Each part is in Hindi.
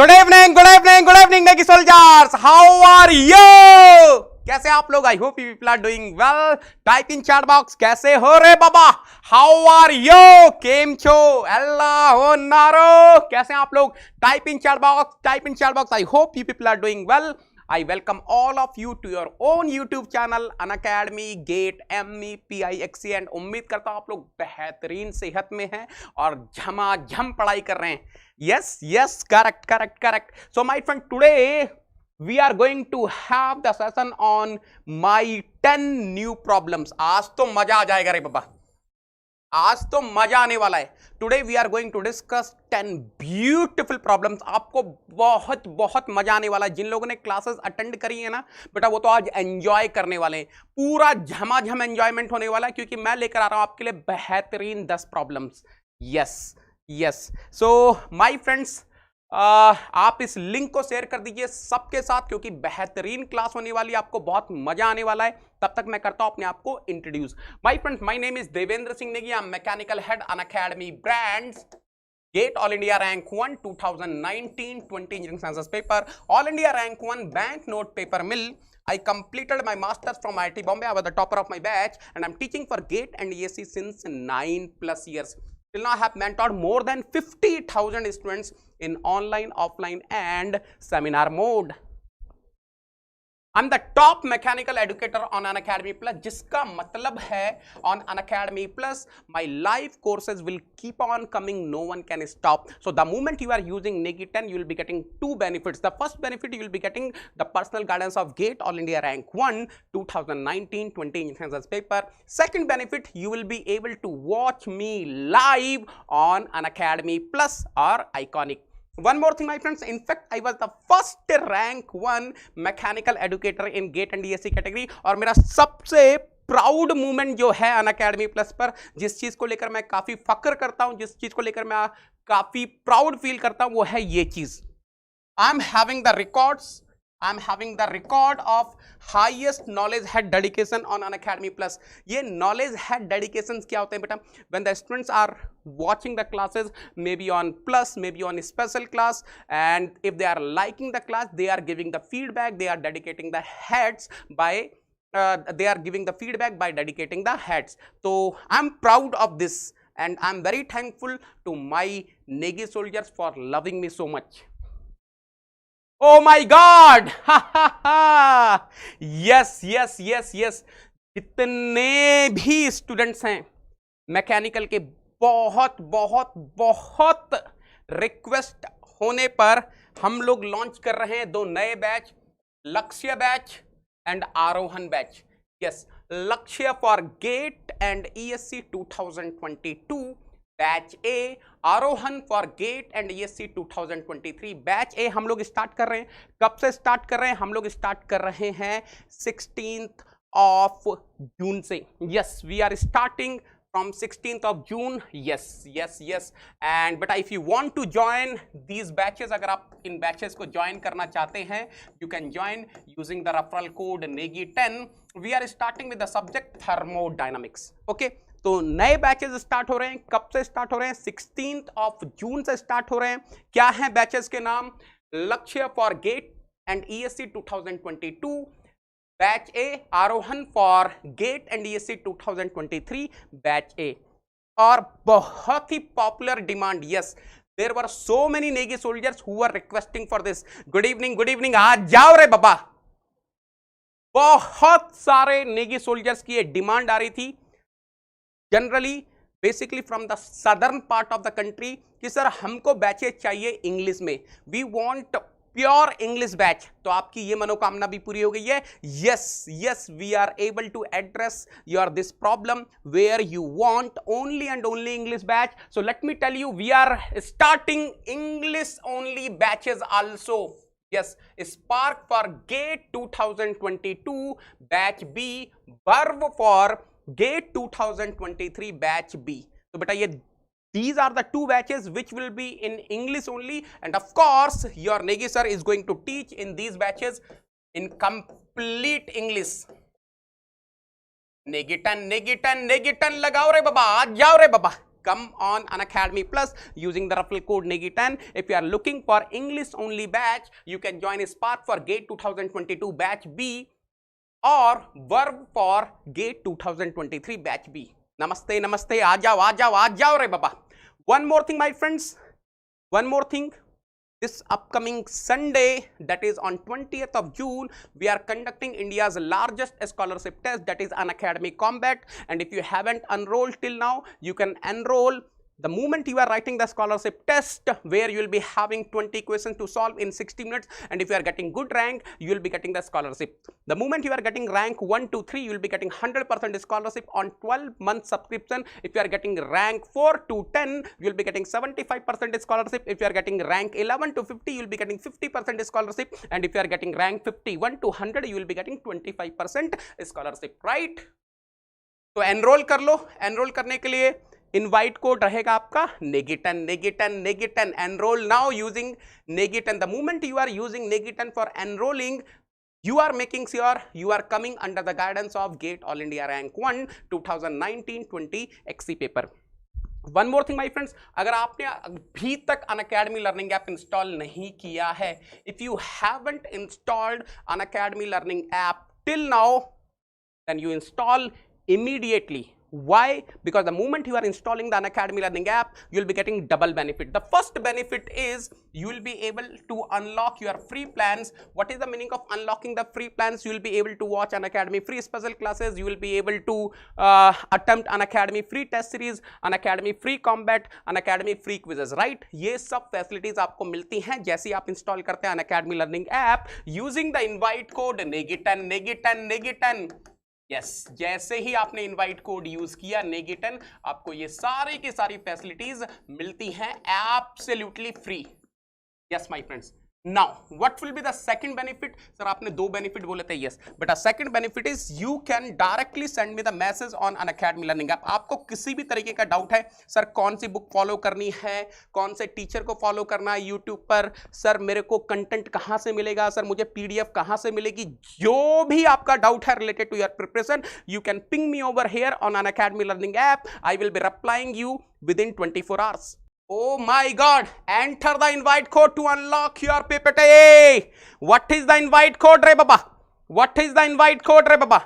Good evening good evening good evening Negi soldiers, how are you? कैसे आप लोग? I hope you people are doing well. Type in chat box, कैसे हो रे बाबा? How are you? केम छो? अल्लाह हो नारो. कैसे हैं आप लोग? Type in chat box, type in chat box. I hope you people are doing well. I welcome all of you to your own YouTube channel Unacademy GATE MEPIXC and उम्मीद करता हूँ आप लोग बेहतरीन सेहत में हैं और झमाझम पढ़ाई कर रहे हैं. Yes, yes, correct, correct, correct. So my friend, today we are going to have the session on my 10 new problems. आज तो मजा आ जाएगा रे बाबा, आज तो मजा आने वाला है. Today we are going to discuss 10 beautiful problems. आपको बहुत बहुत मजा आने वाला है. जिन लोगों ने क्लासेस अटेंड करी है ना बेटा, वो तो आज एंजॉय करने वाले हैं. पूरा झमाझम एंजॉयमेंट होने वाला है क्योंकि मैं लेकर आ रहा हूं आपके लिए बेहतरीन 10 problems. Yes yes. So my friends, आप इस लिंक को शेयर कर दीजिए सबके साथ क्योंकि बेहतरीन क्लास होने वाली है, आपको बहुत मजा आने वाला है. तब तक मैं करता हूं अपने आप को introduce. My friends, my name is Devendra Singh Negi. I am mechanical head Unacademy brands, GATE All India Rank 1 2019-20 Engineering Sciences paper, All India Rank 1 Bank Note Paper Mill. I completed my masters from IIT Bombay. I was the topper of my batch and I'm teaching for GATE and ESE since 9+ years. Till now I have mentored more than 50,000 students in online, offline and seminar mode. I'm the top mechanical educator on Unacademy Plus, जिसका मतलब है on Unacademy Plus my live courses will keep on coming, no one can stop. So the moment you are using Negi 10, you will be getting two benefits. The first benefit, you will be getting the personal guidance of GATE All India Rank 1 2019-20 Engineering Sciences paper. Second benefit, you will be able to watch me live on Unacademy Plus or Iconic. One more thing my friends, in fact I was the first rank 1 mechanical educator in GATE and ESE category. और मेरा सबसे प्राउड मूवमेंट जो है अनअकैडमी प्लस पर, जिस चीज को लेकर मैं काफी फक्र करता हूं, जिस चीज को लेकर मैं काफी प्राउड फील करता हूं, वो है ये चीज. आई am having the records, I'm having the record of highest knowledge head dedication on Unacademy Plus. ये knowledge head dedications क्या होते हैं बेटा? When the students are watching the classes, maybe on Plus, maybe on special class, and if they are liking the class, they are giving the feedback. They are dedicating the heads by dedicating the heads. So I'm proud of this, and I'm very thankful to my Negi soldiers for loving me so much. Oh my God! Yes, yes, yes, yes. जितने भी स्टूडेंट्स हैं मैकेनिकल के, बहुत बहुत बहुत रिक्वेस्ट होने पर हम लोग लॉन्च कर रहे हैं 2 नए batch, Lakshya batch and Arohan batch. Yes, Lakshya for GATE and ESE 2022 batch A, Arohan for GATE and ESE 2023 batch A. हम लोग स्टार्ट कर रहे हैं. कब से स्टार्ट कर रहे हैं? हम लोग स्टार्ट कर रहे हैं 16th of June से. Yes, we are starting from 16th of June. Yes, yes, yes. And but if you want to join these batches, अगर आप इन batches को join करना चाहते हैं, you can join using the referral code NEGI10. We are starting with the subject thermodynamics. Okay. तो नए बैचेस स्टार्ट हो रहे हैं. कब से स्टार्ट हो रहे हैं? 16th of June से स्टार्ट हो रहे हैं. क्या हैं बैचेस के नाम? Lakshya for GATE and ESE 2022 batch A, Arohan for GATE and ESE 2023 batch A. और बहुत ही popular demand. Yes, there were so many Negi soldiers who were requesting for this. Good evening, good evening. आज जाओ रे बाबा. बहुत सारे नेगी सोल्जर्स की ये डिमांड आ रही थी, generally basically from the southern part of the country, कि सर हमको बैचेस चाहिए इंग्लिश में. We want pure English batch. तो आपकी ये मनोकामना भी पूरी हो गई है. Yes yes, we are able to address your this problem where you want only and only English batch. So let me tell you, we are starting English only batches also. Yes, Spark for GATE 2022 batch B, Verve for GATE 2023 batch B. तो बेटा ये these are the 2 batches which will be in English only, and of course your Negi sir is going to teach in these batches in complete English. Negi 10 लगाओ रे बाबा, आज जाओ रे बाबा. come on Unacademy Plus using the referral code NEGI10. If you are looking for English only batch, you can join Spark for GATE 2022 batch B और verb for GATE 2023 batch B. नमस्ते नमस्ते, आ जाओ आ जाओ आ जाओ रे बाबा. One more thing my friends, one more thing. This upcoming Sunday, that is on 20th of June, we are conducting India's largest scholarship test, that is Unacademy Combat. And if you haven't enrolled till now, you can enroll the moment you are writing the scholarship test, where you will be having 20 questions to solve in 60 minutes. And if you are getting good rank, you will be getting the scholarship. The moment you are getting rank 1 to 3, you will be getting 100% scholarship on 12-month subscription. If you are getting rank 4 to 10, you will be getting 75% scholarship. If you are getting rank 11 to 50, you will be getting 50% scholarship. And if you are getting rank 51 to 100, you will be getting 25% scholarship, right? तो एनरोल कर लो. एनरोल करने के लिए इनवाइट कोड रहेगा आपका NEGI10 NEGI10 NEGI10. Enroll now using NEGI10. The moment you are using NEGI10 for enrolling, you are making sure you are coming under the guidance of GATE All India Rank 1 2019-20 XC paper. One more thing my friends, अगर आपने अभी तक अनअकैडमी लर्निंग ऐप इंस्टॉल नहीं किया है, if you haven't installed Unacademy learning app till now, then you install immediately. Why? Because the moment you are installing the Unacademy Learning app, you will be getting double benefit. The first benefit is you will be able to unlock your free plans. What is the meaning of unlocking the free plans? You will be able to watch Unacademy free special classes. You will be able to attempt Unacademy free test series, Unacademy free combat, Unacademy free quizzes, right? ये सब facilities आपको मिलती हैं जैसे ही आप इंस्टॉल करते हैं Unacademy Learning app using the invite code NEGI10 NEGI10 NEGI10. Yes, जैसे ही आपने इनवाइट कोड यूज किया NEGI10, आपको ये सारी की सारी फैसिलिटीज मिलती हैं absolutely free. Yes my friends. Now, what will be the second benefit? Sir आपने दो बेनिफिट बोले थे. yes, but a second benefit is you can directly send me the message on Unacademy Learning app. आपको किसी भी तरीके का डाउट है, सर कौन सी बुक फॉलो करनी है, कौन से टीचर को फॉलो करना है यूट्यूब पर, सर मेरे को कंटेंट कहाँ से मिलेगा, सर मुझे PDF कहाँ से मिलेगी, जो भी आपका डाउट है related to your preparation, you can ping me over here on Unacademy Learning app. I will be replying you within 24 hours. Oh my God, enter the invite code to unlock your PPT. What is the invite code, Re Baba? What is the invite code, Re Baba?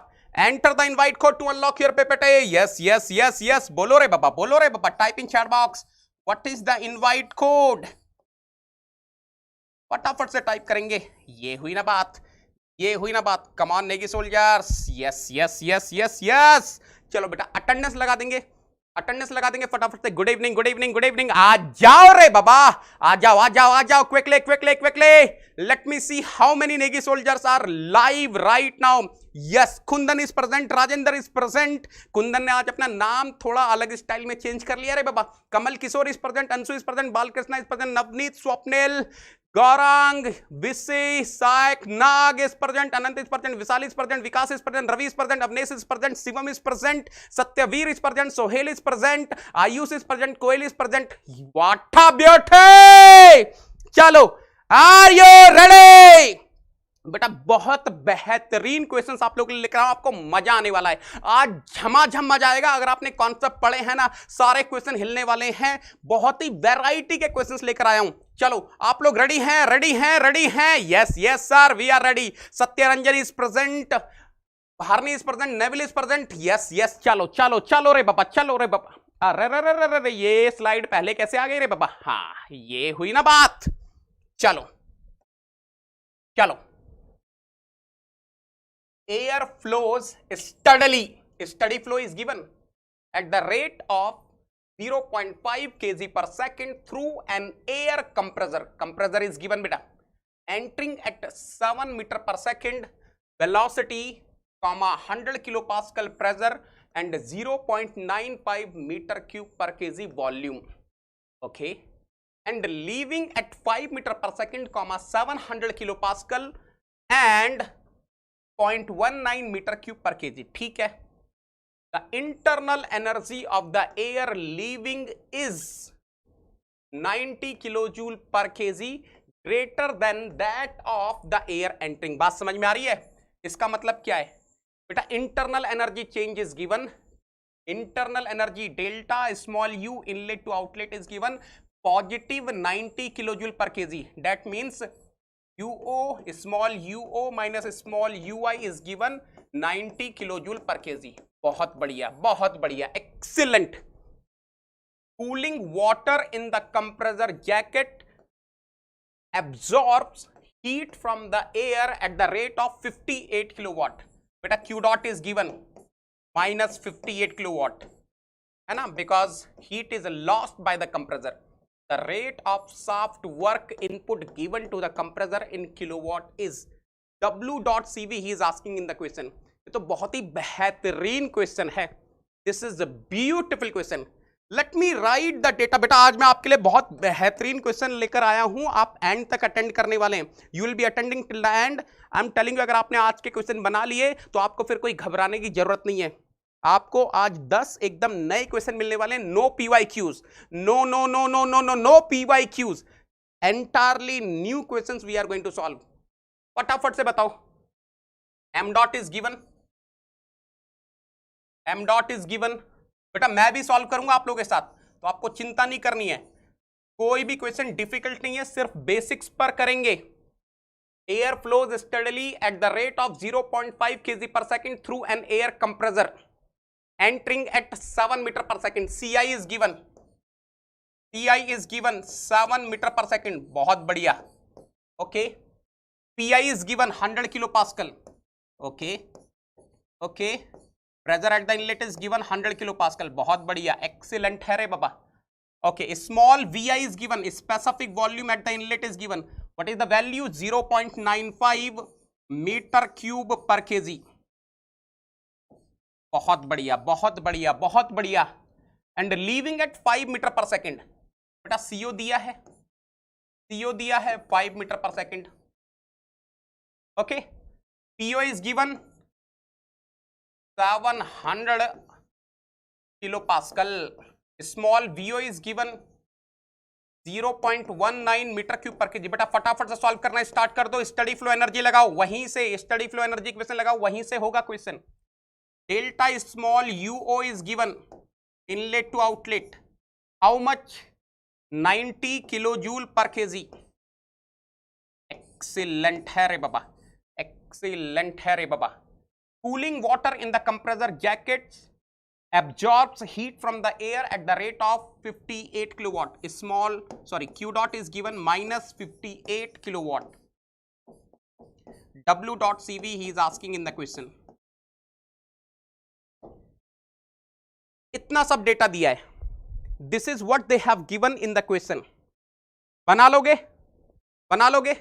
Enter the invite code to unlock your PPT. Yes, yes, yes, yes. Bolo Re Baba, bolo Re Baba. Type in chat box. What is the invite code? फटाफट से टाइप करेंगे. ये हुई ना बात, ये हुई ना बात. Come on Negi soldiers. Yes yes yes yes yes. चलो बेटा अटेंडेंस लगा देंगे, अटेंडेंस लगा देंगे फटाफट से. Good evening good evening good evening. आ जाओ रे बाबा, आ जाओ आ जाओ आ जाओ. Quickly quickly quickly. Let me see how many Negi soldiers are live right now. Yes, Kundan is present, Rajendra is present. Kundan ने आज अपना नाम थोड़ा अलग स्टाइल में चेंज कर लिया रे बाबा. Kamal Kishore is present, Anshu is present, Balakrishna is present, Navneet, Swapnil, Gaurang, Vishi, Sayak, Nag is present, Anant is present, Vishal is present, Vikas is present, Ravi is present, Avnesh is present, Shivam is present, Satyavir is present, Sohail is present, Ayush is present, coil is present. What a beauty! चलो, are you ready? बेटा बहुत बेहतरीन क्वेश्चंस आप लोगों के लिए लिख रहा हूं, आपको मजा आने वाला है. आज झमाझम मजा आएगा. अगर आपने कॉन्सेप्ट पढ़े हैं ना, सारे क्वेश्चन हिलने वाले हैं. बहुत ही वैरायटी के क्वेश्चंस लेकर आया हूं. चलो आप लोग रेडी हैं, रेडी हैं, रेडी हैं? Yes yes sir, we are ready. Satyaranjan is present, Bharani is present, Neville is present. Yes yes. चलो चलो चलो रे बाबा, चलो रे बाबा. अरे रे रे रे रे, ये स्लाइड पहले कैसे आ गई रे बाबा? हाँ, ये हुई ना बात. चलो चलो. Air flows steadily. Steady flow is given at the rate of 0.5 kg per second through an air compressor. Compressor is given beta. Entering at 7 meter per second velocity, 100 kilopascal pressure and 0.95 meter cube per kg volume. Okay. And leaving at 5 meter per second, 700 kilopascal and 0.19 meter cube per kg. ठीक है. The internal energy of the air leaving is 90 kilojoule per kg, greater than that of the air entering. बात समझ में आ रही है? इसका मतलब क्या है बेटा? Internal energy change is given Internal energy delta small u inlet to outlet is given positive 90 kilojoule per kg. That means UO minus small ui is given 90 kilojoule per kg. बहुत बढ़िया, excellent. Cooling water in the compressor jacket absorbs heat from the air at the rate of 58 kilowatt. बेटा Q dot is given minus 58 kilowatt, है ना, because heat is lost by the compressor. The rate of shaft work input given to the compressor in kilowatt is W dot CV. He is asking in the question. ये तो बहुत ही बेहतरीन क्वेश्चन है. This is a beautiful question. Let me write the data. बेटा आज मैं आपके लिए बहुत बेहतरीन क्वेश्चन लेकर आया हूं. आप एंड तक अटेंड करने वाले हैं. You will be attending till the end. I am telling you, अगर आपने आज के क्वेश्चन बना लिए तो आपको फिर कोई घबराने की जरूरत नहीं है. आपको आज 10 एकदम नए क्वेश्चन मिलने वाले हैं. No PYQs, no PYQs. Entirely new questions we are going to solve. फटाफट से बताओ. M dot is given. M dot is given. बेटा मैं भी सॉल्व करूंगा आप लोगों के साथ, तो आपको चिंता नहीं करनी है. कोई भी क्वेश्चन डिफिकल्ट नहीं है, सिर्फ बेसिक्स पर करेंगे. Air flows steadily eight the rate of 0.5 kg per second through an air compressor entering at 7 meter per second. CI is given. CI is given 7 meter per second. बहुत बढ़िया. Okay. PI is given 100 kilopascal. Okay. Okay. Pressure at the inlet is given 100 kilopascal. बहुत बढ़िया, एक्सीलेंट है रे बाबा. Okay. Small VI is given. Specific volume at the inlet is given. What is the value? 0.95 metre cube per kg. बहुत बढ़िया, बहुत बढ़िया, बहुत बढ़िया. And leaving at 5 metre per second. बेटा CO दिया है, CO दिया है 5 metre per second. Okay. PO is given 700 kilopascal. Small VO is given 0.19 metre cube per KG. बेटा फटाफट से सॉल्व करना स्टार्ट कर दो. स्टडी फ्लो एनर्जी लगाओ, वहीं से स्टडी फ्लो एनर्जी क्वेश्चन लगाओ, वहीं से होगा question. Delta small UO is given inlet to outlet. How much? 90 kilojoule per KG. Excellent है रे बाबा, एक्सीलेंट है रे बाबा. Cooling water in the compressor jackets absorbs heat from the air at the rate of 58 kilowatt. Q dot is given minus 58 kilowatt. W dot CV he is asking in the question. इतना सब डेटा दिया है. This is what they have given in the question. बना लोगे? बना लोगे?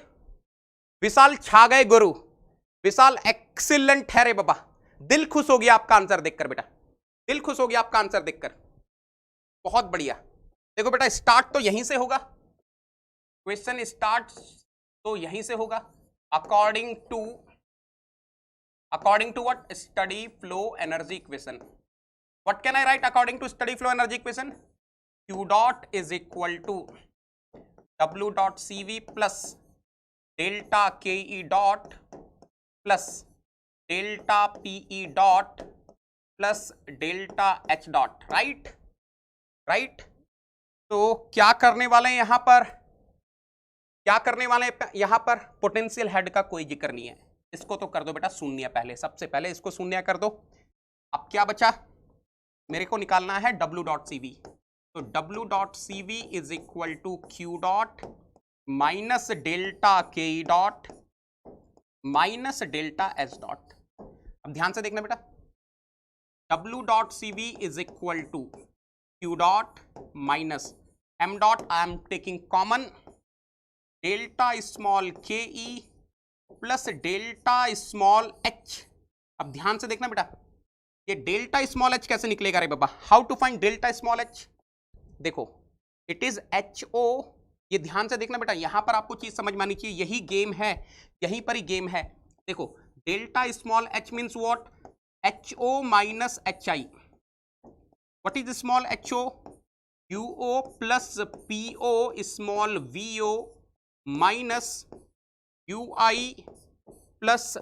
विशाल छा गए गुरु. विशाल एक्सीलेंट है रे बाबा. दिल खुश हो गया आपका आंसर देखकर बेटा, दिल खुश हो गया आपका आंसर देखकर. बहुत बढ़िया. देखो बेटा स्टार्ट तो यहीं से होगा, क्वेश्चन स्टार्ट तो यहीं से होगा. According to what? Steady flow energy equation. What can I write according to steady flow energy equation? Q dot is equal to W dot CV plus delta KE dot plus delta PE dot plus delta H dot. Right right. तो क्या करने वाले हैं यहां पर? क्या करने वाले हैं यहां पर? पोटेंशियल हेड का कोई जिक्र नहीं है. इसको तो कर दो बेटा शून्य. पहले सबसे पहले इसको शून्य कर दो. अब क्या बचा? मेरे को निकालना है W डॉट CV. तो W dot CV is equal to Q dot minus delta KE dot minus delta H dot. अब ध्यान से देखना बेटा. W dot CV is equal to Q dot minus M dot. I am taking common delta small KE plus delta small H. अब ध्यान से देखना बेटा, ये डेल्टा स्मॉल H कैसे निकलेगा रे बाबा? How to find delta small H? देखो इट इज HO. ये ध्यान से देखना बेटा, यहां पर आपको चीज समझ में आनी चाहिए. यही गेम है, यहीं पर ही गेम है. देखो delta small H means what? HO minus HI. What is small HO? UO plus PO small VO minus UI plus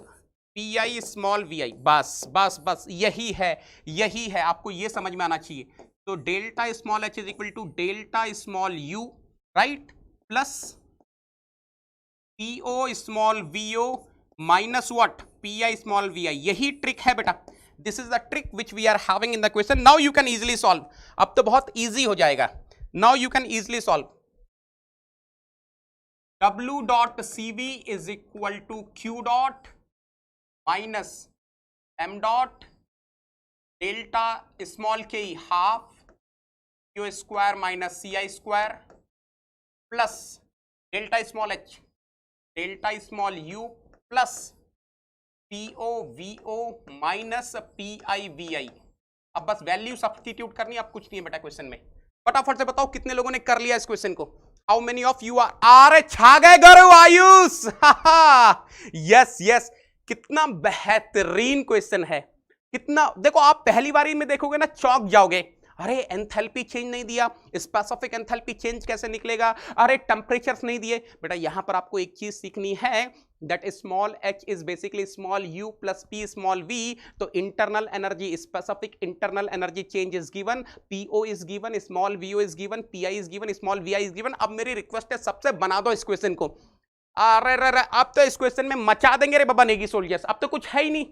P I small V I, बस बस बस यही है, यही है, आपको ये समझ में आना चाहिए। तो delta small H is equal to delta small U, right, plus PO small VO minus what, P I small V I. यही ट्रिक है बेटा, this is the trick which we are having in the question. Now you can easily solve, अब तो बहुत इजी हो जाएगा। Now you can easily solve. W dot CV is equal to Q dot minus M dot delta small k half Q square minus CI square plus delta small h delta small u plus PO VO minus PI VI। अब बस वैल्यू सब्स्टिट्यूट करनी, अब कुछ नहीं है बेटा क्वेश्चन में। फटाफट से बताओ कितने लोगों ने कर लिया इस क्वेश्चन को। How many of you are, अरे छा गए गौरव आयुष, यस यस, कितना बेहतरीन क्वेश्चन है, कितना, देखो आप पहली बारी में देखोगे ना चौंक जाओगे, अरे एंथैल्पी चेंज नहीं दिया, स्पेसिफिक एंथैल्पी चेंज कैसे निकलेगा, अरे टेम्परेचर्स नहीं दिए। बेटा यहां पर आपको एक चीज सीखनी है, that small h is basically small u plus p small v। तो internal energy, specific internal energy change is given, po is given, small vo is given, pi is given, small vi is given। अब मेरी रिक्वेस्ट है सबसे बना दो इस क्वेश्चन को। अरे रे अब तो इस क्वेश्चन में मचा देंगे रे बाबा नेगी सोल्जर्स, अब तो कुछ है ही नहीं।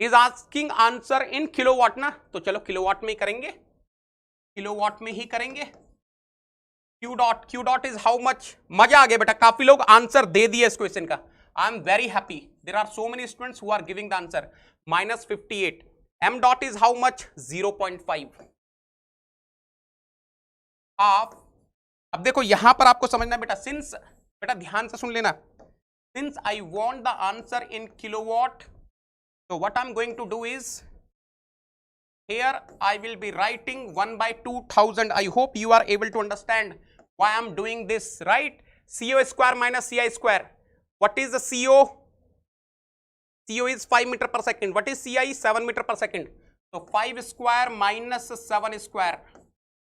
Is asking answer in kilowatt ना, तो चलो किलोवाट में ही करेंगे, किलोवाट में ही करेंगे। Q dot is how much? मजा आ गया बेटा, काफी लोग आंसर दे दिए इस क्वेश्चन का। I am very happy, there are so many students who are giving the answer. -58। M dot is how much? 0.5 half. अब देखो यहां पर आपको समझना बेटा, सिंस, बेटा ध्यान से सुन लेना, since I want the answer in kilowatt, so what I'm going to do is here I will be writing 1/2000। I hope you are able to understand why I'm doing this, right? CO square minus CI square. What is the CO? CO is 5 meter per second. What is CI? 7 meter per second. So 5 square minus 7 square.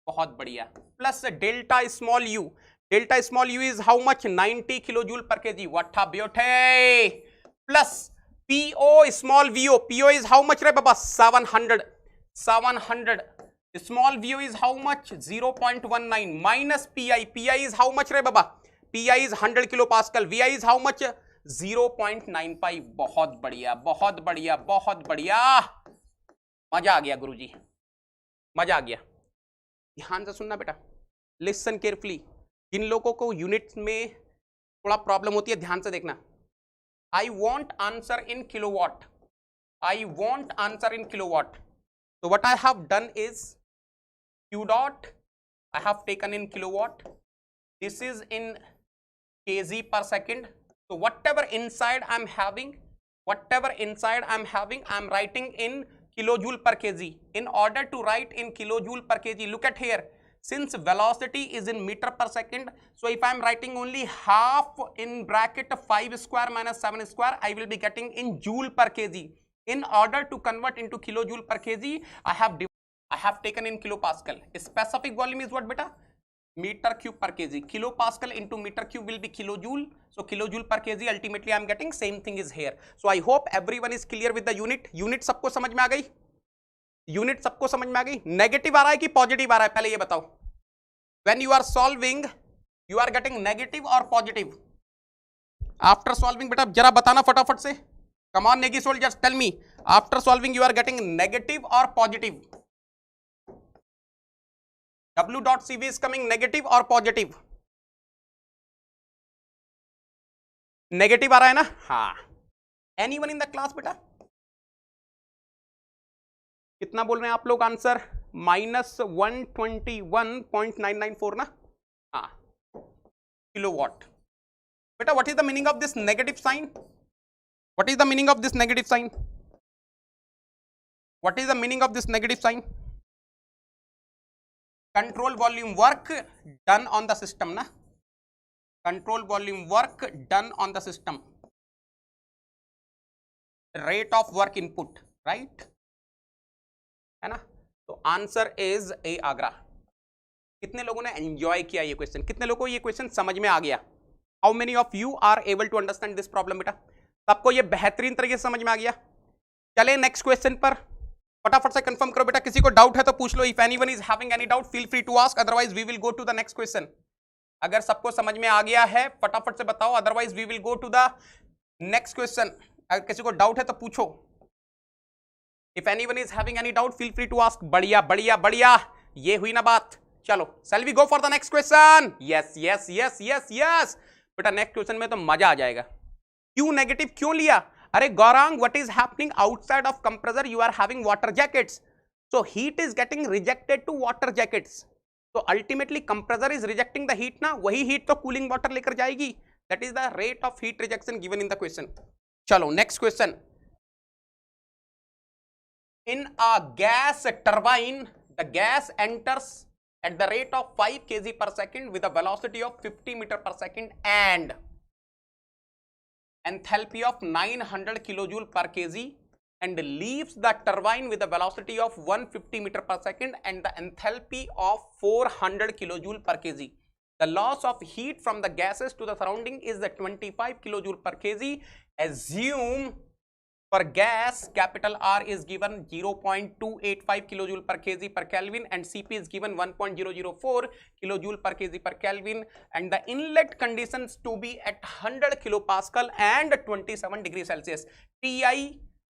बहुत बढ़िया। Plus delta small u. Delta small u is how much? 90 kilojoule per kg. What a beauty! Plus PO small VO. PO is how much रे बाबा? 700. 700. Small VO is how much? 0.19 minus PI. PI is how much रे बाबा? PI is 100 kilopascal. VI is how much? 0.95। बहुत बढ़िया, बहुत बढ़िया, बहुत बढ़िया, मजा आ गया गुरुजी, मजा आ गया। ध्यान से सुनना बेटा, लिसन केयरफुली। जिन लोगों को यूनिट्स में थोड़ा प्रॉब्लम होती है ध्यान से देखना। I want answer in kilowatt, I want answer in kilowatt. So what I have done is Q dot I have taken in kilowatt, this is in kg per second। So whatever inside I'm having, whatever inside I'm having, I'm writing in kilojoule per kg। In order to write in kilojoule per kg, look at here, since velocity is in meter per second, so if I'm writing only half in bracket 5 square minus 7 square, I will be getting in joule per kg। In order to convert into kilojoule per kg, I have taken in kilopascal। Specific volume is what beta? Meter cube per kg। Kilopascal into meter cube will be kilojoule, so kilojoule per kg ultimately I am getting, same thing is here। So I hope everyone is clear with the unit। Unit सबको समझ में आ गई? Unit सबको समझ में आ गई? नेगेटिव आ रहा है कि पॉजिटिव आ रहा है, पहले ये बताओ। When you are solving, you are getting negative or positive? After solving बेटा जरा बताना फटाफट से। Come on, Negi soldiers, tell me. After solving, you are getting negative or positive? W dot CV is coming negative or positive? Negative आ रहा है ना? हाँ। Anyone in the class बेटा? कितना बोल रहे हैं आप लोग आंसर? -121.994 ना? हाँ, किलोवाट। बेटा what is the meaning of this negative sign? What is the meaning of this negative sign? What is the meaning of this negative sign? Control volume work done on the system ना? Control volume work done on the system। Rate of work input, right? है ना? तो आंसर इज ए आगरा। कितने लोगों ने एंजॉय किया ये क्वेश्चन? कितने लोगों को ये क्वेश्चन समझ में आ गया? How many of you are able to understand this problem बेटा? सबको ये बेहतरीन तरीके से समझ में आ गया? चले नेक्स्ट क्वेश्चन पर, फटाफट से कंफर्म करो बेटा। किसी को डाउट है तो पूछ लो। If anyone is having any doubt feel free to ask, otherwise we will go to the next question. अगर सबको समझ में आ गया है फटाफट से बताओ, otherwise we will go to the next question. अगर किसी को डाउट है तो पूछो। If anyone is having any doubt feel free to ask. बढ़िया बढ़िया बढ़िया, ये हुई ना बात। चलो shall we go for the next question? Yes yes yes yes yes बेटा, नेक्स्ट क्वेश्चन में तो मजा आ जाएगा। क्यों नेगेटिव क्यों लिया? अरे Gaurang, what is happening outside of compressor? You are having water jackets, so heat is getting rejected to water jackets, तो ultimately compressor is rejecting the heat ना, वही हीट तो कूलिंग वाटर लेकर जाएगी। That is the rate of heat rejection given in the question. चलो next question. In a gas turbine the gas enters at the rate of 5 kg per second with a velocity of 50 meter per second and enthalpy of 900 kilojoule per kg and leaves the turbine with a velocity of 150 meter per second and the enthalpy of 400 kilojoule per kg. The loss of heat from the gases to the surrounding is the 25 kilojoule per kg. Assume for gas capital R is given 0.285 kilojoule per kg per Kelvin and Cp is given 1.004 kilojoule per kg per Kelvin and the inlet conditions to be at 100 kilopascal and 27 degrees Celsius. Ti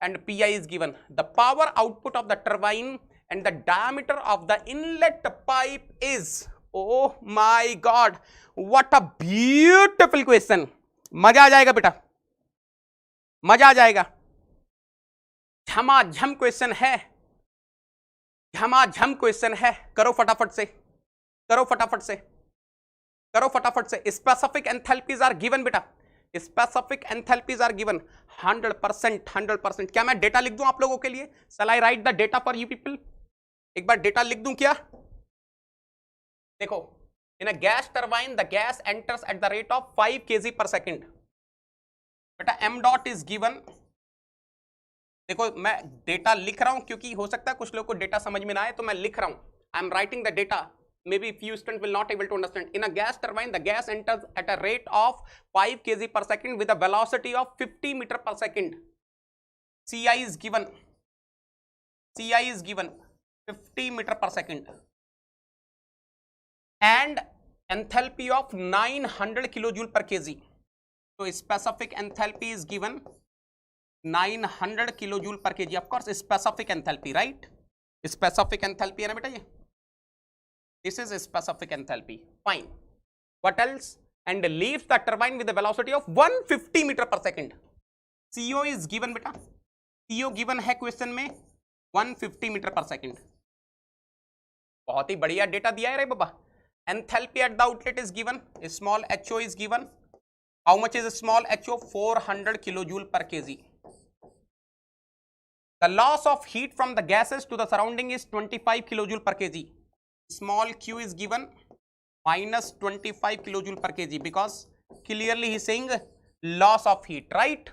and Pi is given. The power output of the turbine and the diameter of the inlet pipe is, oh my god, what a beautiful question. मजा आ जाएगा बेटा, मजा आ जाएगा। झमाझम क्वेश्चन है, झमाझम क्वेश्चन है। करो फटाफट से, करो फटाफट से, करो फटाफट से। स्पेसिफिक एंथैल्पीज आर गिवन बेटा, स्पेसिफिक एंथैल्पीज आर गिवन 100%, 100%। क्या मैं डेटा लिख दूं आप लोगों के लिए? Shall I write the data for you people? एक बार डेटा लिख दूं क्या? देखो, in a gas turbine the gas enters at the rate of 5 kg per second। बेटा एम डॉट इज गिवन। देखो मैं डेटा लिख रहा हूं क्योंकि हो सकता है कुछ लोगों को डेटा समझ में ना आए, तो मैं लिख रहा हूं। I am writing the data, may be few students will not able to understand. In a gas turbine the gas enters at a rate of 5 kg per second with a velocity of 50 meter per second. Ci is given, Ci is given 50 meter per second and enthalpy of 900 kilojoule per kg. So specific enthalpy is given 900 kilojoule per kg. Of course specific enthalpy, right? Specific enthalpy है ना बेटा ये, this is specific enthalpy. Fine, what else? And leaves the turbine with the velocity of 150 metre per second. CO is given बेटा, सीओ गिवन है क्वेश्चन में 150 मीटर पर सेकंड। बहुत ही बढ़िया डेटा दिया है रे बाबा। Enthalpy at the outlet is given, small HO is given. How much is small HO? 400 kilojoule per kg. The loss of heat from the gases to the surrounding is 25 kilojoule per kg. Small q is given minus 25 kilojoule per kg because clearly he is saying loss of heat, right?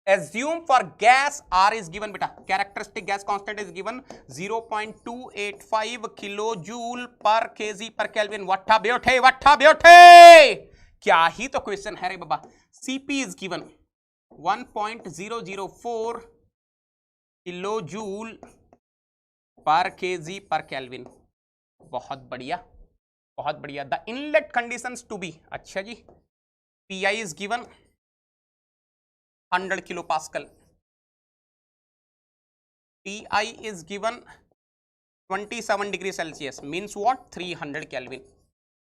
Assume for gas R is given beta, characteristic gas constant is given 0.285 kilojoule per kg per Kelvin. What a beauty, what a beauty! क्या ही तो क्वेश्चन है रे बाबा। Cp is given 1.004 kilojoule per kg per kelvin. बहुत बढ़िया, बहुत बढ़िया। The inlet conditions to be, अच्छा जी, Pi is given 100 kilo pascal, Ti is given 27 degree Celsius, means what? 300 kelvin.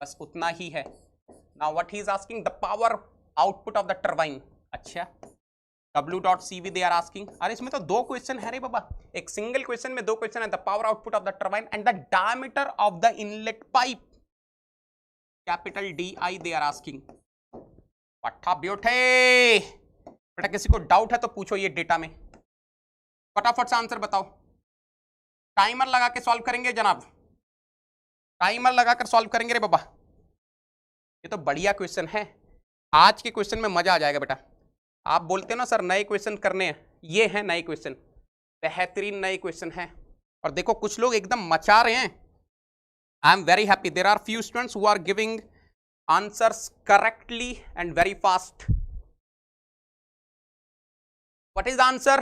बस उतना ही है। Now what he is asking? The power output of the turbine. अच्छा, W.CV they are asking। अरे इसमें तो दो क्वेश्चन है रे बाबा, एक सिंगल क्वेश्चन में दो क्वेश्चन है। The power output of the turbine and the diameter of the inlet pipe, capital DI they are asking। What a beauty! बेटा किसी को डाउट है तो पूछो ये डेटा में, फटाफट से आंसर बताओ। टाइमर लगा के सॉल्व करेंगे जनाब, टाइमर लगाकर सॉल्व करेंगे रे बाबा। ये तो बढ़िया क्वेश्चन है, आज के क्वेश्चन में मजा आ जाएगा बेटा। आप बोलते हो ना सर नए क्वेश्चन करने हैं, ये हैं नए क्वेश्चन, बेहतरीन नए क्वेश्चन हैं। और देखो कुछ लोग एकदम मचा रहे हैं। I am very happy, there are few students who are giving answers correctly and very fast. What is the answer?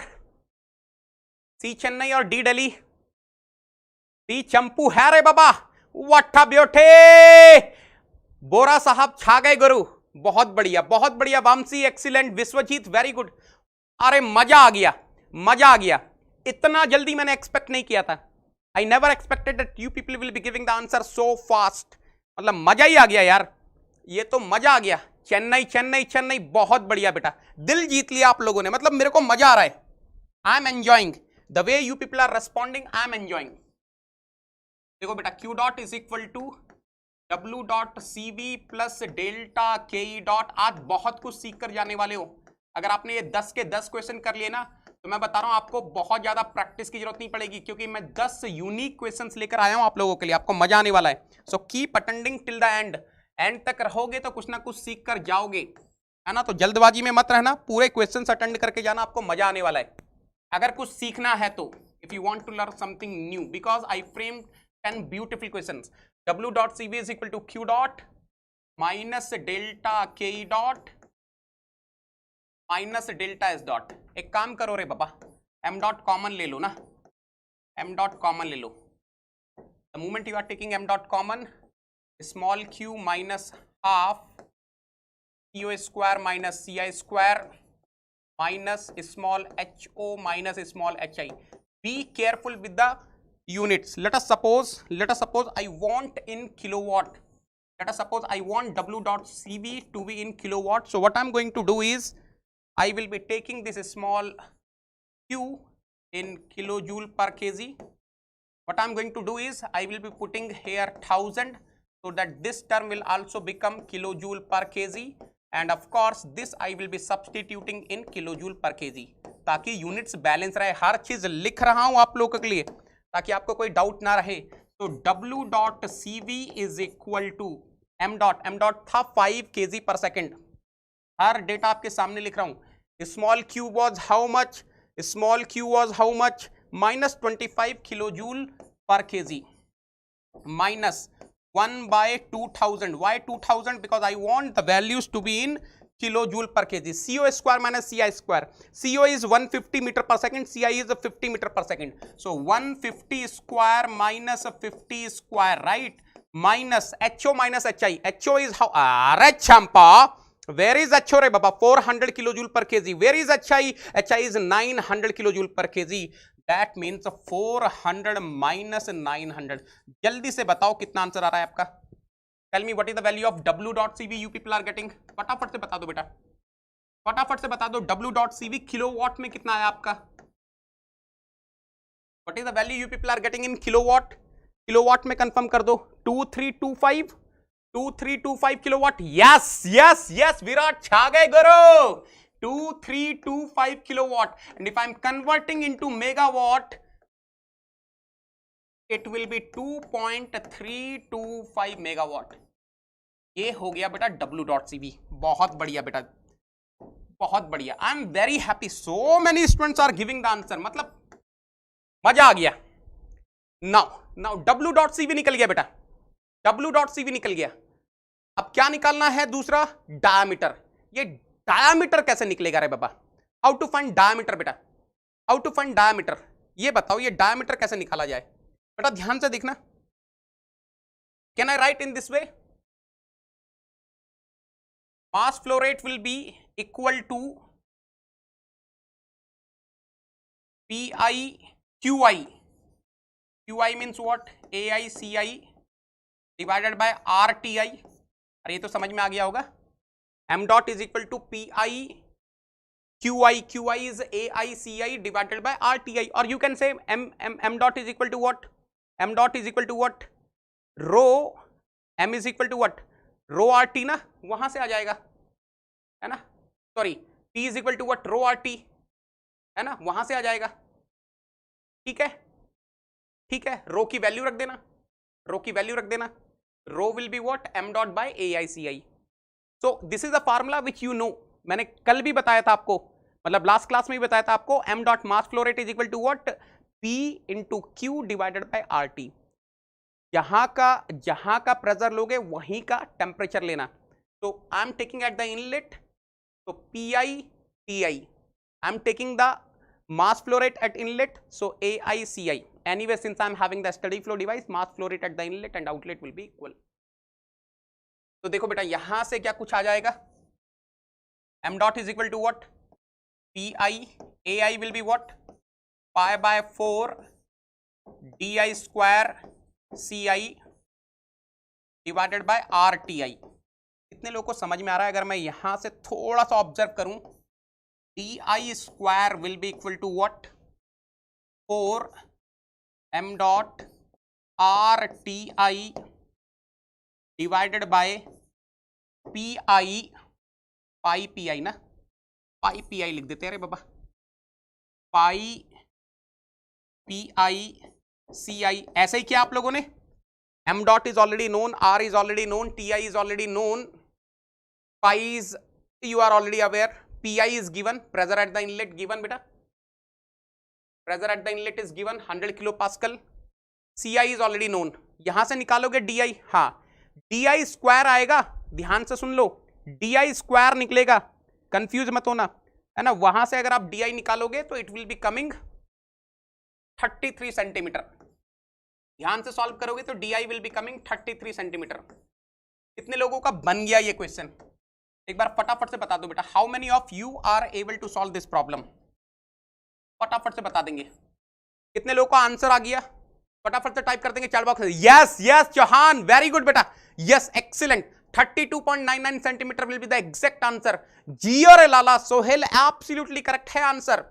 C Chennai और डी दिल्ली? सी चंपू है रे बाबा, व्हाट अ ब्यूटी, बोरा साहब छा गए गुरु, बहुत बढ़िया बहुत बढ़िया। Vamsi excellent, Vishwajit very good. अरे मजा आ गया, मजा आ गया, इतना जल्दी मैंने एक्सपेक्ट नहीं किया था। I never expected that you people will be giving the answer so fast. मतलब मजा ही आ गया यार, ये तो मजा आ गया। चेन्नई चेन्नई चेन्नई, बहुत बढ़िया बेटा, दिल जीत लिया आप लोगों ने। मतलब मेरे को मजा आ रहा है, I am enjoying the way you people are responding, I am enjoying. देखो बेटा, Q dot is equal to W dot C V plus delta K E dot. आज बहुत कुछ सीख कर जाने वाले हो। अगर आपने ये 10 के 10 क्वेश्चन कर लिए ना, तो मैं बता रहा हूं आपको बहुत ज्यादा प्रैक्टिस की जरूरत नहीं पड़ेगी, क्योंकि मैं 10 यूनिक क्वेश्चंस लेकर आया हूं आप लोगों के लिए। आपको मजा आने वाला है। So keep attending till the end, and तक रहोगे तो कुछ ना कुछ सीख कर जाओगे, है ना। तो जल्दबाजी में मत रहना, पूरे क्वेश्चंस अटेंड करके जाना, आपको मजा आने वाला है। अगर कुछ सीखना है तो, if you want to learn something new, because I frame 10 beautiful questions. w dot C V is equal to q dot minus delta K E dot minus delta S dot. एक काम करो रे बाबा, m डॉट कॉमन ले लो ना, m डॉट कॉमन ले लो। The moment you are taking m dot common, small q minus half co square minus ci square minus small ho minus small hi। Be careful with the units. Let us suppose I want in kilowatt. Let us suppose I want w dot cv to be in kilowatt. So what I'm going to do is I will be taking this small q in kilojoule per kg. What I'm going to do is I will be putting here 1000, so that this term will also become kilojoule per kg, and of course this I will be substituting in kilojoule per kg, ताकि units balance रहे। हर चीज लिख रहा हूं आप लोगों के लिए ताकि आपको कोई डाउट ना रहे। तो w dot C V is equal to m dot था 5 kg पर सेकेंड। हर डेटा आपके सामने लिख रहा हूं। Small q was how much, small q was how much, minus 25 kilo joule per kg, minus 1/2000। Why 2000? Because I want the values to be in kilojoule per KG. CO square minus CI square, CO is 150 metre per second, CI is 50 metre per second. So 150 square minus 50 square, right, minus HO minus HI। HO is how, अरे चंपा, वेयर इज HO रे बाबा? 400 kilojoule per kg. Where is HI? HI is 900 kilojoule per kg. That means 400 minus 900। जल्दी से बताओ कितना आंसर आ रहा है आपका। Tell me what is the value of w dot cv you people are getting? फटाफट से बता दो बेटा, फटाफट से बता दो। w dot cv किलोवाट में कितना आया आपका? What is the value you people are getting in kilowatt? Kilowatt में कंफर्म कर दो। 2325 kilowatt. Yes yes yes Virat, छा गए गुरु। 2325 kilowatt, and if I am converting into megawatt, it will be 2.325 megawatt. ये हो गया बेटा w डॉट सी वी। बहुत बढ़िया बेटा, बहुत बढ़िया। I am very happy, so many students are giving the answer, मतलब मजा आ गया। Now w dot C V निकल गया बेटा, w डॉट सी वी निकल गया। अब क्या निकालना है? दूसरा डायमीटर। ये डायमीटर कैसे निकलेगा रे बाबा? हाउ टू फाइंड डायमीटर बेटा, हाउ टू फाइंड डायमीटर? ये बताओ, ये डायमीटर कैसे निकाला जाए? बेटा ध्यान से देखना। Can I write in this way? Mass flow rate will be equal to PI QI। QI means what? AICI divided by RTI। अरे ये तो समझ में आ गया होगा। m dot is equal to PI QI, QI is AICI divided by RTI, or you can say m dot is equal to what? m dot is equal to what? Rho m is equal to what? Rho RT ना, वहां से आ जाएगा, है ना। Sorry, P is equal to what? Rho RT, है ना, वहां से आ जाएगा। ठीक है, ठीक है, रो की वैल्यू रख देना, रो की वैल्यू रख देना। Rho will be what? m dot by AICI। So this is the formula which you know. मैंने कल भी बताया था आपको, मतलब लास्ट क्लास में भी बताया था आपको। m dot mass flow rate is equal to what? P into Q divided by RT। जहां का प्रेशर लोगे वहीं का टेम्परेचर लेना। तो आई am taking at the inlet, तो PI TI, I'm taking the mass flow rate at inlet, so AICI. Anyway, since I'm having the steady flow device, mass flow rate at the inlet and outlet will be equal. तो देखो बेटा यहां से क्या कुछ आ जाएगा, m dot is equal to what, pi, ai will be what, pi by 4 di square ci divided by rti. कितने लोगों को समझ में आ रहा है? अगर मैं यहां से थोड़ा सा ऑब्जर्व करूं, di square will be equal to what, 4 m dot rti divided by pi, pi ना, pi लिख देते हैं अरे बाबा, pi ci, ऐसे ही किया आप लोगों ने. m dot is already known, r is already known, ti is already known, pi is you are already aware, pi is given, pressure at the inlet given बेटा, pressure at the inlet is given 100 kilopascal, ci is already known. यहां से निकालोगे di, हाँ di स्क्वायर आएगा, ध्यान से सुन लो, di स्क्वायर निकलेगा, कंफ्यूज मत होना, है ना. वहां से अगर आप di निकालोगे तो it will be coming 33 centimetre. ध्यान से सॉल्व करोगे तो di will be coming 33 centimetre. कितने लोगों का बन गया ये क्वेश्चन? एक बार फटाफट से बता दो बेटा. How many of you are able to solve this problem? फटाफट से बता देंगे. कितने लोगों का आंसर आ गया? फटाफट से टाइप कर देंगे चैट बॉक्स में. Yes yes Chauhan, very good बेटा, yes excellent. 32.99 centimetre will be the exact answer. जियो रे लाला, सोहेल एब्सोल्युटली करेक्ट है answer.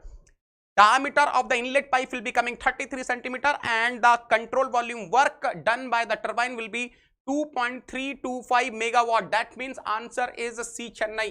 Diameter of the inlet pipe will be coming 33 centimeter and the control volume work done by the turbine will be 2.325 megawatt. That means answer is C Chennai.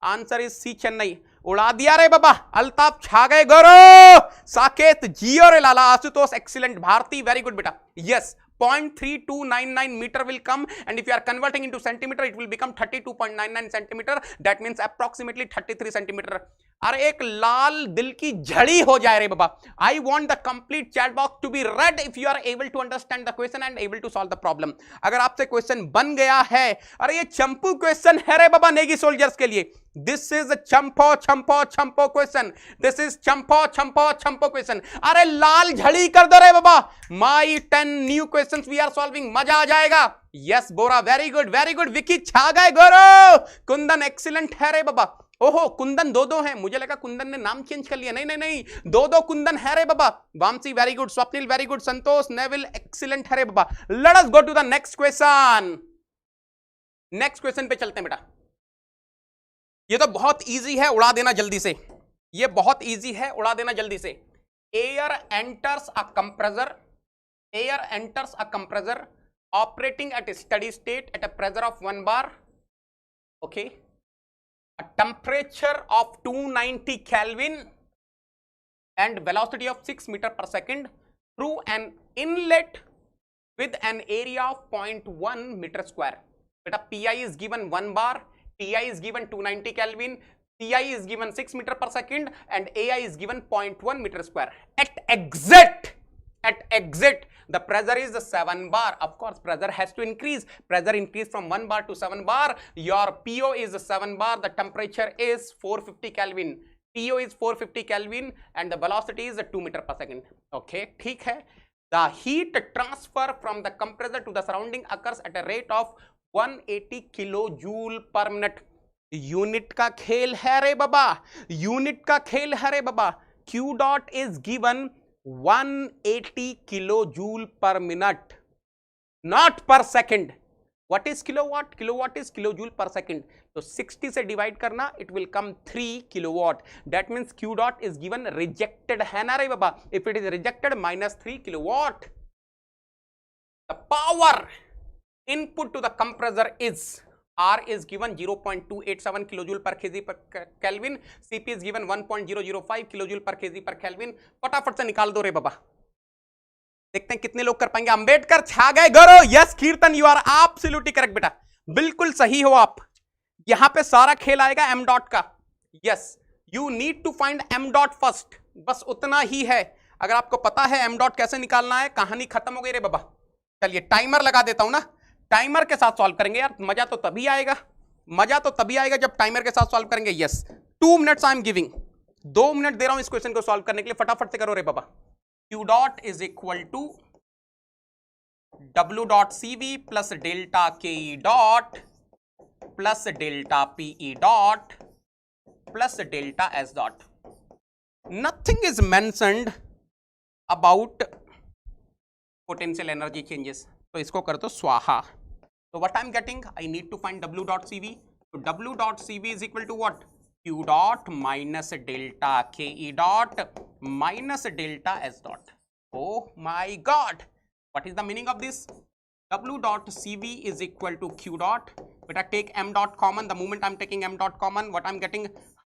Answer is C Chennai. उड़ा दिया रे बाबा, अल्ताफ छा गए, गौरव, साकेत, जियो रे लाला, Ashutosh excellent, Bharti very good बेटा. Yes 0.3299 meter will come and if you are converting into centimeter it will become 32.99 centimeter. That means approximately 33 centimeter. अरे एक लाल दिल की झड़ी हो जाए रे बाबा. I want the complete chat box to be read if you are able to understand the question and able to solve the problem. अगर आपसे क्वेश्चन बन गया है, अरे ये चंपू क्वेश्चन है रे बाबा नेगी सोल्जर्स के लिए. This is चंपो चंपो चंपो क्वेश्चन. This is चंपो चंपो चंपो क्वेश्चन. अरे लाल झड़ी कर दो रे बाबा. My 10 new questions we are solving. मजा आ जाएगा. Yes Bora, very good very good. Vicky छा गए, गौरव, कुंदन एक्सीलेंट है रे बाबा. ओहो कुंदन दो हैं, मुझे लगा कुंदन ने नाम चेंज कर लिया. नहीं नहीं नहीं, दो कुंदन है रे बाबा. Vamsi very good, Swapnil very good, Santosh, Neville excellent है रे बाबा. Let us go to the next question. Next question पे चलते हैं बेटा. ये तो बहुत इजी है, उड़ा देना जल्दी से. ये बहुत इजी है, उड़ा देना जल्दी से. Air enters a compressor, air enters a compressor operating eight steady state at a pressure of 1 bar. Okay, a temperature of 290 Kelvin and velocity of 6 meter per second through an inlet with an area of 0.1 meter square. Beta Pi is given 1 bar, Ti is given 290 Kelvin, Ci is given 6 meter per second and Ai is given 0.1 meter square. At exit the pressure is 7 bar. Of course pressure has to increase. Pressure increase from 1 bar to 7 bar. Your PO is 7 bar. The temperature is 450 Kelvin. TO is 450 Kelvin and the velocity is 2 meter per second. Okay, ठीक है. The heat transfer from the compressor to the surrounding occurs at a rate of 180 kilojoule per minute. Unit का खेल है रे बाबा, यूनिट का खेल है रे बाबा. Q dot is given 180 kilojoule per minute, not per second. What is kilowatt? Kilowatt is kilojoule per second. So 60 से divide करना, it will come 3 kilowatt. That means Q dot is given rejected है ना रे बाबा. If it is rejected, minus 3 kilowatt. The power input to the compressor is R is given 0.287 kilojoule per kg per Kelvin. Cp is given 1.005 kilojoule per kg per Kelvin. फटाफट से निकाल दो रे बाबा. देखते हैं कितने लोग कर पाएंगे. अंबेडकर छा गए, गौरव. यस कीर्तन, यू आर एब्सोल्युटली करेक्ट बेटा, बिल्कुल सही हो आप. यहां पे सारा खेल आएगा m डॉट का. Yes, you need to find m dot first. बस उतना ही है. अगर आपको पता है m डॉट कैसे निकालना है, कहानी खत्म हो गई रे बाबा. चलिए टाइमर लगा देता हूं ना, टाइमर के साथ सॉल्व करेंगे यार. मजा तो तभी आएगा, मजा तो तभी आएगा जब टाइमर के साथ सॉल्व करेंगे. Yes 2 minutes I am giving. 2 minute दे रहा हूं इस क्वेश्चन को सॉल्व करने के लिए, फटाफट से करो रे बाबा। Q dot is equal to W dot CV plus delta KE dot plus delta PE dot plus delta S dot. Nothing is mentioned about potential energy changes, तो इसको कर दो स्वाहा। तो what I am getting, I need to find W dot CV। तो W dot CV is equal to what, Q dot minus delta KE dot minus delta S dot. Oh my God, what is the meaning of this? W dot CV is equal to Q dot. But I take M dot common. The moment I'm taking M dot common, what I'm getting,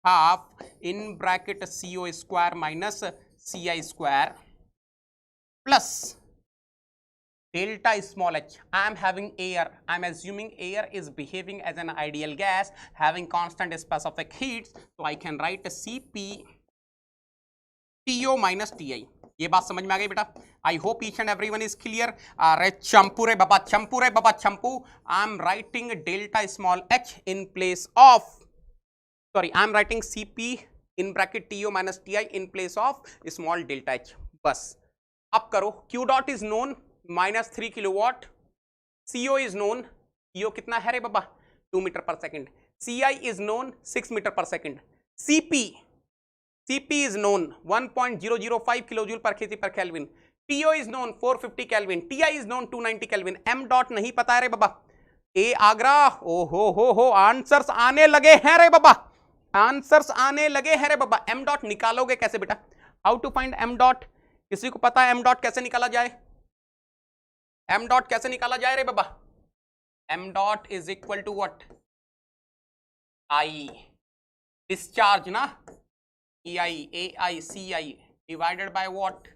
half in bracket CO square minus CI square plus delta small h. I am having air. I'm assuming air is behaving as an ideal gas having constant specific heats. So I can write CP TO minus TI. ये बात समझ में आ गई बेटा? I hope each and everyone is clear. अरे चंपू रे बाबा, चंपू रे बाबा, चंपू। I am writing delta small h in place of, sorry, I am writing CP in bracket TO minus TI in place of small delta h। बस अब करो। Q dot is known -3 kilowatt, CO is known, CO कितना है रे बाबा, 2 metre per second, CI is known 6 metre per second, CP is known 1.005 kilojoule per kg per kelvin, TO is known 450 kelvin, TI is known 290 kelvin, M dot नहीं पता है रे बाबा। ए आगरा, ओ हो, आंसर्स आने लगे हैं रे बाबा, आंसर्स आने लगे हैं रे बाबा। M डॉट निकालोगे कैसे बेटा? How to find M dot? किसी को पता है M डॉट कैसे निकाला जाए? M डॉट कैसे निकाला जाए रे बाबा? M dot is equal to what, I discharge ना, EI AI CI divided by what,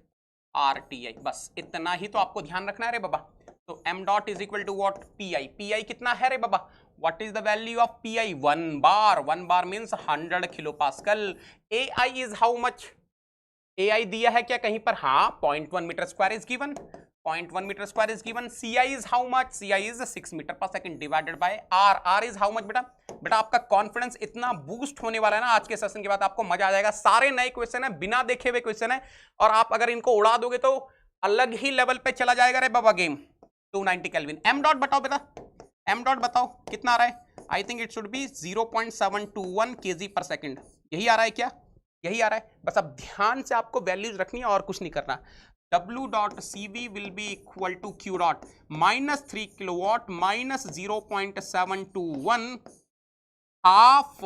RTI। बस इतना ही तो आपको ध्यान रखना है रे बाबा। तो M dot is equal to what, PI कितना है रे बाबा? What is the value of PI? 1 bar, 1 bar means 100 kilo pascal. AI is how much? AI दिया है क्या कहीं पर? हाँ, 0.1 metre square is given, 0.1 metre square is given. CI is how much? CI is 6 metre per second divided by R is how much बेटा? बेटा आपका कॉन्फिडेंस इतना बूस्ट होने वाला है ना आज के सेशन के बाद, आपको मजा आ जाएगा। सारे नए क्वेश्चन है, बिना देखे हुए क्वेश्चन है, और आप अगर इनको उड़ा दोगे तो अलग ही लेवल पे चला जाएगा रे बाबा गेम। 290 केल्विन। M डॉट बताओ बेटा, M डॉट बताओ कितना आ रहा है? I think it should be 0.721 kg पर सेकंड। यही आ रहा है क्या? यही आ रहा है। बस अब ध्यान से आपको वैल्यूज रखनी है और कुछ नहीं करना। W dot CV will be equal to Q dot -3 kilowatt minus 0.721 half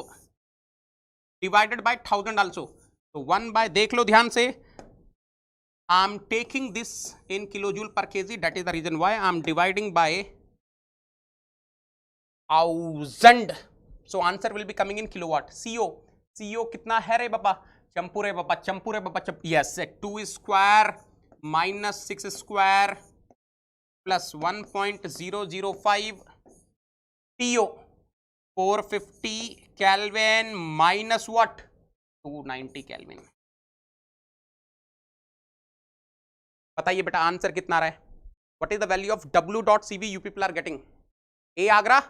divided by 1000 also. तो 1 बाय, देख लो ध्यान से, I am taking this in kilojoule per kg, that is the reason why I am dividing by 1000। So answer will be coming in kilowatt. CO कितना है रे बाबा? चंपू रे बाबा, चंपू रे बाबा, yes, 2 square minus 6 square plus 1.005 TO 450 kelvin minus what, 290 kelvin. बताइए बेटा आंसर कितना आ रहा है? What is the value of W dot CV you people are getting? ए आगरा,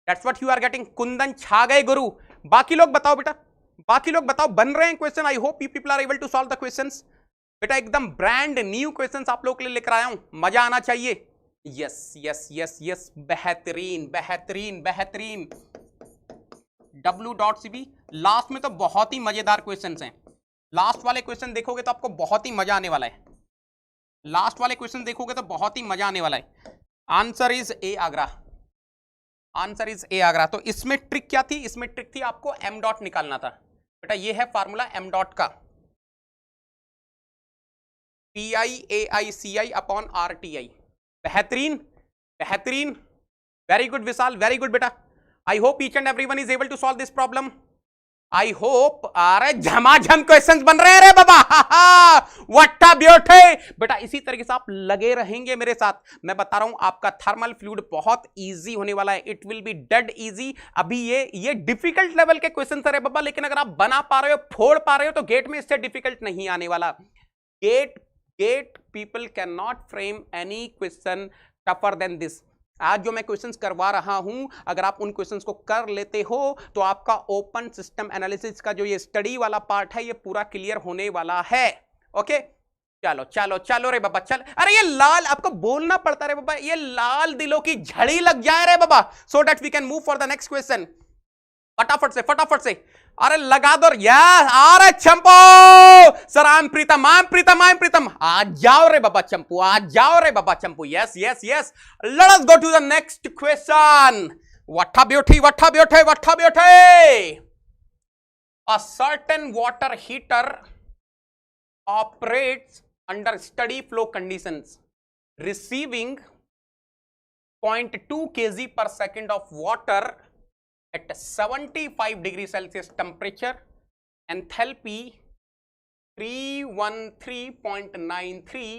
that's what you are getting. Kundan छा गए गुरु। बाकी लोग बताओ बेटा, बाकी लोग बताओ, बन रहे हैं question? I hope you people are able to solve the questions. बेटा एकदम ब्रांड न्यू क्वेश्चंस आप लोग के लिए लेकर आया हूं, मजा आना चाहिए। यस यस यस यस, बेहतरीन बेहतरीन बेहतरीन। W डॉट CV, लास्ट में तो बहुत ही मजेदार क्वेश्चंस हैं। लास्ट वाले क्वेश्चन देखोगे तो आपको बहुत ही मजा आने वाला है। लास्ट वाले क्वेश्चन देखोगे तो बहुत ही मजा आने वाला है। Answer is a Agra, answer is a Agra. तो इसमें ट्रिक क्या थी? इसमें ट्रिक थी आपको M डॉट निकालना था। बेटा ये है फार्मूला M डॉट का, PI AI CI upon RTI। बेहतरीन बेहतरीन, very good Vishal, very good बेटा। I hope each and everyone is able to solve this problem. I hope. अरे झमाझम क्वेश्चंस बन रहे हैं रे बाबा, व्हाट अ ब्यूटी। बेटा इसी तरीके से आप लगे रहेंगे मेरे साथ। मैं बता रहा हूं आपका थर्मल फ्लूइड बहुत इजी होने वाला है, it will be dead easy. अभी ये डिफिकल्ट लेवल के क्वेश्चंस है रे बाबा, लेकिन अगर आप बना पा रहे हो, फोड़ पा रहे हो, तो गेट में इससे डिफिकल्ट नहीं आने वाला। GATE people cannot frame any question tougher than this। आज जो मैं क्वेश्चंस करवा रहा हूं, अगर आप उन क्वेश्चंस को कर लेते हो तो आपका ओपन सिस्टम एनालिसिस का जो ये स्टडी वाला पार्ट है ये पूरा क्लियर होने वाला है। ओके, चलो चलो चलो रे बाबा चल। अरे ये लाल, आपको बोलना पड़ता रे बाबा, ये लाल दिलों की झड़ी लग जाए रे बाबा, so that we can move for the next question. फटाफट से फटाफट से, अरे लगा दो यस। अरे चंपू sir, I am Pritam, I am Pritam, I am Pritam. आ जाओ रे बाबा चंपू, आ जाओ रे बाबा चंपू। Yes yes yes, let us go to the next question. What a beauty, what a beauty, what a beauty. A certain water heater operates under steady flow conditions, receiving 0.2 kg per second of water at 75 degrees Celsius temperature, enthalpy 313.93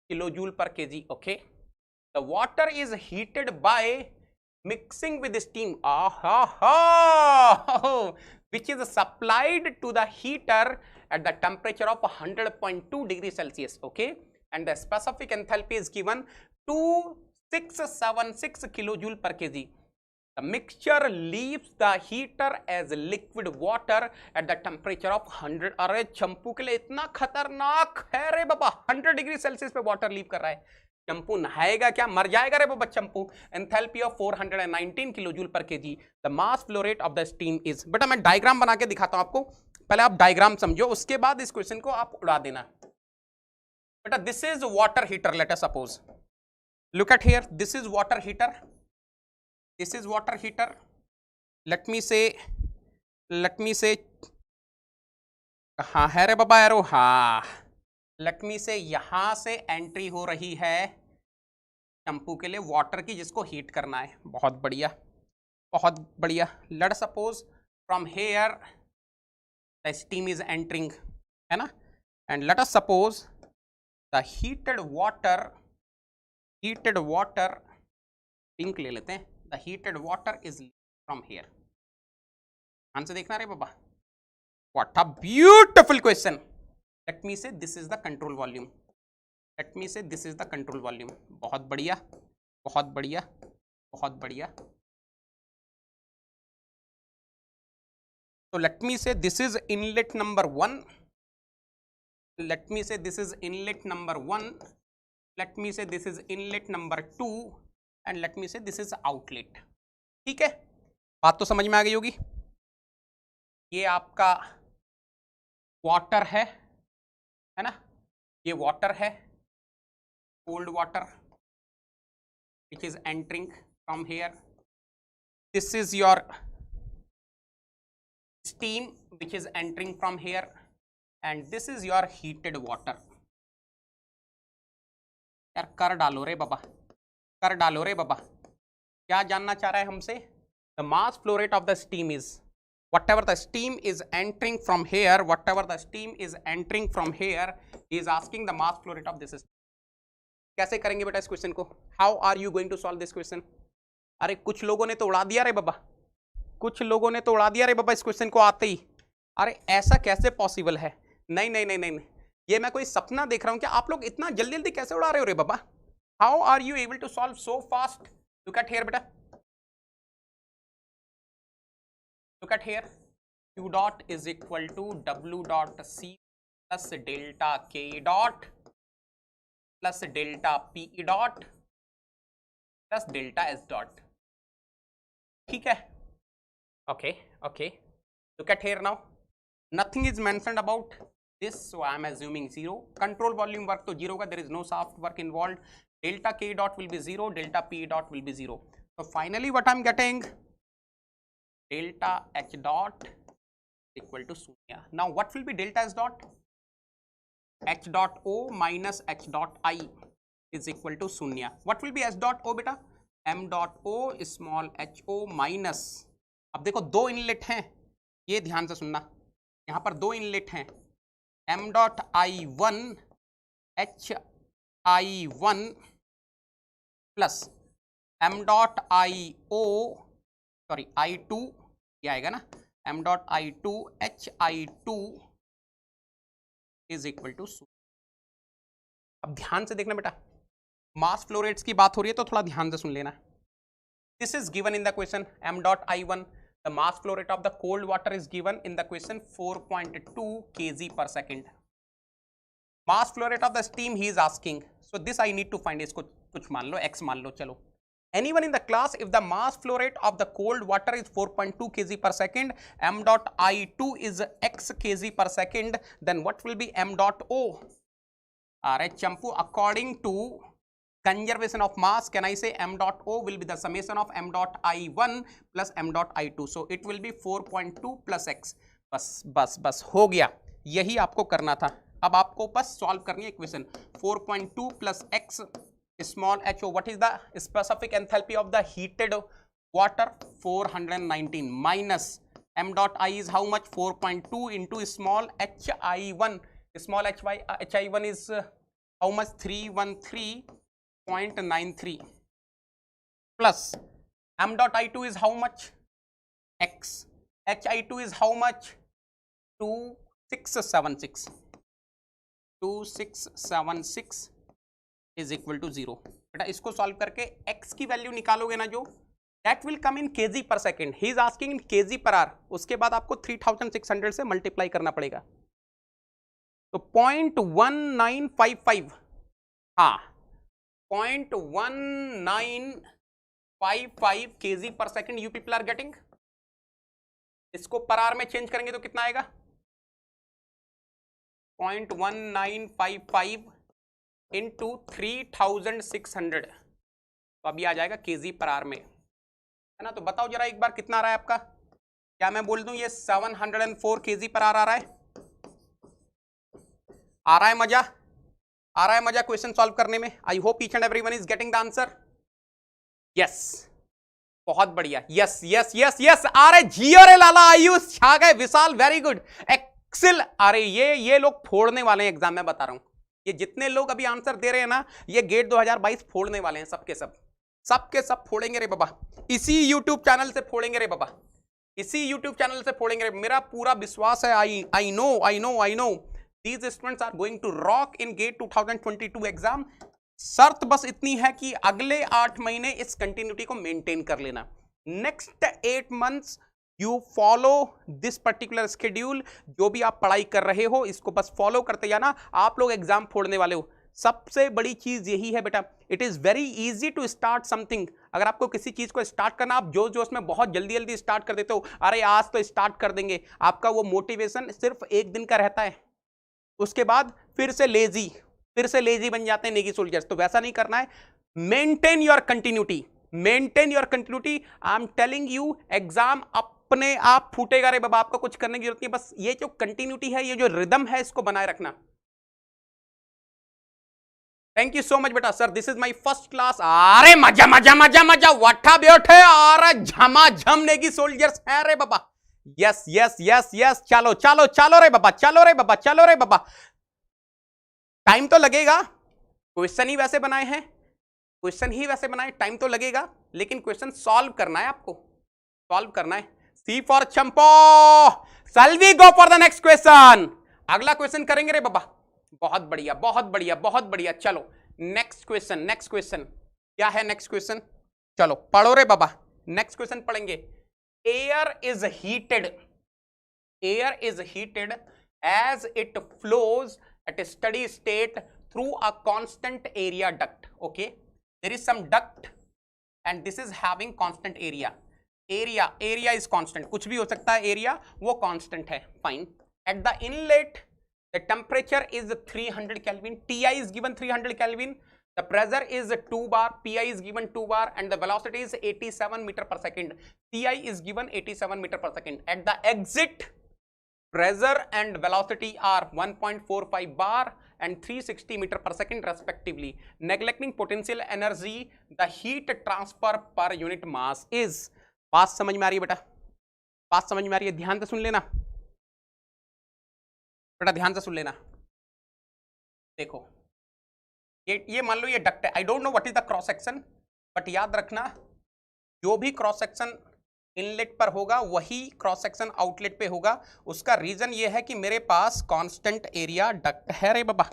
kilojoule per kg. Okay, the water is heated by mixing with steam, which is supplied to the heater at the temperature of 100.2 degrees Celsius. Okay, and the specific enthalpy is given 2676 kilojoule per kg. The mixture leaves the heater as liquid water at the temperature of 100. अरे चंपू के लिए इतना खतरनाक है रे बाबा, 100 डिग्री सेल्सियस पे वाटर लीव कर रहा है। चंपू नहाएगा क्या, मर जाएगा रे बाबा चंपू। Enthalpy of 419 kilojoule per KG. The mass flow rate of the steam is. बेटा मैं डायग्राम बना के दिखाता हूं आपको, पहले आप डायग्राम समझो, उसके बाद इस क्वेश्चन को आप उड़ा देना। बेटा this is water heater, late us suppose, look at here, this is water heater, this is water heater. Late me से हाँ है रे बाबा एरो, हाँ लेट मी से यहां से एंट्री हो रही है शैम्पू के लिए वाटर की, जिसको हीट करना है। बहुत बढ़िया बहुत बढ़िया। Let suppose from here the steam is entering, है ना, and let us suppose the heated water, pink ले लेते हैं, the heated water is from here. ध्यान से देखना रे बाबा, what a beautiful question. Let me say this is the control volume, let me say this is the control volume. बहुत बढ़िया बहुत बढ़िया बहुत बढ़िया। तो let me say this is inlet number 1, let me say this is inlet number 1, let me say this is inlet number 2 and let me say this is outlet. ठीक है, बात तो समझ में आ गई होगी। ये आपका वाटर है ना, ये वाटर है, cold water which is entering from here. This is your steam which is entering from here, and this is your heated water. यार कर डालो रे बाबा, कर डालो रे बाबा। क्या जानना चाह रहा है हमसे? The mass flow rate of the steam is whatever the steam is entering from here, whatever the steam is entering from here, he is asking the mass flow rate of this. कैसे करेंगे बेटा इस क्वेश्चन को? How are you going to solve this question? अरे कुछ लोगों ने तो उड़ा दिया रे बाबा, कुछ लोगों ने तो उड़ा दिया रे बाबा इस क्वेश्चन को आते ही। अरे ऐसा कैसे पॉसिबल है? नहीं नहीं नहीं नहीं, ये मैं कोई सपना देख रहा हूँ क्या? आप लोग इतना जल्दी जल्दी कैसे उड़ा रहे हो रे बाबा? How are you able to solve so fast? Look at here बेटा, look at here, Q dot is equal to W dot C plus delta K dot plus delta P dot plus delta S dot. ठीक है, okay, okay. Look at here now. Nothing is mentioned about this, so I am assuming 0. Control volume work तो 0 का, there is no soft work involved. Delta K dot will be 0, delta P dot will be 0. So finally what I am getting, delta H dot equal to 0. Now what will be delta S dot? H dot O minus H dot I is equal to 0. What will be S dot O बेटा? M dot O small h O minus, अब देखो दो इनलेट हैं, ये ध्यान से सुनना, यहाँ पर दो इनलेट हैं, M dot I1 HI1 plus M dot IO sorry I2, ये आएगा ना, M dot I2 HI2 is equal to 0. अब ध्यान से देखना बेटा, मास फ्लो रेट्स की बात हो रही है तो थोड़ा ध्यान से सुन लेना. This is given in the question m.I1. The mass flow rate of the cold water is given in the question 4.2 kg per second. Mass flow rate of the steam he is asking, so this I need to find. इसको कुछ मान लो, x मान लो. चलो, anyone in the class, if the mass flow rate of the cold water is 4.2 kg per second, m.I2 is x kg per second, then what will be m.O? Alright, Champu, according to conservation of mass, can I say m.O will be the summation of m.I1 plus m.I2, so it will be 4.2 plus x. बस हो गया, यही आपको करना था. अब आपको बस सॉल्व करनी है equation. 4.2 plus x small h. What is the specific enthalpy of the heated water? 419 minus m dot I is how much? 4.2 into small hi1. Small hi1 is how much? 313.93 plus m dot I2 is how much? X. hi2 is how much? 2676. 2676 is equal to 0. बेटा इसको सॉल्व करके x की वैल्यू निकालोगे ना, जो that will come in kg per second. He is asking in kg per hour. उसके बाद आपको 3600 से मल्टीप्लाई करना पड़ेगा. तो 0.1955, हाँ 0.1955 kg per second you people are getting. इसको पर आवर में चेंज करेंगे तो कितना आएगा? 0.1955 इंटू 3600, तो अभी आ जाएगा केजी पर आवर में, है ना. तो बताओ जरा एक बार कितना आ रहा है आपका. क्या मैं बोल दूं ये 704 केजी पर आवर आ रहा है? आ रहा है मजा? आ रहा है मजा क्वेश्चन सॉल्व करने में? आई hope each and everyone is getting the answer. Yes, बहुत बढ़िया. यस यस यस यस, आ रहे जियो रे लाला. आयुष छा गए. विशाल वेरी गुड. एक्सेल. अरे ये लोग फोड़ने वाले हैं एग्जाम में, बता रहा हूं. ये जितने लोग अभी आंसर दे रहे हैं ना, ये गेट 2022 फोड़ने वाले हैं. सबके सब फोड़ेंगे रे बाबा. इसी यूट्यूब चैनल से फोड़ेंगे रे बाबा. इसी यूट्यूब चैनल से फोड़ेंगे रे. मेरा पूरा विश्वास है. I know these students are going to rock in GATE 2022 exam. शर्त बस इतनी है कि अगले 8 महीने इस कंटिन्यूटी को मेंटेन कर लेना. Next 8 months you follow this particular schedule. जो भी आप पढ़ाई कर रहे हो इसको बस फॉलो करते जाना. आप लोग एग्जाम फोड़ने वाले हो. सबसे बड़ी चीज यही है बेटा, it is very easy to start something. अगर आपको किसी चीज को स्टार्ट करना, आप जोश में बहुत जल्दी स्टार्ट कर देते हो. अरे आज तो स्टार्ट कर देंगे, आपका वो मोटिवेशन सिर्फ एक दिन का रहता है. उसके बाद फिर से लेजी बन जाते हैं नेगी सोल्जर्स. तो वैसा नहीं करना है. Maintain your continuity. I am telling you, exam अपने आप फूटेगा रे बाबा. आपको कुछ करने की जरूरत नहीं. बस ये जो कंटिन्यूटी है, ये जो रिदम है, इसको बनाए रखना. थैंक यू सो मच बेटा. Sir this is my first class. अरे मजा वठा बैठे और झमाझम नेगी सोल्जर्स हैं रे बाबा. यस. चलो रे बाबा. टाइम तो लगेगा. क्वेश्चन ही वैसे बनाए, टाइम तो लगेगा, लेकिन क्वेश्चन सॉल्व करना है. आपको सॉल्व करना है. सी फॉर चंपो. Shall we go for the next question? अगला क्वेश्चन करेंगे रे बाबा. बहुत बढ़िया. चलो नेक्स्ट क्वेश्चन क्या है? नेक्स्ट क्वेश्चन चलो पढ़ो रे बाबा. नेक्स्ट क्वेश्चन पढ़ेंगे. Air is heated as it flows at a steady state through a constant area duct. Okay, there is some duct and this is having constant area is constant. कुछ भी हो सकता है. area वो constant है. Fine. At the inlet the temperature is 300 Kelvin. Ti is given 300 Kelvin. The pressure is 2 bar. Pi is given 2 bar and the velocity is 87 meter per second. Ti is given 87 meter per second. At the exit, pressure and velocity are 1.45 bar and 360 meter per second respectively. Neglecting potential energy, the heat transfer per unit mass is. बात समझ में आ रही है बेटा? बात समझ में आ रही है? ध्यान से सुन लेना बेटा, ध्यान से सुन लेना. देखो ये मान लो ये डक्ट है. I don't know what is the cross section, but याद रखना जो भी क्रॉस सेक्शन इनलेट पर होगा वही क्रॉस सेक्शन आउटलेट पे होगा. उसका रीजन ये है कि मेरे पास कांस्टेंट एरिया डक्ट है रे बाबा.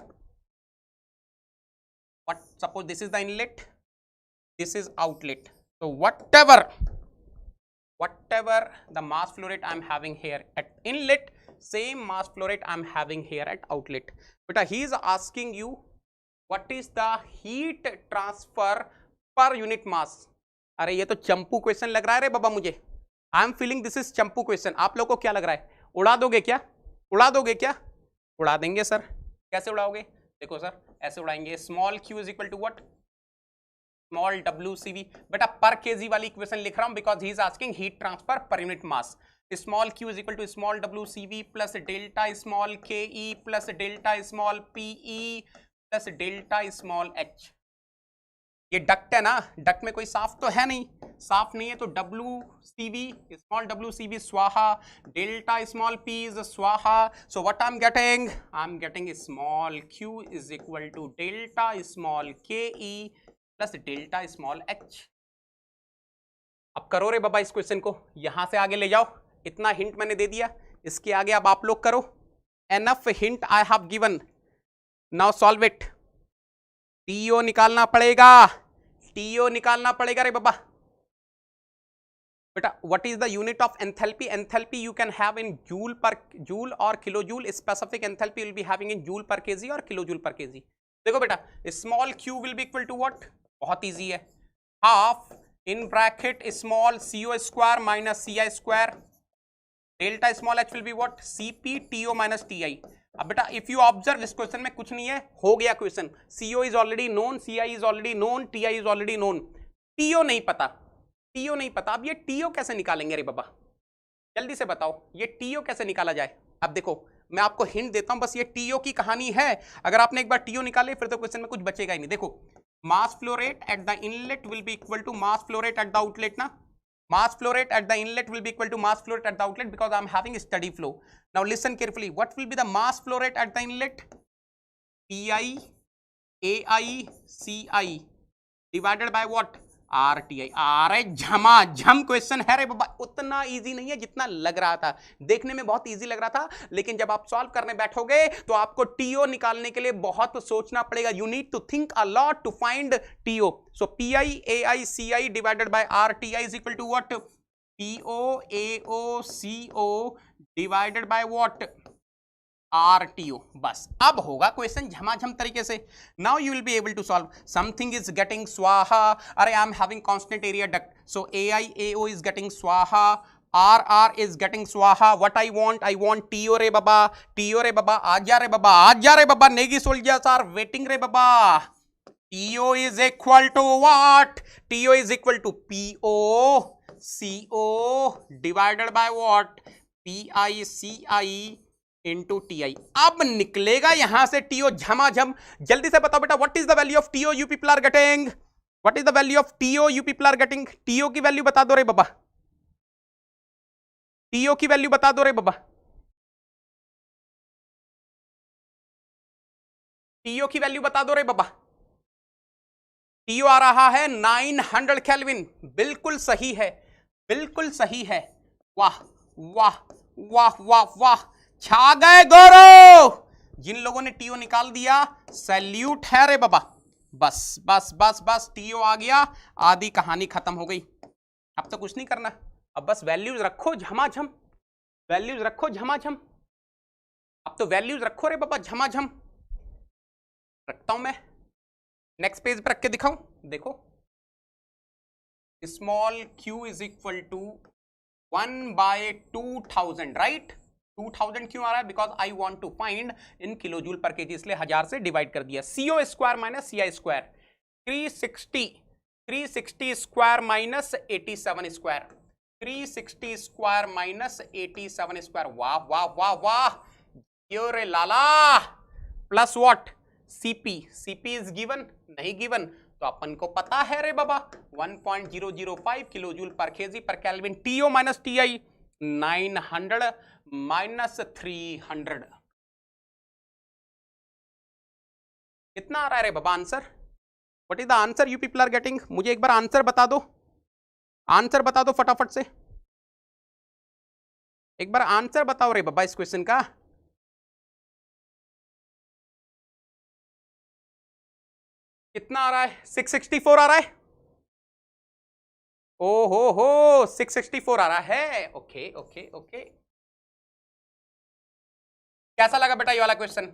what, suppose this is the inlet, this is outlet, so whatever the mass flow rate I'm having here at inlet, same mass flow rate I'm having here at outlet. But he is asking you what is the heat transfer per unit mass. अरे ये तो चंपू क्वेश्चन लग रहा है रे बाबा मुझे. I am feeling this is Champu question. आप लोग को क्या लग रहा है? उड़ा दोगे क्या? उड़ा दोगे क्या? उड़ा देंगे सर. कैसे उड़ाओगे? देखो सर ऐसे उड़ाएंगे. Small Q is equal to what? Small W C V. बेटा पर केजी वाली इक्वेशन लिख रहा हूं because he is asking heat transfer per unit mass. Small Q is equal to small W C V plus delta small K E plus delta small P E plus delta small H. ये डक्ट है ना, डक्ट में कोई साफ तो है नहीं, साफ नहीं है तो W C V, small W C V स्वाहा, डेल्टा स्मॉल पी इज स्वाहा. So what I am getting small Q is equal to delta small K E plus delta small H. अब करो रे बाबा इस क्वेश्चन को, यहां से आगे ले जाओ. इतना हिंट मैंने दे दिया, इसके आगे अब आप लोग करो. Enough hint I have given, now solve it. T निकालना पड़ेगा, टीओ निकालना पड़ेगा रे बाबा. बेटा what is the unit of enthalpy? Enthalpy you can have in joule per joule और kilojoule. Specific enthalpy will be having in joule per kg और किलोजूल पर केजी. देखो बेटा small Q will be equal to what? बहुत इजी है, half in bracket small CO square minus CI square. Delta small H will be what? CP TO minus TI. अब बेटा इफ यू ऑब्जर्व इस क्वेश्चन में कुछ नहीं है, हो गया question. CO is already known, CI is already known, TI is already known. TO नहीं पता, TO नहीं पता. अब ये TO कैसे निकालेंगे रे बाबा? जल्दी से बताओ ये TO कैसे निकाला जाए. अब देखो मैं आपको हिंट देता हूं, बस ये TO की कहानी है. अगर आपने एक बार TO निकाले फिर तो क्वेश्चन में कुछ बचेगा ही नहीं. देखो mass flow rate at the inlet will be equal to mass flow rate at the outlet ना. Mass flow rate at the inlet will be equal to mass flow rate at the outlet because I am having steady flow. Now listen carefully. What will be the mass flow rate at the inlet? PI AI CI divided by what? RTI. अरे झमाझम क्वेश्चन है रे बाबा. उतना इजी नहीं है जितना लग रहा था. देखने में बहुत इजी लग रहा था, लेकिन जब आप सॉल्व करने बैठोगे तो आपको टीओ निकालने के लिए बहुत सोचना पड़ेगा. You need to think a lot to find TO. So PI AI CI divided by RTI is equal to what? PO AO CO divided by what? RTO. बस अब होगा क्वेश्चन झमाझम तरीके से. Now you will be able to solve. Something is getting स्वाहा. अरे I am having constant area duct, so AI AO is getting स्वाहा, RR इज गेटिंग स्वाहा. व्हाट आई वांट TO रे बाबा, TO रे बाबा. आ जा रे बाबा, आ जा रे बाबा. नेगी सोल्जर्स आर वेटिंग रे बाबा. TO is equal to what? TO is equal to PO CO divided by what? PI CI into TI. अब निकलेगा यहां से TO झमाझम. जल्दी से बताओ बेटा what is the value of TO you people are getting? What is the value of TO you people are getting? TO की वैल्यू बता दो रे बाबा, TO की वैल्यू बता दो रे बाबा. TO की वैल्यू बता दो रे बाबा. TO आ रहा है 900 केल्विन. बिल्कुल सही है, बिल्कुल सही है. वाह वाह वाह वाह वाह, छा गए गौरव. जिन लोगों ने TO निकाल दिया सैल्यूट है रे बाबा. बस बस बस बस TO आ गया, आधी कहानी खत्म हो गई. अब तो कुछ नहीं करना, अब बस वैल्यूज रखो झमाझम, वैल्यूज रखो झमाझम. अब तो वैल्यूज रखो रे बाबा झमाझम. रखता हूं मैं, नेक्स्ट पेज पर रख के दिखाऊं. देखो small q is equal to 1/2000, right? 2000 क्यों आ रहा है? Because I want to find in kilo joule per kg, इसलिए 1000 से डिवाइड कर दिया. CO square minus CI square. 360 square minus 87 square. 360 square minus 87 square. वाह वाह वाह वाह, यो रे लाला. Plus what? CP is given, नहीं गिवन तो अपन को पता है रे बाबा 1.005 kilo joule per kg per kelvin. TO minus TI 900 minus 300. कितना आ रहा है रे बाबा answer? What is the answer you people are getting? मुझे एक बार आंसर बता दो, आंसर बता दो फटाफट से. एक बार आंसर बताओ रे बाबा इस क्वेश्चन का. कितना आ रहा है? 664 आ रहा है। ओ हो 664 आ रहा है। ओके ओके ओके, कैसा लगा बेटा ये वाला क्वेश्चन?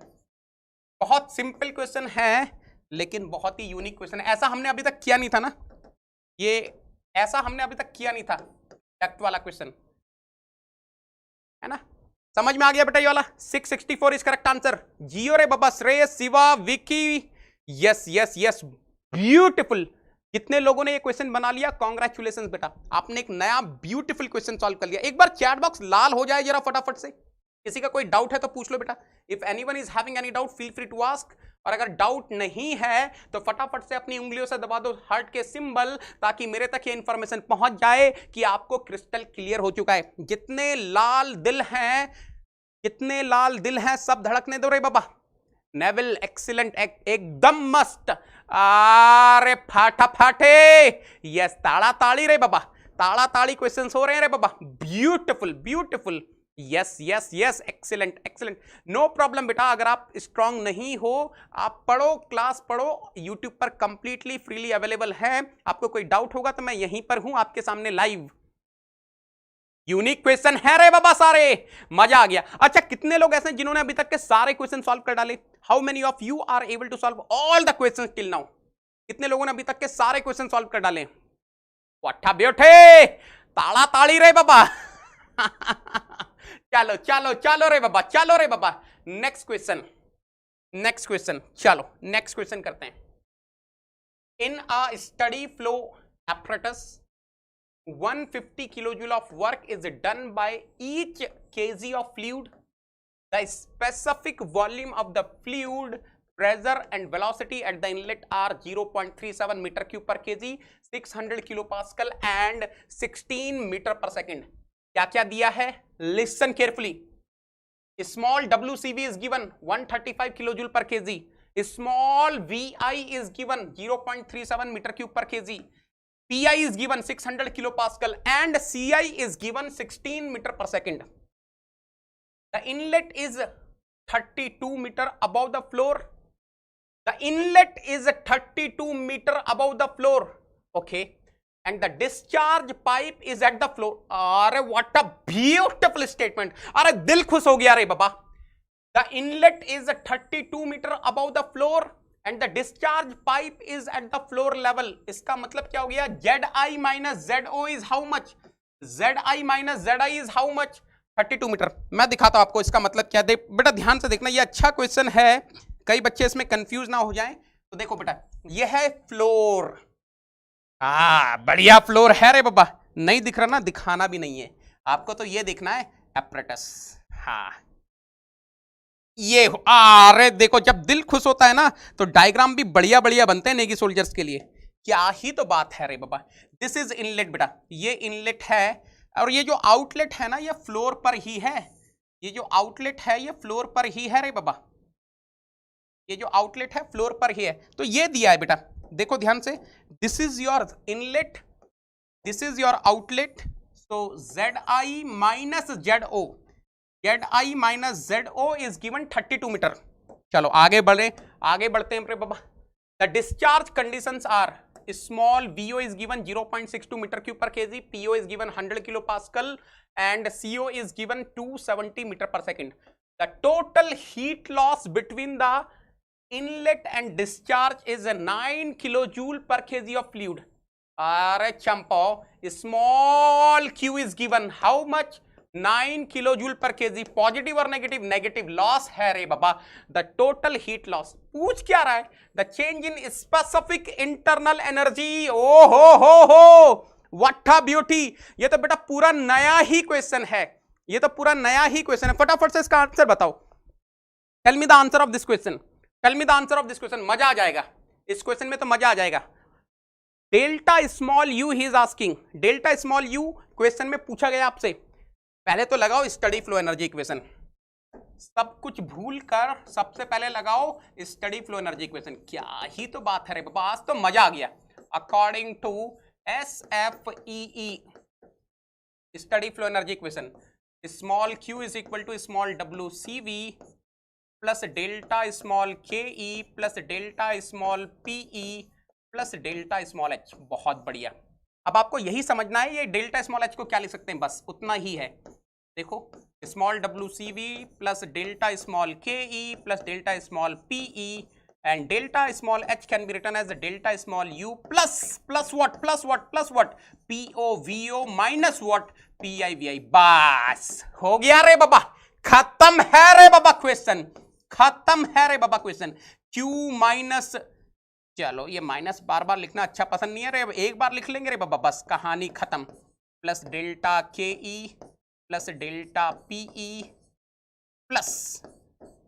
बहुत सिंपल क्वेश्चन है लेकिन बहुत ही यूनिक क्वेश्चन है। ऐसा हमने अभी तक किया नहीं था ना, ये ऐसा हमने अभी तक किया नहीं था डक्ट वाला क्वेश्चन, है ना? समझ में आ गया बेटा ये वाला? 664 इज करेक्ट आंसर। जियो रे बाबा, Shreyas, Shiva, Vicky, yes yes yes, beautiful. कितने लोगों ने ये क्वेश्चन बना लिया? कॉन्ग्रेचुलेशन बेटा, आपने एक नया ब्यूटीफुल क्वेश्चन सॉल्व कर लिया। एक बार चैट बॉक्स लाल हो जाए जरा फटाफट से। किसी का कोई डाउट है तो पूछ लो बेटा। If anyone is having any doubt feel free to ask. और अगर डाउट नहीं है तो फटाफट से अपनी उंगलियों से दबा दो हार्ट के सिंबल, ताकि मेरे तक ये इंफॉर्मेशन पहुंच जाए कि आपको क्रिस्टल क्लियर हो चुका है। जितने लाल दिल हैं, कितने लाल दिल हैं, सब धड़कने दो रे बाबा। नेविल एक्सीलेंट, एकदम मस्त। अरे फाटा फाटे, यस, ताड़ा ताड़ी रे बाबा, ताड़ा ताड़ी क्वेश्चंस हो रहे हैं रे बाबा। Beautiful beautiful, yes yes yes, excellent excellent. No problem बेटा, अगर आप स्ट्रांग नहीं हो, आप पढ़ो, क्लास पढ़ो, यूट्यूब पर कंप्लीटली फ्रीली अवेलेबल है। आपको कोई डाउट होगा तो मैं यहीं पर हूं आपके सामने लाइव। यूनिक क्वेश्चन है रे बाबा सारे, मजा आ गया। अच्छा, कितने लोग ऐसे हैं जिन्होंने अभी तक के सारे क्वेश्चन सॉल्व कर डाले? How many of you are able to solve all the questions till now? कितने लोगों ने अभी तक के सारे क्वेश्चन सॉल्व कर डाले? वाठा बैठे, ताड़ा ताड़ी रे बाबा। चलो चलो चलो रे बाबा, चलो रे बाबा। नेक्स्ट क्वेश्चन, नेक्स्ट क्वेश्चन, चलो नेक्स्ट क्वेश्चन करते हैं। In a steady flow apparatus, 150 kilojoule of work is done by each kg of fluid. The specific volume of the fluid, pressure and velocity at the inlet are 0.37 meter cube per kg, 600 kilopascal and 16 meter per second. क्या क्या दिया है? Listen carefully. Small WCV is given 135 kilojoule per kg. Small VI is given 0.37 meter cube per kg. PI is given 600 kilopascal and CI is given 16 meter per second. The inlet is 32 meter above the floor. The inlet is 32 meter above the floor. Okay. And the discharge pipe is at the floor. अरे what a beautiful statement. अरे दिल खुश हो गया रे बाबा। The inlet is 32 meter above the floor and the discharge pipe is at the floor level. इसका मतलब क्या हो गया? Zi minus Zo is how much? Zi minus Zi is how much? 32 metre. मैं दिखाता हूं आपको इसका मतलब क्या। बेटा ध्यान से देखना, ये अच्छा क्वेश्चन है, कई बच्चे इसमें कंफ्यूज ना हो जाएं। तो देखो बेटा, ये है फ्लोर। बढ़िया फ्लोर है रे बाबा। नहीं दिख रहा ना, दिखाना भी नहीं है आपको, तो ये देखना है एपरेटस। हाँ, ये अरे देखो, जब दिल खुश होता है ना तो डायग्राम भी बढ़िया बढ़िया बनते हैं नेवी सोल्जर्स के लिए। क्या ही तो बात है रे बाबा। दिस इज इनलेट बेटा, ये इनलेट है, और ये जो आउटलेट है ना, ये फ्लोर पर ही है। ये जो आउटलेट है ये फ्लोर पर ही है रे बाबा। ये जो आउटलेट है फ्लोर पर ही है। तो ये दिया है बेटा, देखो ध्यान से, this is your inlet, this is your outlet. So Zi minus Zo, Zi minus Zo is given 32 metre. चलो आगे बढ़े, आगे बढ़ते हैं रे बाबा। The discharge conditions are, small VO is given 0.62 meter cube per kg, PO is given 100 kilopascal and CO is given 270 meter per second. The total heat loss between the inlet and discharge is 9 kilojoule per kg of fluid. अरे चंपो, small q is given how much? 9 kilojoule per kg. Positive और नेगेटिव? नेगेटिव लॉस है रे बाबा। द टोटल हीट लॉस पूछ क्या रहा है? The change in specific internal energy. ओ हो व्हाट अ ब्यूटी। ये तो बेटा पूरा नया ही क्वेश्चन है, ये तो पूरा नया ही क्वेश्चन है। फटाफट से इसका आंसर बताओ। Tell me the answer of this question, tell me the answer of this question. मजा आ जाएगा इस क्वेश्चन में, तो मजा आ जाएगा। Delta small you he is asking, delta small you question में पूछा गया आपसे। पहले तो लगाओ स्टडी फ्लो एनर्जी इक्वेशन, सब कुछ भूल कर सबसे पहले लगाओ स्टडी फ्लो एनर्जी इक्वेशन। क्या ही तो बात है रे बाबा, आज तो मजा आ गया। According to SFEE steady flow energy equation, small q is equal to small WCV plus delta small K E plus delta small P E plus delta small H. बहुत बढ़िया। अब आपको यही समझना है, ये डेल्टा स्मॉल एच को क्या लिख सकते हैं, बस उतना ही है। देखो small W C V plus delta small K E plus delta small P E and delta small h can be written as delta small u plus what p o v o minus what p I v I। बस हो गया रे बाबा, खत्म है रे बाबा क्वेश्चन, खत्म है रे बाबा क्वेश्चन। q माइनस, चलो ये माइनस बार बार लिखना अच्छा पसंद नहीं है रे, एक बार लिख लेंगे रे बाबा, बस कहानी खत्म। Plus delta K E plus delta P E plus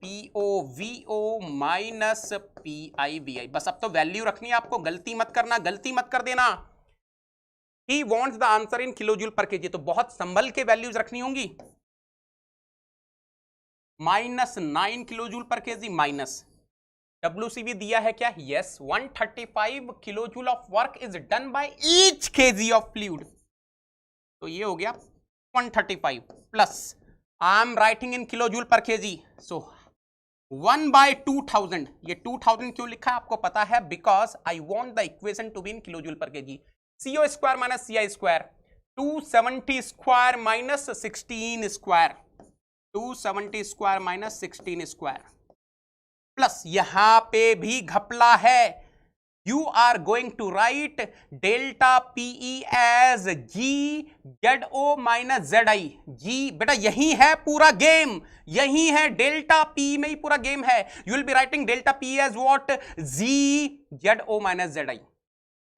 POVO minus PIVI। बस अब तो वैल्यू रखनी है आपको, गलती मत करना, गलती मत कर देना। He wants the answer in kilojoule per KG, तो बहुत संभल के वैल्यूज रखनी होंगी। -9 kilojoule per KG minus WCV दिया है क्या, yes 135 kilojoule of work is done by each KG of fluid, तो ये हो गया 135 plus I am writing in kilojoule per KG, so 1/2000। ये 2000 क्यों लिखा है आपको पता है, because I want the equation to be in kilojoule per KG. CO square minus CI square 270 square minus 16 square 270 square minus 16 square plus यहां पे भी घपला है, you are going to write delta PE as GZO minus ZI। G बेटा यही है पूरा गेम, यही है डेल्टा P में ही पूरा गेम है। You will be writing delta PE as what, GZO minus ZI।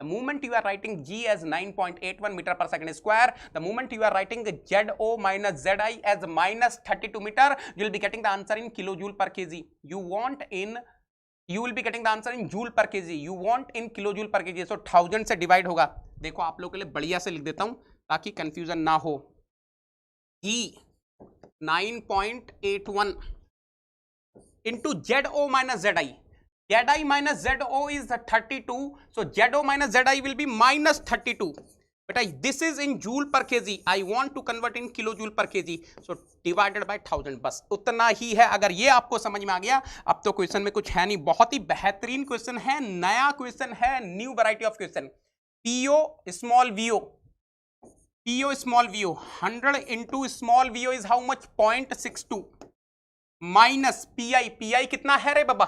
The moment you are writing G as 9.81 meter per second square, the moment you are writing ZO minus ZI as minus 32 meter, you will be getting the answer in kilojoule per kg। You will be getting the answer in joule per kg, you want in kilojoule per kg, so 1000 से डिवाइड होगा। देखो आप लोगों के लिए बढ़िया से लिख देता हूं ताकि कंफ्यूजन ना हो। G 9.81 into ZO minus ZI, ZI minus ZO is 32, so ZO minus ZI will be minus 32। बेटा this is in joule per kg, I want to convert in kilojoule per KG, so divided by 1000, बस उतना ही है। अगर ये आपको समझ में आ गया, अब तो क्वेश्चन में कुछ है नहीं, बहुत ही बेहतरीन क्वेश्चन है, नया क्वेश्चन है, new variety of question. PO small VO, PO small VO 100 into small VO is how much, 0.62 minus PI, PI कितना है रे बाबा,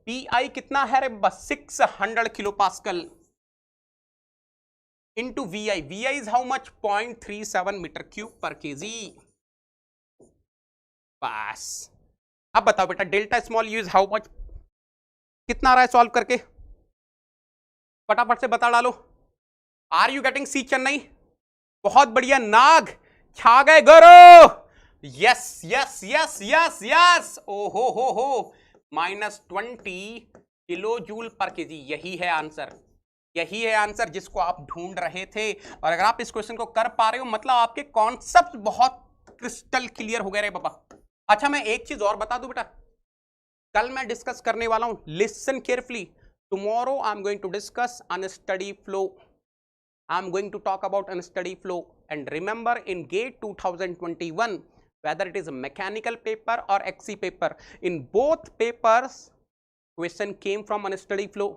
PI कितना है रे बाबा 600 kilo pascal into VI, VI is how much, 0.37 metre cube per kg. बस अब बताओ बेटा delta small u is how much, कितना आ रहा है सॉल्व करके, फटाफट से बता डालो। Are you getting see Chennai, बहुत बढ़िया, नाग छा गए गुरु, yes yes yes yes yes, ओ हो -20 किलो जूल पर केजी, यही है आंसर, यही है आंसर जिसको आप ढूंढ रहे थे। और अगर आप इस क्वेश्चन को कर पा रहे हो मतलब आपके कॉन्सेप्ट बहुत क्रिस्टल क्लियर हो गए रे बाबा। अच्छा मैं एक चीज और बता दूं बेटा, कल मैं डिस्कस करने वाला हूं, listen carefully, tomorrow I am going to discuss unsteady flow, I am going to talk about unsteady flow. And remember in GATE 2021 whether it is a mechanical paper or XC paper, in both papers question came from unstudy flow।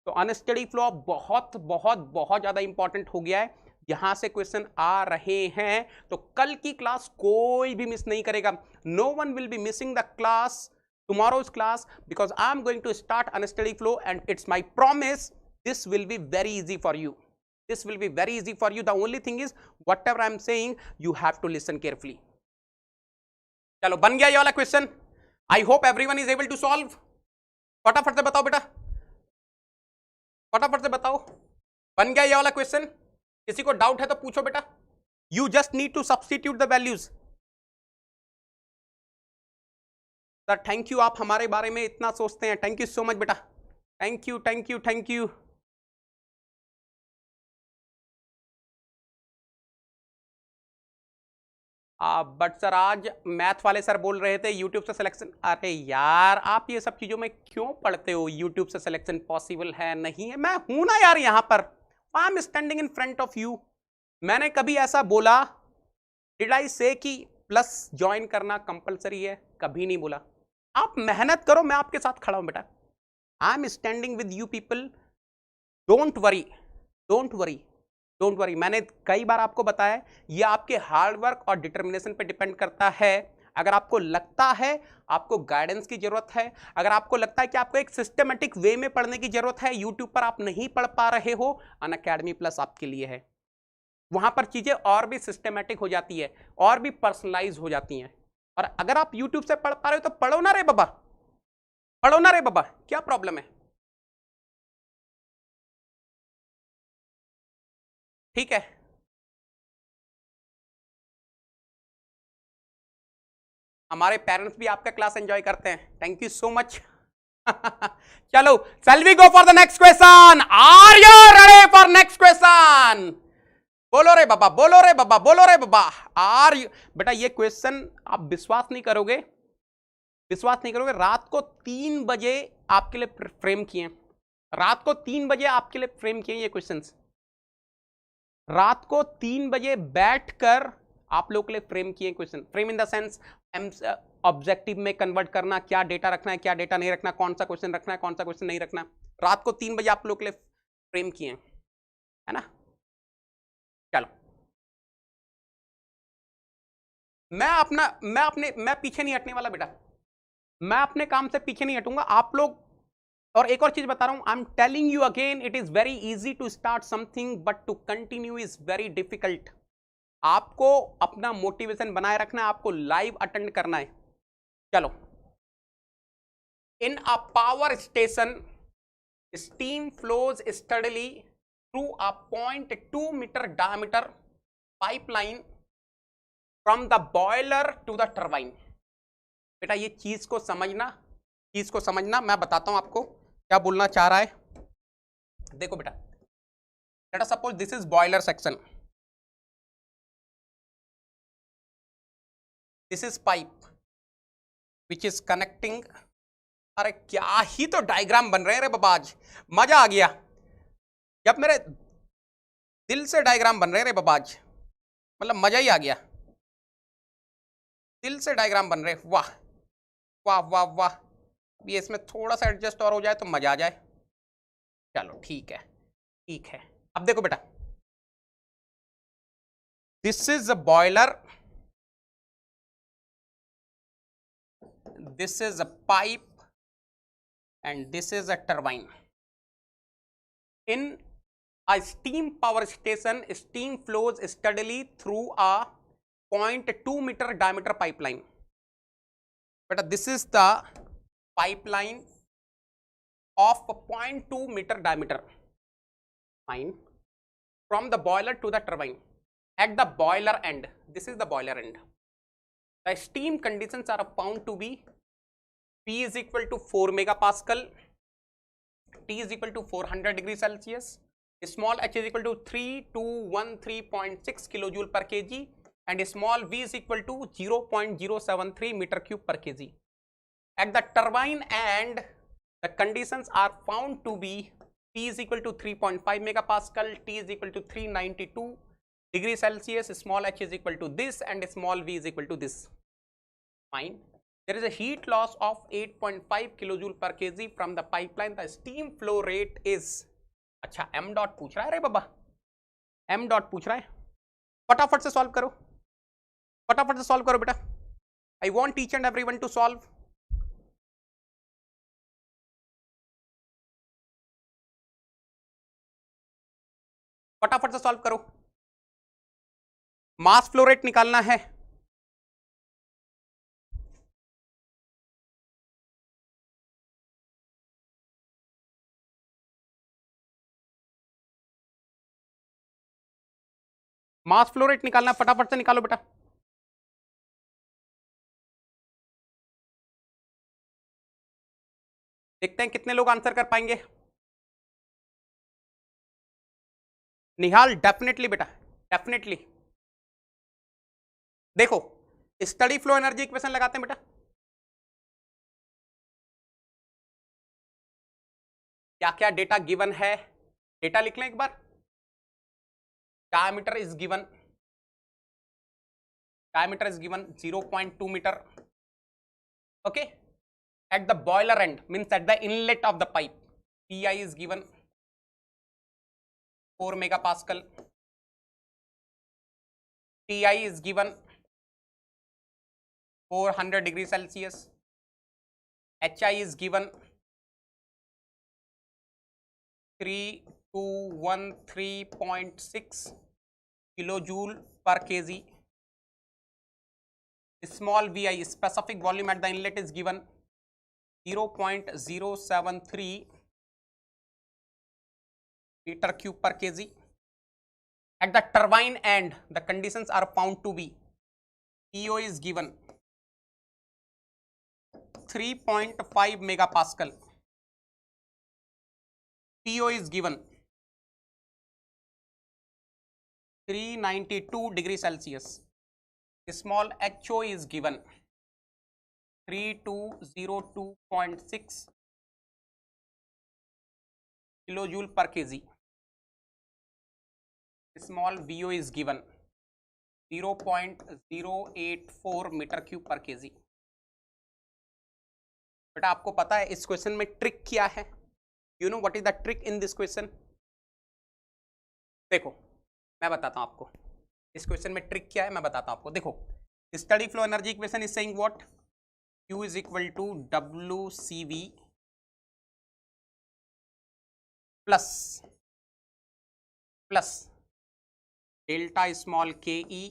तो अनस्टडी फ्लो बहुत बहुत बहुत ज्यादा इंपॉर्टेंट हो गया है, यहां से क्वेश्चन आ रहे हैं, तो कल की क्लास कोई भी मिस नहीं करेगा, no one will be missing the class, tomorrow's class, because I am going to start unstudy flow and it's my promise this will be very easy for you, this will be very easy for you। the only thing is whatever I am saying you have to listen carefully। चलो बन गया ये वाला question, I hope everyone is able to solve. फटाफट से बताओ बेटा, फटाफट से बताओ, बन गया ये वाला क्वेश्चन, किसी को डाउट है तो पूछो बेटा, you just need to substitute the values. Sir thank you, आप हमारे बारे में इतना सोचते हैं, थैंक यू सो मच बेटा, thank you thank you thank you. But sir आज मैथ वाले सर बोल रहे थे यूट्यूब से सिलेक्शन, अरे यार आप ये सब चीजों में क्यों पढ़ते हो, यूट्यूब से सिलेक्शन पॉसिबल है नहीं है, मैं हूं ना यार यहाँ पर, I am standing in front of you. मैंने कभी ऐसा बोला, डिड आई से कि प्लस ज्वाइन करना कंपलसरी है, कभी नहीं बोला। आप मेहनत करो, मैं आपके साथ खड़ा हूं बेटा। I am standing with you people, don't worry, don't worry, don't worry. मैंने कई बार आपको बताया ये आपके हार्ड वर्क और डिटर्मिनेशन पे डिपेंड करता है। अगर आपको लगता है आपको गाइडेंस की जरूरत है, अगर आपको लगता है कि आपको एक सिस्टमेटिक वे में पढ़ने की जरूरत है, यूट्यूब पर आप नहीं पढ़ पा रहे हो, अनअकैडमी प्लस आपके लिए है। वहां पर चीजें और भी सिस्टमेटिक हो जाती है, और भी पर्सनलाइज हो जाती हैं। और अगर आप यूट्यूब से पढ़ पा रहे हो तो पढ़ो ना रे बाबा, पढ़ो ना रे बाबा, क्या प्रॉब्लम है? ठीक है, हमारे पेरेंट्स भी आपका क्लास एंजॉय करते हैं, थैंक यू सो मच। चलो, shall we go for the next question? Are you ready for next question? बोलो रे बाबा, बोलो रे बाबा, बोलो रे बाबा। आर यू बेटा, ये क्वेश्चन आप विश्वास नहीं करोगे, विश्वास नहीं करोगे, रात को 3 बजे आपके लिए फ्रेम किए, रात को 3 बजे आपके लिए फ्रेम किए ये क्वेश्चंस, रात को 3 बजे बैठकर आप लोग के लिए फ्रेम किए question. Frame in the sense objective में कन्वर्ट करना, क्या डेटा रखना है, क्या डेटा नहीं रखना, कौन सा क्वेश्चन रखना है, कौन सा क्वेश्चन नहीं रखना। रात को 3 बजे आप लोग के लिए फ्रेम किए, है ना। चलो, मैं पीछे नहीं हटने वाला बेटा, मैं अपने काम से पीछे नहीं हटूंगा। आप लोग, और एक और चीज बता रहा हूं, I am telling you again, it is very easy to start something but to continue is very difficult. आपको अपना मोटिवेशन बनाए रखना है, आपको लाइव अटेंड करना है। चलो, in a power station steam flows steadily through a 0.2 metre diameter pipeline from the boiler to the turbine. बेटा ये चीज को समझना, चीज को समझना, मैं बताता हूं आपको क्या बोलना चाह रहा है। देखो बेटा, late us suppose this is boiler section, this is pipe which is connecting. अरे क्या ही तो डायग्राम बन रहे हैं रे बाबा, आज मजा आ गया, जब मेरे दिल से डायग्राम बन रहे हैं रे बाबा, आज मतलब मजा ही आ गया, दिल से डायग्राम बन रहे। वाह वाह वाह वाह, ये इसमें थोड़ा सा एडजस्ट और हो जाए तो मजा आ जाए। चलो ठीक है, ठीक है। अब देखो बेटा, this is a boiler, this is a pipe and this is a turbine. In a steam power station, steam flows steadily through a 0.2 meter diameter pipeline. But this is the pipeline of 0.2 meter diameter line from the boiler to the turbine. At the boiler end, this is the boiler end, the steam conditions are found to be P is equal to 4 megapascal, T is equal to 400 degree Celsius, small h is equal to 3213.6 kilojoule per kg, and small v is equal to 0.073 meter cube per kg. At the turbine end, the conditions are found to be P is equal to 3.5 megapascal, T is equal to 392 degree Celsius, small h is equal to this, and small v is equal to this. Fine. There is a heat loss of 8.5 kilojoule per kg from the pipeline. The steam flow rate is, अच्छा m डॉट पूछ रहा है रे बाबा, m डॉट पूछ रहा है, फटाफट से सॉल्व करो, फटाफट से सॉल्व करो बेटा। I want each and everyone to solve. फटाफट से सॉल्व करो, मास फ्लो रेट निकालना है। मास फ्लो रेट निकालना, फटाफट से निकालो बेटा। देखते हैं कितने लोग आंसर कर पाएंगे। निहाल डेफिनेटली बेटा, डेफिनेटली। देखो, स्टडी फ्लो एनर्जी इक्वेशन लगाते हैं बेटा। क्या क्या डेटा गिवन है, डेटा लिख लें एक बार। Diameter is given, diameter is given 0.2 metre, okay. at the boiler end, means at the inlet of the pipe, Pi is given 4 megapascal, Ti is given 400 degrees Celsius, Hi is given 3213.6 kilojoule per kg. Small Vi, specific volume at the inlet, is given 0.073 meter cube per kg. At the turbine end, the conditions are found to be PO is given 3.5 megapascal, PO is given 392 degrees Celsius, small HO is given 3202.6 kilojoule per kg, small VO is given 0.084 metre cube per KG. बेटा आपको पता है इस क्वेश्चन में ट्रिक क्या है? You know what is the trick in this question? देखो मैं बताता हूं आपको इस क्वेश्चन में ट्रिक क्या है, मैं बताता हूं आपको। देखो steady flow energy equation is saying what, Q is equal to WCV plus delta small KE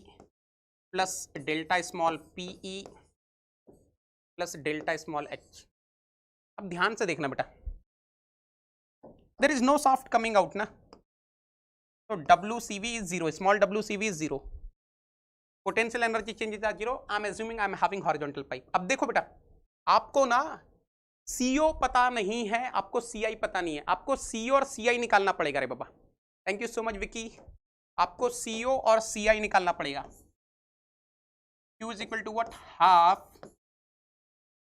plus delta small PE plus delta small H। अब ध्यान से देखना बेटा, there is no shaft coming out ना, तो WCV is zero, small WCV is zero, potential energy change is zero. I am assuming I am having horizontal pipe. अब देखो बेटा आपको ना CO पता नहीं है, आपको CI पता नहीं है, आपको CO और CI निकालना पड़ेगा रे बाबा। Thank you so much Vicky. आपको CO और CI निकालना पड़ेगा। Q is equal to what, half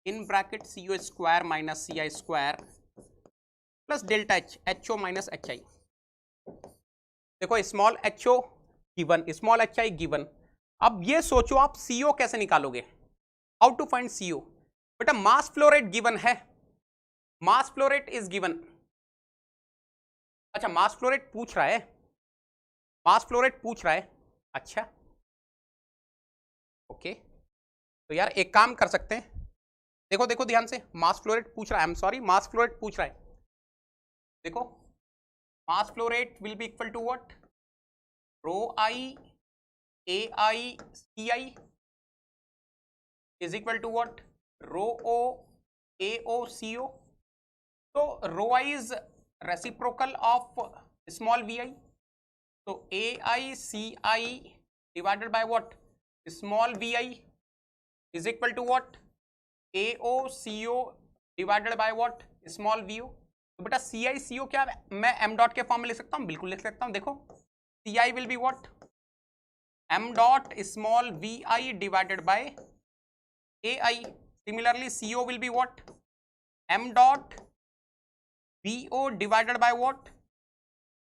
in bracket CO square minus CI square plus delta H, HO minus HI। देखो small HO given, small HI given. अब ये सोचो आप CO कैसे निकालोगे, हाउ टू फाइंड CO? बेटा मास फ्लो रेट गिवन है, मास फ्लो रेट इज गिवन। अच्छा मास फ्लो रेट पूछ रहा है, मास फ्लो रेट पूछ रहा है, अच्छा ओके। तो यार एक काम कर सकते हैं, देखो देखो ध्यान से, मास फ्लो रेट पूछ रहा है, I am sorry mass flow rate पूछ रहा है। देखो mass flow rate will be equal to what, rho I AI CI is equal to what, rho O AO CO। तो rho I is reciprocal of small VI, तो AI CI divided by what, small VI is equal to what, AO CO divided by what, small VO। तो बेटा CI CO क्या मैं m डॉट के फॉर्म में लिख सकता हूँ? बिल्कुल लिख सकता हूँ। देखो CI will be what, m dot small VI divided by AI। Similarly, CO will be what, m dot VO divided by what,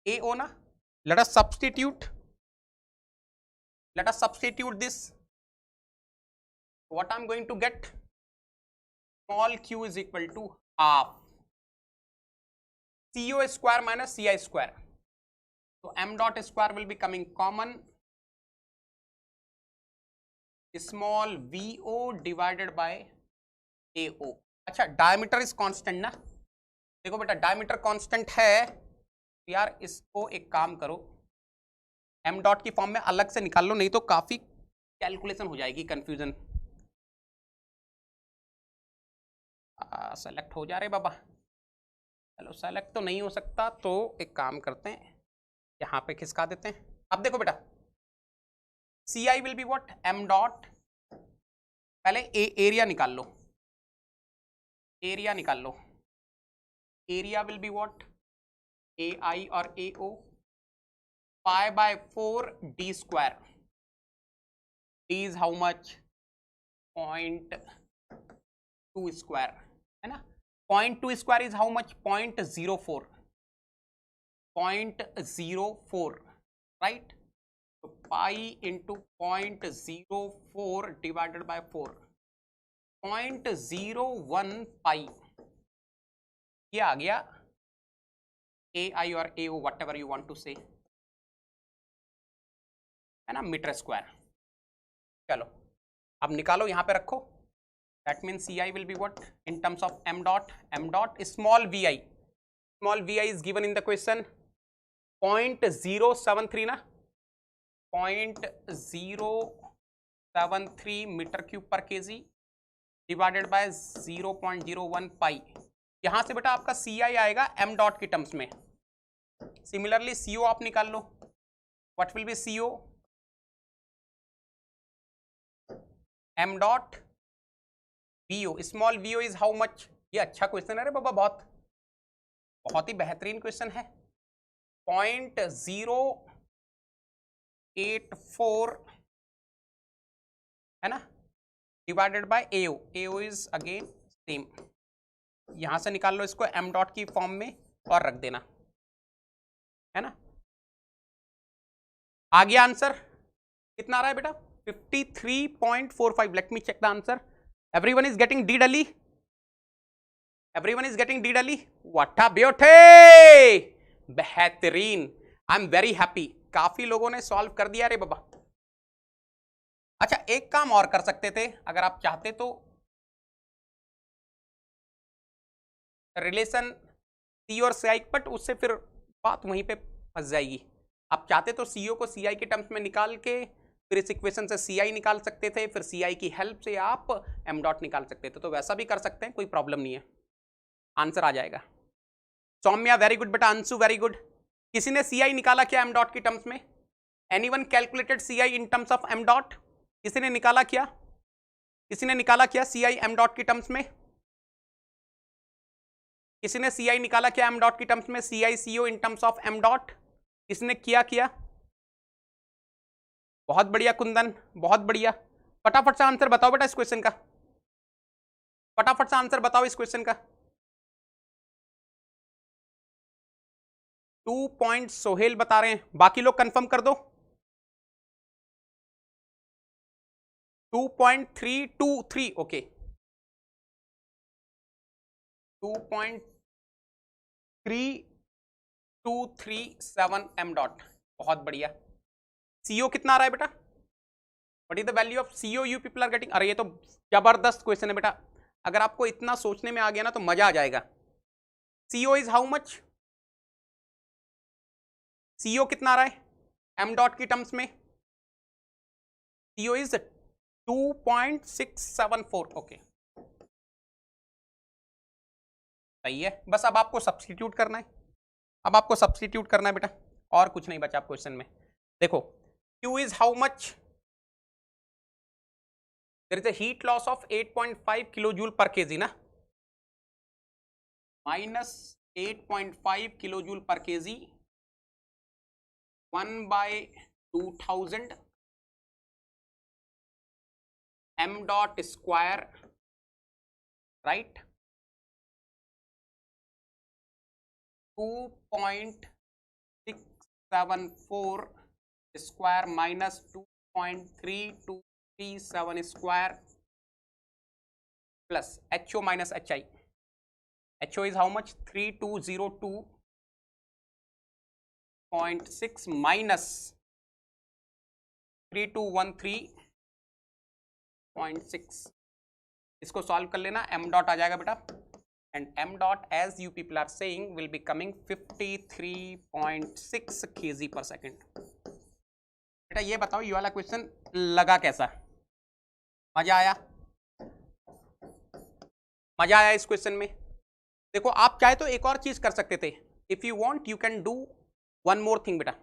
AO na. Let us substitute this. What I'm going to get, small q is equal to half CO square minus CI square. So m dot square will be coming common, small VO divided by AO। अच्छा डायमीटर इज कांस्टेंट ना, देखो बेटा डायमीटर कांस्टेंट है, तो यार इसको एक काम करो m डॉट की फॉर्म में अलग से निकाल लो, नहीं तो काफी कैलकुलेशन हो जाएगी, कंफ्यूजन। सेलेक्ट हो जा रहे बाबा, चलो सेलेक्ट तो नहीं हो सकता, तो एक काम करते हैं यहाँ पे खिसका देते हैं। अब देखो बेटा CI will be what, m dot, पहले एरिया निकाल लो, एरिया निकाल लो, area will be what, AI और AO, pi by 4 D square, D is how much, 0.2 square है ना, 0.2 square is how much, 0.04, 0.04 right. तो pi into 0.04 divided by 4, 0.01 pi, ये आ गया AI और AO, whatever you want to say, है ना, मीटर स्क्वायर। चलो अब निकालो, यहां पे रखो। That mean CI will be what in terms of m dot small vi is given in the question 0.073 ना, 0.073 metre cube per KG divided by 0.01 pi. यहां से बेटा आपका CI आएगा m डॉट की टर्म्स में। सिमिलरली CO आप निकाल लो, what will be CO, m dot VO, small VO is how much. ये अच्छा क्वेश्चन है रे बाबा, बहुत ही बेहतरीन क्वेश्चन है। 0.084 है ना, divided by AO, AO is again same. यहां से निकाल लो इसको m डॉट की फॉर्म में और रख देना, है ना। आ गया आंसर, कितना आ रहा है बेटा, 53.45। Let me check the answer. Everyone is getting डी डली, एवरीवन इज गेटिंग डी डली, व्हाट अ ब्यूटी, बेहतरीन, आई एम वेरी हैप्पी। काफी लोगों ने सॉल्व कर दिया रे बाबा। अच्छा एक काम और कर सकते थे अगर आप चाहते तो, रिलेशन सी और CI, बट उससे फिर बात वहीं पे फंस जाएगी। आप चाहते तो CO को CI के टर्म्स में निकाल के फिर इस इक्वेशन से CI निकाल सकते थे, फिर CI की हेल्प से आप m डॉट निकाल सकते थे, तो वैसा भी कर सकते हैं, कोई प्रॉब्लम नहीं है, आंसर आ जाएगा। सौम्या वेरी गुड बेटा, अंशु वेरी गुड। किसी ने CI निकाला क्या m डॉट की टर्म्स में? Anyone calculated CI in terms of m dot? किसी ने निकाला क्या, किसी ने निकाला क्या CI m डॉट की टर्म्स में? किसी ने CI निकाला क्या m डॉट की टर्म्स में, CI CO in terms of m dot? किसने किया? बहुत बढ़िया कुंदन, बहुत बढ़िया। फटाफट से आंसर बताओ बेटा इस क्वेश्चन का, फटाफट से आंसर बताओ इस क्वेश्चन का। 2 पॉइंट सोहेल बता रहे हैं, बाकी लोग कंफर्म कर दो। 2.323, ओके, 2.3237 m डॉट, बहुत बढ़िया। CO कितना आ रहा है बेटा, what is the value of CO you people are getting? अरे ये तो जबरदस्त क्वेश्चन है बेटा, अगर आपको इतना सोचने में आ गया ना तो मजा आ जाएगा। CO is how much, CO कितना आ रहा है m डॉट की टर्म्स में? CO इज 2.674, ओके सही है। बस अब आपको सब्स्टिट्यूट करना है, अब आपको सब्स्टिट्यूट करना है बेटा, और कुछ नहीं बचा क्वेश्चन में। देखो Q is how much, there is a heat loss of 8.5 kilo joule per KG ना, minus 8.5 kilo joule per KG 1/2000 m dot square, right, 2.674 square minus 2.3237 square plus HO minus HI। HO is how much, 3202.6 minus 3213.6। इसको सॉल्व कर लेना, m डॉट आ जाएगा बेटा, and m dot as you people are saying will be coming 53.6 kg per second। बेटा ये बताओ ये वाला क्वेश्चन लगा कैसा, मजा आया? मजा आया इस क्वेश्चन में? देखो आप चाहे तो एक और चीज कर सकते थे, if you want you can do one more thing बेटा,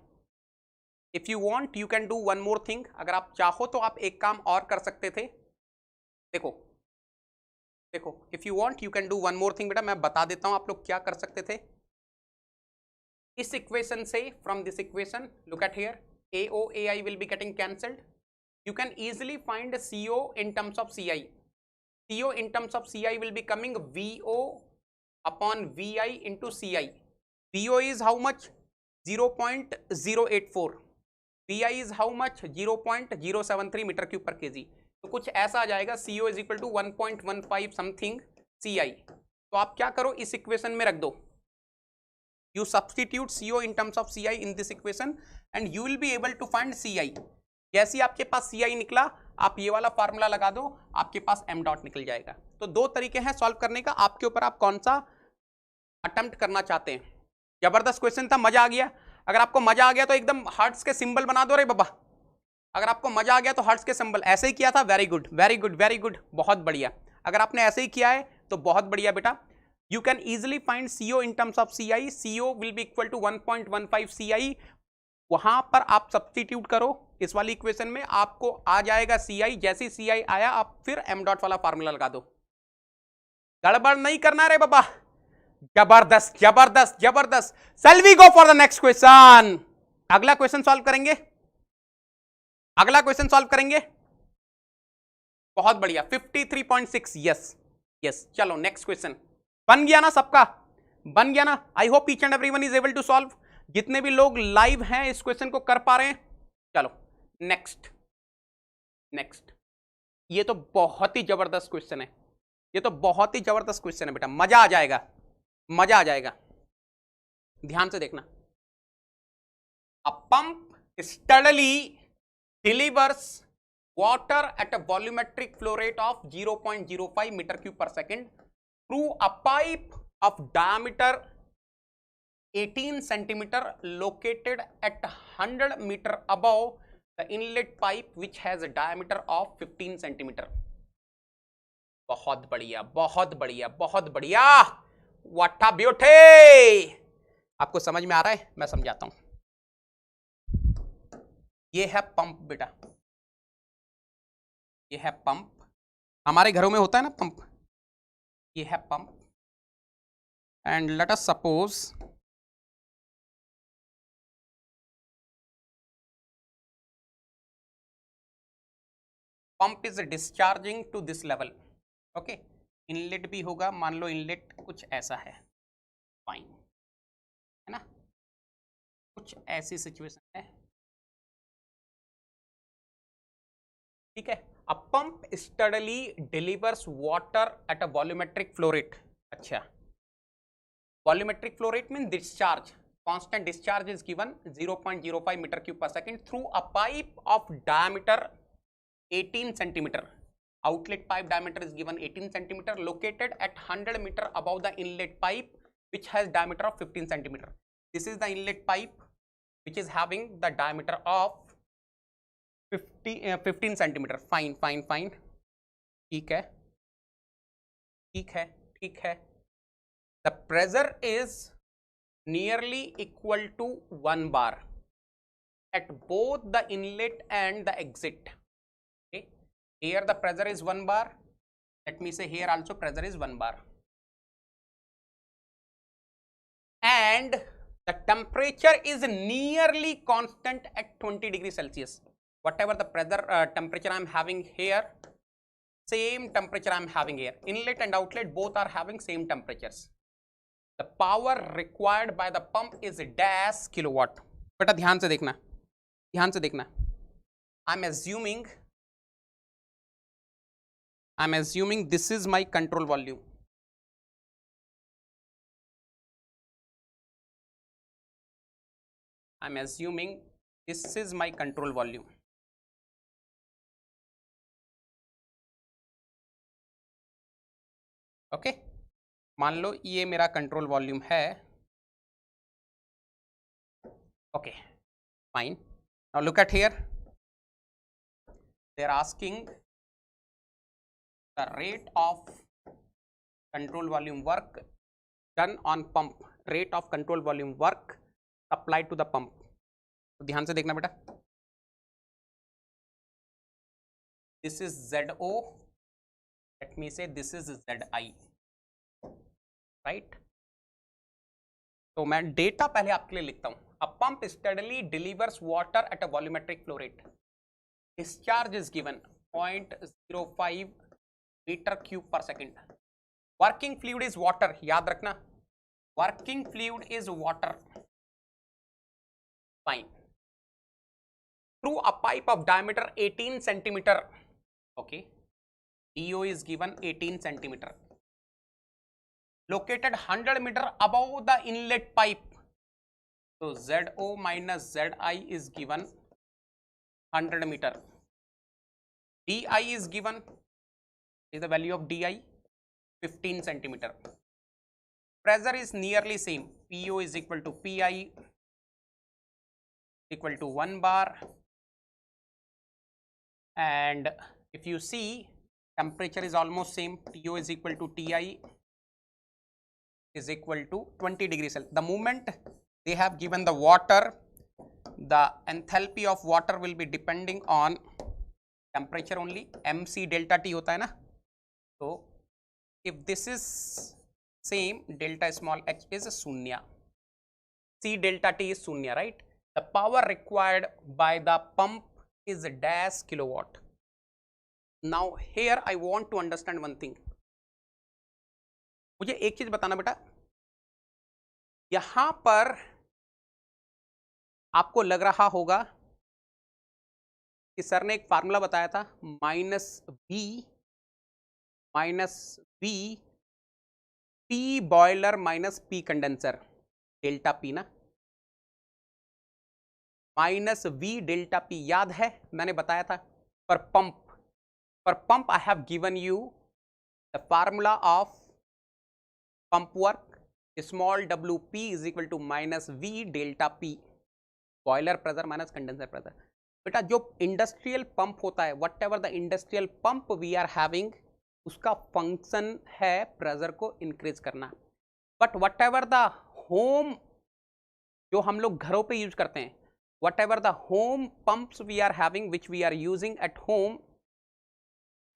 if you want you can do one more thing. अगर आप चाहो तो आप एक काम और कर सकते थे। देखो देखो if you want you can do one more thing बेटा, मैं बता देता हूं आप लोग क्या कर सकते थे। इस इक्वेशन से, from this equation, look at here, AO AI will be getting cancelled. You can easily find CO in terms of CI. CO in terms of CI will be coming VO upon VI into CI. VO is how much? 0.084. VI is how much? 0.073 meter cube per kg. तो कुछ ऐसा आ जाएगा CO is equal to 1.15 something CI। तो आप क्या करो, इस इक्वेशन में रख दो, you substitute CO in terms of CI in this equation and you will be able to find CI। जैसे ही आपके पास CI निकला, आप ये वाला फार्मूला लगा दो, आपके पास m डॉट निकल जाएगा। तो दो तरीके हैं सॉल्व करने का, आपके ऊपर आप कौन सा अटेम्प्ट करना चाहते हैं। जबरदस्त क्वेश्चन था, मजा आ गया। अगर आपको मजा आ गया तो एकदम हार्ट्स के सिंबल बना दो रे बाबा। अगर आपको मजा आ गया तो हार्ट्स के सिंबल ऐसे ही किया था, very good very good very good, बहुत बढ़िया। अगर आपने ऐसे ही किया है तो बहुत बढ़िया बेटा। You can easily find CO in terms of CI. CO will be equal to 1.15 CI। वहां पर आप सब्स्टिट्यूट करो इस वाली इक्वेशन में, आपको आ जाएगा CI। जैसे ही CI आया, आप फिर m डॉट वाला फार्मूला लगा दो। गड़बड़ नहीं करना रे बाबा। जबरदस्त जबरदस्त जबरदस्त। Shall we go for the next question? अगला क्वेश्चन सॉल्व करेंगे, अगला क्वेश्चन सॉल्व करेंगे। बहुत बढ़िया, 53.6। यस यस, चलो नेक्स्ट क्वेश्चन। बन गया ना सबका, बन गया ना। I hope each and everyone is able to solve. जितने भी लोग लाइव हैं इस क्वेश्चन को कर पा रहे हैं। चलो नेक्स्ट नेक्स्ट। ये तो बहुत ही जबरदस्त क्वेश्चन है, ये तो बहुत ही जबरदस्त क्वेश्चन है बेटा, मजा आ जाएगा, मजा आ जाएगा। ध्यान से देखना। अ pump steadily delivers water at a volumetric flow rate of 0.05 meter cube per second through a pipe of diameter 18 centimeter located at 100 meter above the inlet pipe which has a diameter of 15 centimeter। बहुत बढ़िया बहुत बढ़िया बहुत बढ़िया, व्हाट अ ब्यूटी। आपको समझ में आ रहा है? मैं समझाता हूं। ये है पंप बेटा, ये है पंप। हमारे घरों में होता है ना पंप, ये है pump. And let us suppose pump is discharging to this level. Okay, inlet भी होगा, मान लो इनलेट कुछ ऐसा है, फाइन है ना, कुछ ऐसी सिचुएशन है, ठीक है। A pump steadily delivers water at a volumetric flow rate। अच्छा, volumetric flow rate means discharge, constant discharge is given 0.05 meter cube per second through a pipe of diameter 18 centimeter। Outlet pipe diameter is given 18 centimeter located at 100 meter above the inlet pipe which has diameter of 15 centimeter। This is the inlet pipe which is having the diameter of 15 centimetre. Fine fine fine, ठीक है ठीक है ठीक है। The pressure is nearly equal to 1 bar at both the inlet and the exit। Okay, here the pressure is 1 bar, let me say here also pressure is 1 bar, and the temperature is nearly constant at 20 degrees Celsius। Whatever the pressure temperature I am having here, same temperature I am having here। Inlet and outlet both are having same temperatures। The power required by the pump is dash kilowatt। बेटा ध्यान से देखना, ध्यान से देखना। I'm assuming this is my control volume। I'm assuming this is my control volume। Okay, मान लो ये मेरा कंट्रोल वॉल्यूम है। Okay fine, now look at here, they are asking the rate of control volume work done on pump, rate of control volume work applied to the pump. तो ध्यान से देखना बेटा, this is ZO, let me say this is ZI, right। तो मैं डेटा पहले आपके लिए लिखता हूं। A pump steadily delivers water at a volumetric flow rate। Discharge is given 0.05 meter cube per second। Working fluid is water, याद रखना, working fluid is water, fine। Through a pipe of diameter 18 centimeter। Okay, DO is given 18 centimeter. Located 100 meter above the inlet pipe. So ZO minus ZI is given 100 meter. DI is given, is the value of DI 15 centimeter. Pressure is nearly same. PO is equal to PI equal to 1 bar, and if you see temperature is almost same. TO is equal to TI is equal to 20 degrees Celsius. The moment they have given the water, the enthalpy of water will be depending on temperature only. MC delta T होता है ना, so if this is same, delta small h is शून्य, C delta T is शून्य, right? The power required by the pump is dash kilowatt. Now here I want to understand one thing. मुझे एक चीज बताना बेटा, यहां पर आपको लग रहा होगा कि सर ने एक फार्मूला बताया था minus B P boiler minus P condenser, delta P ना, माइनस वी डेल्टा पी, याद है मैंने बताया था. पर pump I have given you the formula of pump work, small WP is equal to minus V delta P, boiler pressure minus condenser pressure. बेटा जो इंडस्ट्रियल पंप होता है, whatever the industrial pump we are having, उसका फंक्शन है प्रेशर को इंक्रीज करना. But what ever the home, जो हम लोग घरों पे यूज करते हैं, whatever the home pumps we are having which we are using at home,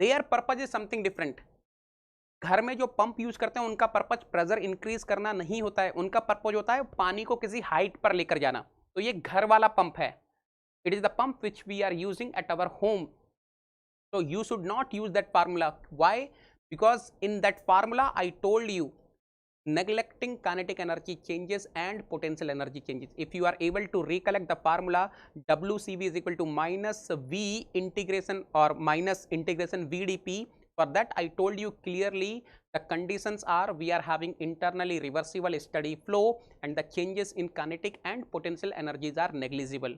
their purpose is something different. घर में जो पंप यूज करते हैं उनका पर्पज प्रेशर इंक्रीज करना नहीं होता है, उनका पर्पज होता है पानी को किसी हाइट पर लेकर जाना. तो ये घर वाला पंप है. It is the pump which we are using at our home. So you should not use that formula. Why? Because in that formula I told you neglecting kinetic energy changes and potential energy changes. If you are able to recollect the formula, WCV is equal to minus V integration or minus integration VdP. For that I told you clearly the conditions are we are having internally reversible steady flow and the changes in kinetic and potential energies are negligible.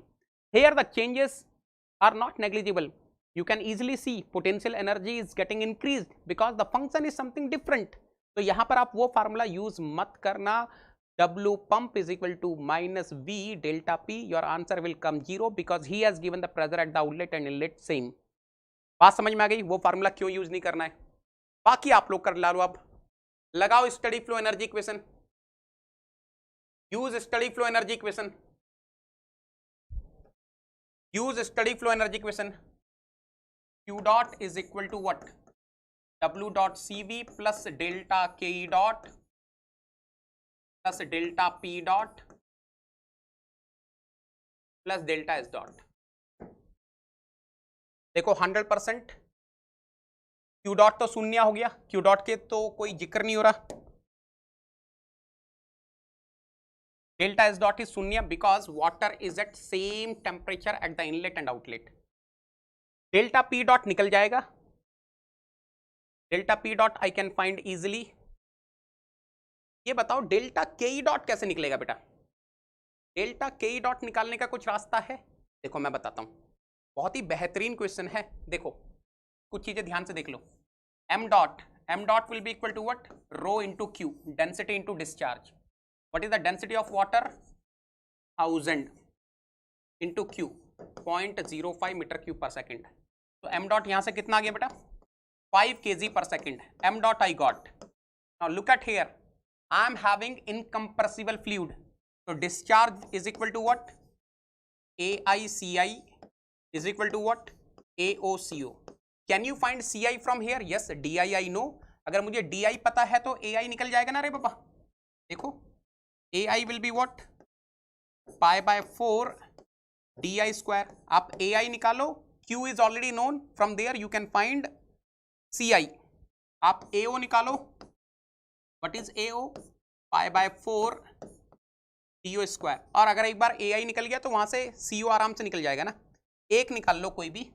Here the changes are not negligible. You can easily see potential energy is getting increased because the function is something different. तो यहाँ पर आप वो फार्मूला यूज मत करना. W pump is equal to minus V delta P. Your answer will come 0 because he has given the pressure at the outlet and inlet same. बात समझ में आ गई? वो फार्मूला क्यों यूज नहीं करना है, बाकी आप लोग कर ला लो. अब लगाओ study flow energy equation, use study flow energy equation, use steady flow energy equation. Q dot is equal to what? W dot CV plus delta K dot plus delta P dot plus delta S dot. देखो 100% Q dot तो शून्य हो गया, Q dot के तो कोई जिक्र नहीं हो रहा. Delta S dot is शून्य because water is at same temperature at the inlet and outlet. Delta P dot निकल जाएगा. Delta P dot I can find easily. ये बताओ डेल्टा K dot कैसे निकलेगा बेटा? डेल्टा K dot निकालने का कुछ रास्ता है? देखो मैं बताता हूँ, बहुत ही बेहतरीन क्वेश्चन है. देखो कुछ चीजें ध्यान से देख लो. M dot will be equal to what? Rho into Q, density into discharge. What is the density of water? 1000 into Q, 0.05 metre cube per second. तो m dot यहाँ से कितना आ गया बेटा? 5 kg per second. M dot I got. Now look at here. I am having incompressible fluid. So discharge is equal to what? AICI is equal to what? AOCO. Can you find CI from here? Yes, DI I know. अगर मुझे DI पता है तो AI निकल जाएगा ना रे पापा. देखो AI will be what? Pi by 4 DI square. आप AI निकालो, Q is already known. From there you can find CI. आप AO निकालो. What is AO? Pi by 4 DO square. और अगर एक बार AI निकल गया तो वहां से CO आराम से निकल जाएगा ना. एक निकाल लो कोई भी.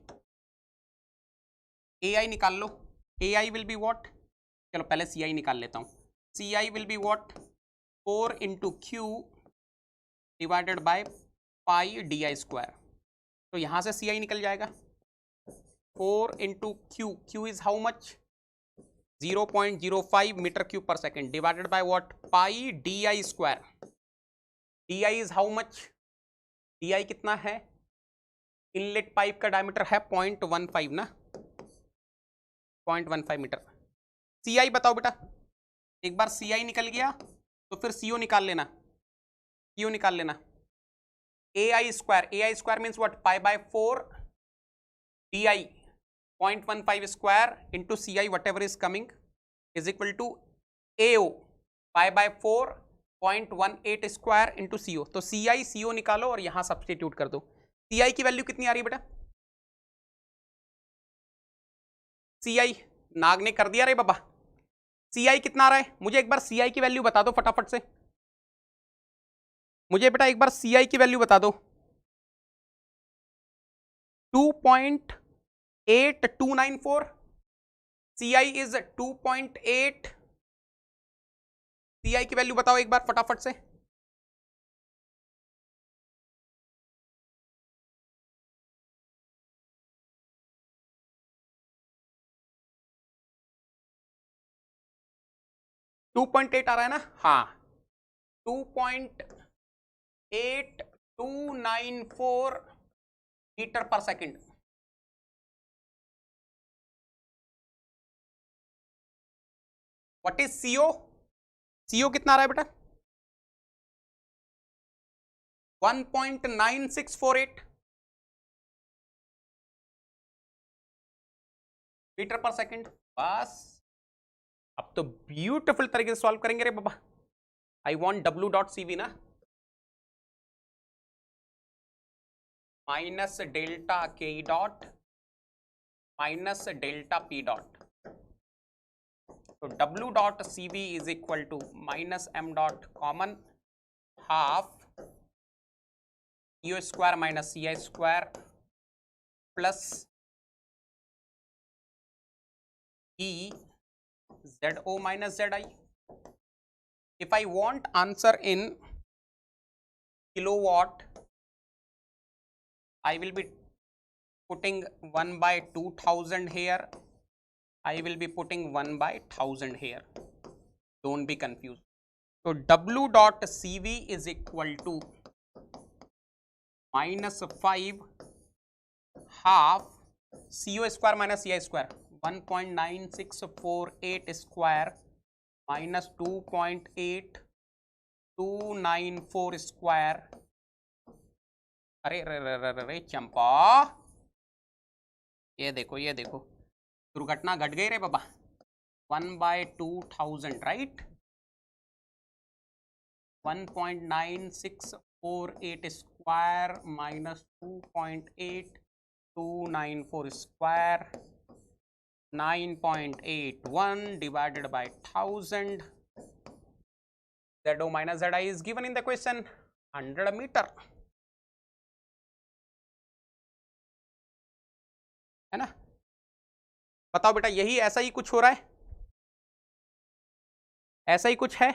ए आई निकाल लो, A I will be what, चलो पहले सी आई निकाल लेता हूँ, C I will be what 4 into Q divided by pi D I square, तो यहाँ से सी आई निकल जाएगा 4 into Q, Q is how much 0.05 metre cube per second divided by what pi D I square, D I is how much, D I कितना है, इनलेट पाइप का डायमीटर है 0.15 ना, 0.15 मीटर। सी आई बताओ बेटा, एक बार सी आई निकल गया तो फिर सी ओ निकाल लेना, सी ओ निकाल लेना, A I square means what pi by 4 D I 0.15 square into CI whatever is coming is equal to AO pi by 4.18 square into CO, तो CI CO निकालो और यहां सब्सटीट्यूट कर दो। CI की वैल्यू कितनी आ रही है बेटा, CI नाग ने कर दिया रे बाबा, CI कितना आ रहा है, मुझे एक बार CI की वैल्यू बता दो फटाफट से, मुझे बेटा एक बार CI की वैल्यू बता दो, 2.8294, CI is 2.8, CI की वैल्यू बताओ एक बार फटाफट से, टू पॉइंट एट आ रहा है ना, हाँ 2.8294 metre per second. What is CO, CO कितना आ रहा है बेटा 1.9648 मीटर पर सेकेंड। बस अब तो ब्यूटीफुल तरीके से सॉल्व करेंगे रे बाबा। I want W dot C V ना, minus delta K dot minus delta P dot, तो W dot C V is equal to minus M dot common half E square minus C I square plus E ZO minus ZI. If I want answer in kilowatt, I will be putting 1 by 2000 here. I will be putting 1 by 1000 here. Don't be confused. So W dot CV is equal to minus 5 half CO square minus CI square. 1.9648 square minus 2.8294 square. अरे चंपा, ये देखो दुर्घटना घट गई रे बाबा। 1 by 2000 right, 1.9648 square minus 2.8294 square, 9.81 divided by 1000. ZO minus ZI is given in the question 100 meter, है ना। बताओ बेटा, यही ऐसा ही कुछ हो रहा है, ऐसा ही कुछ है।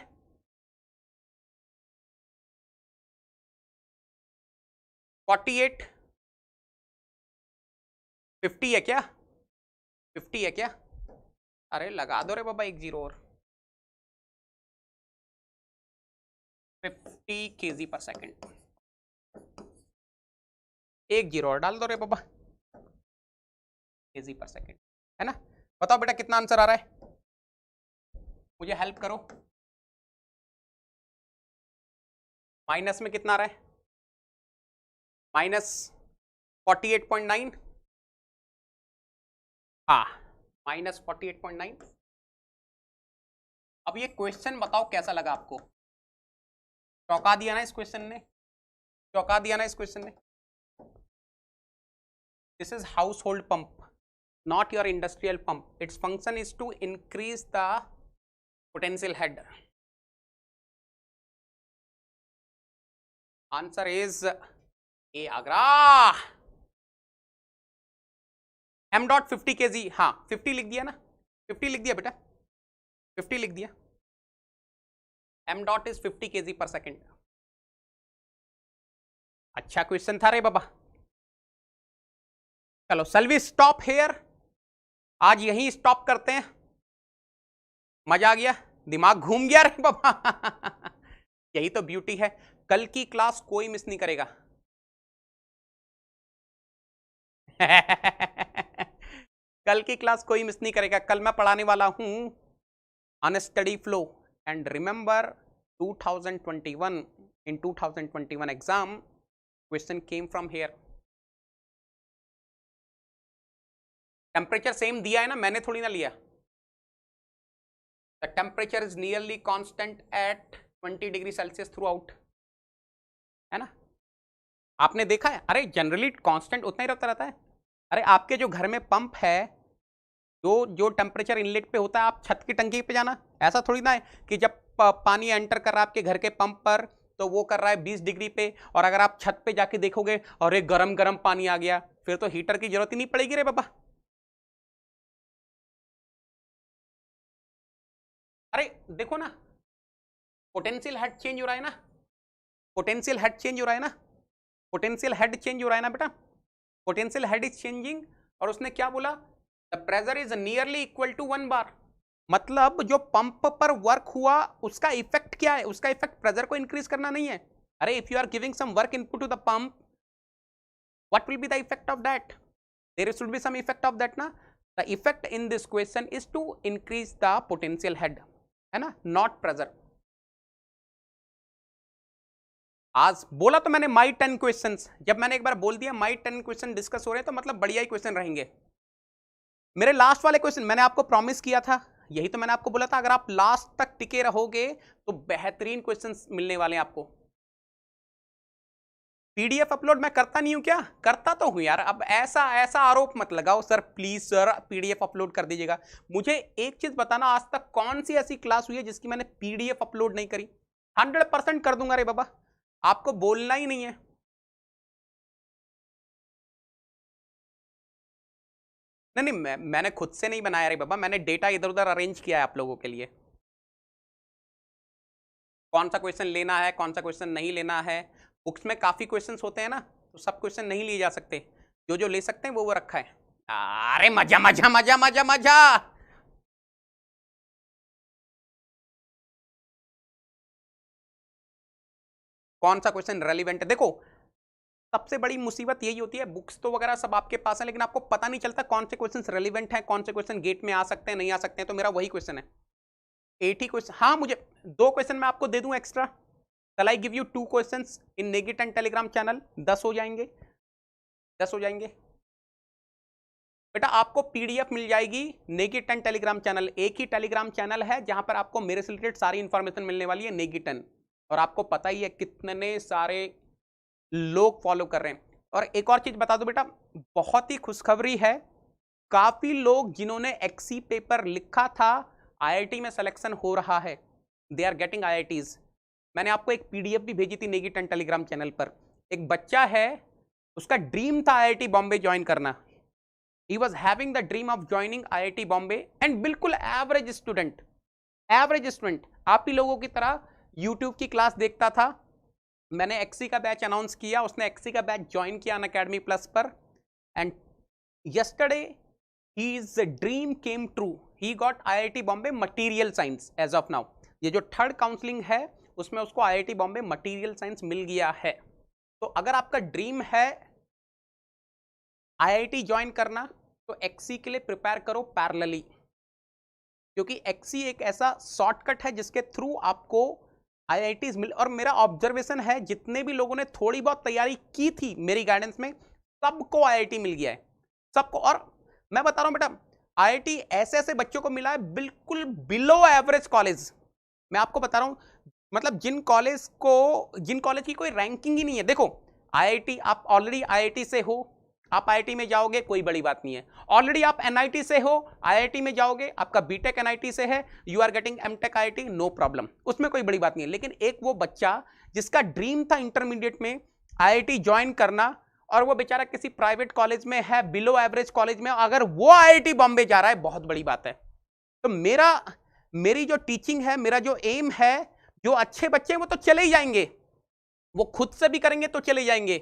फोर्टी 50 है क्या, 50 है क्या? अरे लगा दो रे बाबा एक जीरो और, 50 kg पर सेकेंड, एक जीरो और डाल दो रे बाबा, kg पर सेकेंड, है ना। बताओ बेटा कितना आंसर आ रहा है, मुझे हेल्प करो। माइनस में कितना आ रहा है, माइनस 48.9, हाँ माइनस 48.9। अब ये क्वेश्चन बताओ कैसा लगा आपको, चौंका दिया ना इस क्वेश्चन ने, चौंका दिया ना इस क्वेश्चन ने। This is house hold pump, not your industrial pump. Its function is to increase the potential head. Answer is A, Agra. M dot 50 kg, हाँ 50 लिख दिया ना, 50 लिख दिया बेटा, 50 लिख दिया। M dot is 50 kg per second. अच्छा क्वेश्चन था रे बाबा। चलो शैल वी स्टॉप हेयर, आज यहीं स्टॉप करते हैं। मजा आ गया, दिमाग घूम गया रे बाबा। यही तो ब्यूटी है, कल की क्लास कोई मिस नहीं करेगा। कल की क्लास कोई मिस नहीं करेगा। कल मैं पढ़ाने वाला हूं on steady flow and remember 2021, in 2021 exam question came from here. Temperature same दिया है ना, मैंने थोड़ी ना लिया। The temperature is nearly constant eight 20 degree Celsius through out, है ना। आपने देखा है, अरे जनरली कांस्टेंट उतना ही रहता है। अरे आपके जो घर में पंप है, जो टेम्परेचर इनलेट पे होता है, आप छत की टंकी पे जाना, ऐसा थोड़ी ना है कि जब पानी एंटर कर रहा है आपके घर के पंप पर तो वो कर रहा है 20 डिग्री पे, और अगर आप छत पे जाके देखोगे और एक गरम गरम पानी आ गया, फिर तो हीटर की जरूरत ही नहीं पड़ेगी रे बाबा। अरे देखो ना, पोटेंशियल हेड चेंज हो रहा है ना, पोटेंशियल हेड चेंज हो रहा है ना, पोटेंशियल हेड चेंज हो रहा है ना बेटा, पोटेंशियल हेड इज चेंजिंग। और उसने क्या बोला, the pressure is nearly equal to 1 bar. मतलब जो पंप पर वर्क हुआ उसका इफेक्ट क्या है, उसका इफेक्ट प्रेशर को इंक्रीज करना नहीं है। अरे if you are giving some work input to the pump, what will be the effect of that, there should be some effect of that ना। The effect in this question is to increase the potential head, है ना, नॉट प्रेशर। आज बोला तो मैंने माई 10 क्वेश्चंस, जब मैंने एक बार बोल दिया माई 10 क्वेश्चन डिस्कस हो रहे हैं तो मतलब बढ़िया ही क्वेश्चन रहेंगे। मेरे लास्ट वाले क्वेश्चन मैंने आपको प्रॉमिस किया था, यही तो मैंने आपको बोला था, अगर आप लास्ट तक टिके रहोगे तो बेहतरीन क्वेश्चंस मिलने वाले हैं आपको। पीडीएफ अपलोड मैं करता नहीं हूं क्या, करता तो हूं यार। अब ऐसा आरोप मत लगाओ sir, please sir PDF upload कर दीजिएगा। मुझे एक चीज बताना, आज तक कौन सी ऐसी क्लास हुई है जिसकी मैंने पीडीएफ अपलोड नहीं करी। 100% कर दूंगा रे बाबा, आपको बोलना ही नहीं है। नहीं, मैंने खुद से नहीं बनाया रे बाबा, मैंने डेटा इधर उधर अरेंज किया है आप लोगों के लिए। कौन सा क्वेश्चन लेना है, कौन सा क्वेश्चन नहीं लेना है, बुक्स में काफी क्वेश्चंस होते हैं ना, तो सब क्वेश्चन नहीं लिए जा सकते, जो ले सकते हैं वो रखा है। अरे मजा मजा मजा मजा मजा। कौन सा क्वेश्चन रेलिवेंट है, देखो सबसे बड़ी मुसीबत यही होती है, बुक्स तो वगैरह सब आपके पास है लेकिन आपको पता नहीं चलता कौन से क्वेश्चन रेलिवेंट हैं, कौन से क्वेश्चन गेट में आ सकते हैं नहीं आ सकते हैं। तो मेरा वही क्वेश्चन है 80 क्वेश्चन। हाँ मुझे 2 क्वेश्चन मैं आपको दे दूं एक्स्ट्रा, कल I give you 2 questions in नेगिट एंड टेलीग्राम चैनल, 10 हो जाएंगे, 10 हो जाएंगे बेटा। आपको पीडीएफ मिल जाएगी नेगिट एंड टेलीग्राम चैनल, एक ही टेलीग्राम चैनल है जहां पर आपको मेरे से रिलेटेड सारी इंफॉर्मेशन मिलने वाली है, नेगिट एंड। और आपको पता ही है कितने सारे लोग फॉलो कर रहे हैं। और एक और चीज बता दो बेटा, बहुत ही खुशखबरी है, काफी लोग जिन्होंने एक्सी पेपर लिखा था आईआईटी में सिलेक्शन हो रहा है, दे आर गेटिंग आईआईटीज। मैंने आपको एक पीडीएफ भी भेजी थी नेगिट एंड टेलीग्राम चैनल पर। एक बच्चा है, उसका ड्रीम था आईआईटी बॉम्बे ज्वाइन करना, he was having the dream of joining IIT Bombay and बिल्कुल एवरेज स्टूडेंट, आप ही लोगों की तरह यूट्यूब की क्लास देखता था। मैंने एक्सी का बैच अनाउंस किया, उसने एक्सी का बैच ज्वाइन किया अनअकैडमी प्लस पर, and yesterday his dream came true, he got IIT Bombay material science as of now. ये जो 3rd काउंसलिंग है उसमें उसको आईआईटी बॉम्बे मटेरियल साइंस मिल गया है। तो अगर आपका ड्रीम है आईआईटी ज्वाइन करना तो एक्सी के लिए प्रिपेयर करो पैरेलली, क्योंकि एक्सी एक ऐसा शॉर्टकट है जिसके थ्रू आपको आईआईटीज मिल। और मेरा ऑब्जर्वेशन है जितने भी लोगों ने थोड़ी बहुत तैयारी की थी मेरी गाइडेंस में, सबको आईआईटी मिल गया है, सबको। और मैं बता रहा हूं बेटा, आईआईटी ऐसे ऐसे बच्चों को मिला है बिल्कुल बिलो एवरेज कॉलेज। मैं आपको बता रहा हूं, मतलब जिन कॉलेज की कोई रैंकिंग ही नहीं है। देखो आईआईटी, आप ऑलरेडी आईआईटी से हो, आप आईआईटी में जाओगे कोई बड़ी बात नहीं है। ऑलरेडी आप एनआईटी से हो, आईआईटी में जाओगे, आपका बीटेक एनआईटी से है, you are getting MTech IIT, no problem, उसमें कोई बड़ी बात नहीं है। लेकिन एक वो बच्चा जिसका ड्रीम था इंटरमीडिएट में आईआईटी ज्वाइन करना, और वो बेचारा किसी प्राइवेट कॉलेज में है, बिलो एवरेज कॉलेज में, अगर वो आईआईटी बॉम्बे जा रहा है, बहुत बड़ी बात है। तो मेरी जो टीचिंग है, मेरा जो एम है, जो अच्छे बच्चे हैं वो तो चले ही जाएंगे, वो खुद से भी करेंगे तो चले जाएंगे,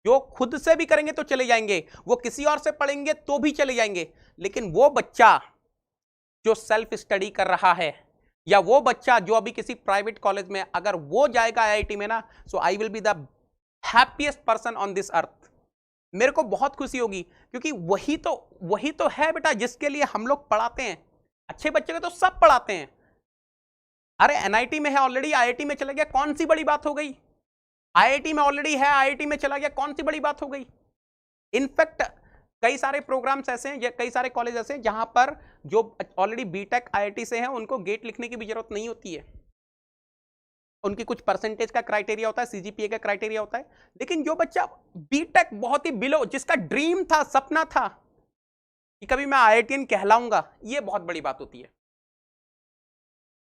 जो खुद से भी करेंगे तो चले जाएंगे, वो किसी और से पढ़ेंगे तो भी चले जाएंगे। लेकिन वो बच्चा जो सेल्फ स्टडी कर रहा है, या वो बच्चा जो अभी किसी प्राइवेट कॉलेज में, अगर वो जाएगा आईआईटी में ना, so I will be the happiest person on this earth. मेरे को बहुत खुशी होगी, क्योंकि वही तो है बेटा जिसके लिए हम लोग पढ़ाते हैं। अच्छे बच्चे को तो सब पढ़ाते हैं। अरे एनआईटी में है ऑलरेडी, आईआईटी में चला गया, कौन सी बड़ी बात हो गई? आईआईटी में ऑलरेडी है, आईआईटी में चला गया, कौन सी बड़ी बात हो गई? इनफैक्ट कई सारे प्रोग्राम्स ऐसे हैं, कई सारे कॉलेज ऐसे हैं जहां पर जो ऑलरेडी बीटेक आईआईटी से हैं उनको गेट लिखने की भी जरूरत नहीं होती है। उनकी कुछ परसेंटेज का क्राइटेरिया होता है, सीजीपीए का क्राइटेरिया होता है। लेकिन जो बच्चा बीटेक बहुत ही बिलो, जिसका ड्रीम था, सपना था कि कभी मैं आईआईटीएन कहलाऊंगा, ये बहुत बड़ी बात होती है।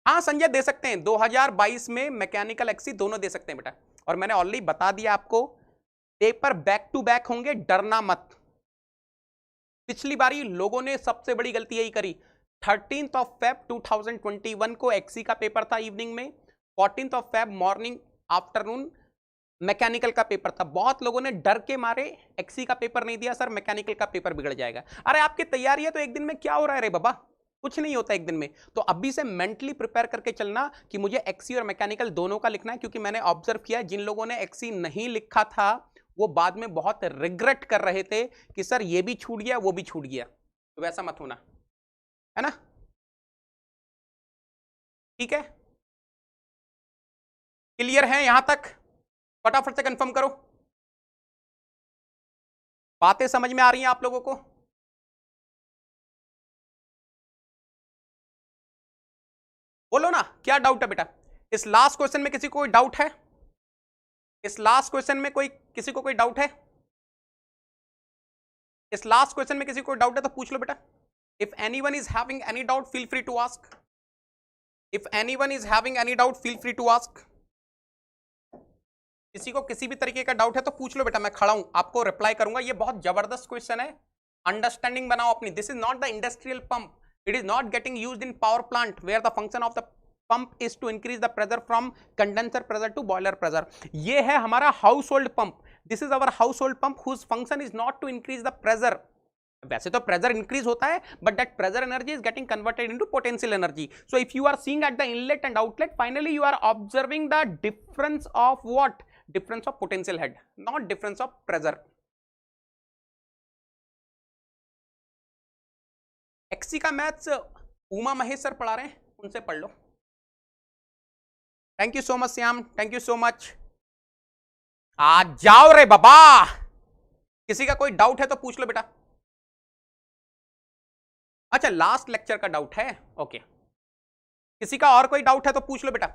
हाँ संजय, दे सकते हैं 2022 में मैकेनिकल एक्सी दोनों दे सकते हैं बेटा। और मैंने ऑलरेडी बता दिया आपको, पेपर बैक टू बैक होंगे, डरना मत। पिछली बारी लोगों ने सबसे बड़ी गलती यही करी। 13 फेब 2021 को एक्सी का पेपर था इवनिंग में, 14 फेब मॉर्निंग आफ्टरनून मैकेनिकल का पेपर था। बहुत लोगों ने डर के मारे एक्सी का पेपर नहीं दिया, सर मैकेनिकल का पेपर बिगड़ जाएगा। अरे आपकी तैयारी है तो एक दिन में क्या हो रहा है रे बाबा, कुछ नहीं होता एक दिन में। तो अभी से मेंटली प्रिपेयर करके चलना कि मुझे एक्सी और मैकेनिकल दोनों का लिखना है, क्योंकि मैंने ऑब्जर्व किया जिन लोगों ने एक्सी नहीं लिखा था वो बाद में बहुत रिग्रेट कर रहे थे कि सर ये भी छूट गया, वो भी छूट गया। तो वैसा मत होना, है ना? ठीक है, क्लियर है यहां तक? फटाफट से कंफर्म करो, बातें समझ में आ रही हैं आप लोगों को? बोलो ना, क्या डाउट है बेटा? इस लास्ट क्वेश्चन में किसी को कोई डाउट है? इस लास्ट क्वेश्चन में किसी को कोई डाउट है? इस लास्ट क्वेश्चन में किसी को डाउट है तो पूछ लो बेटा। If anyone is having any doubt feel free to ask. If anyone is having any doubt feel free to ask. किसी को किसी भी तरीके का डाउट है तो पूछ लो बेटा, मैं खड़ा हूं, आपको रिप्लाई करूंगा। ये बहुत जबरदस्त क्वेश्चन है, अंडरस्टैंडिंग बनाओ अपनी। This is not the industrial pump, it is not getting used in power plant where the function of the pump is to increase the pressure from condenser pressure to boiler pressure. ये है हमारा household pump, this is our household pump whose function is not to increase the pressure. वैसे तो प्रेशर इंक्रीज होता है, but that pressure energy is getting converted into potential energy. So if you are seeing at the inlet and outlet, finally you are observing the difference of what? Difference of potential head, not difference of pressure. एक्सी का मैथ्स उमा महेश सर पढ़ा रहे हैं, उनसे पढ़ लो। Thank you so much Shyam, thank you so much. आ जाओ रे बाबा, किसी का कोई डाउट है तो पूछ लो बेटा। अच्छा लास्ट लेक्चर का डाउट है, ओके। किसी का और कोई डाउट है तो पूछ लो बेटा।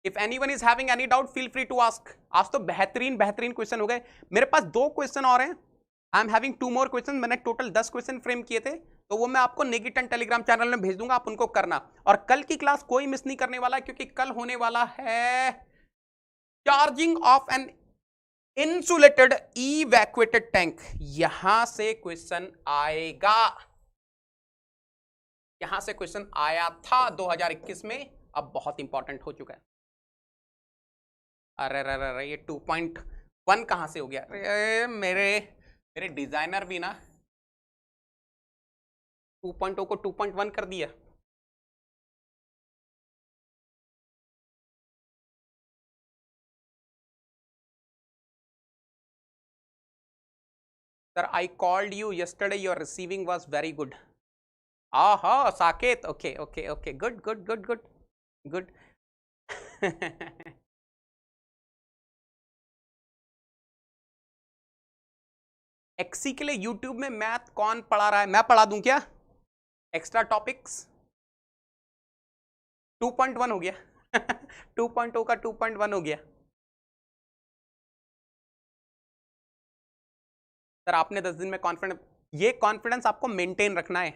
If anyone is having any doubt, feel free to ask. आज तो बेहतरीन क्वेश्चन हो गए। मेरे पास 2 क्वेश्चन और हैं। I am having 2 more question. मैंने टोटल 10 क्वेश्चन फ्रेम किए थे, तो वो मैं आपको नेगेटिव टेलीग्राम चैनल में भेज दूंगा, आप उनको करना। और कल की क्लास कोई मिस नहीं करने वाला, क्योंकि कल होने वाला है charging of an insulated evacuated tank. यहां से क्वेश्चन आएगा, यहां से क्वेश्चन आया था 2021 में, अब बहुत इंपॉर्टेंट हो चुका है। अरे अरे ये 2.1 कहां से हो गया? अरे मेरे डिजाइनर भी ना 2.0 को 2.1 कर दिया। Sir I called you yesterday, your receiving was very good. आहा Saket, okay okay okay, good good good good good. एक्सी के लिए यूट्यूब में मैथ कौन पढ़ा रहा है? मैं पढ़ा दूं क्या? एक्स्ट्रा टॉपिक्स 2.1 हो गया। 2.0 का 2.1 हो गया। सर आपने 10 दिन में कॉन्फिडेंस, ये कॉन्फिडेंस आपको मेंटेन रखना है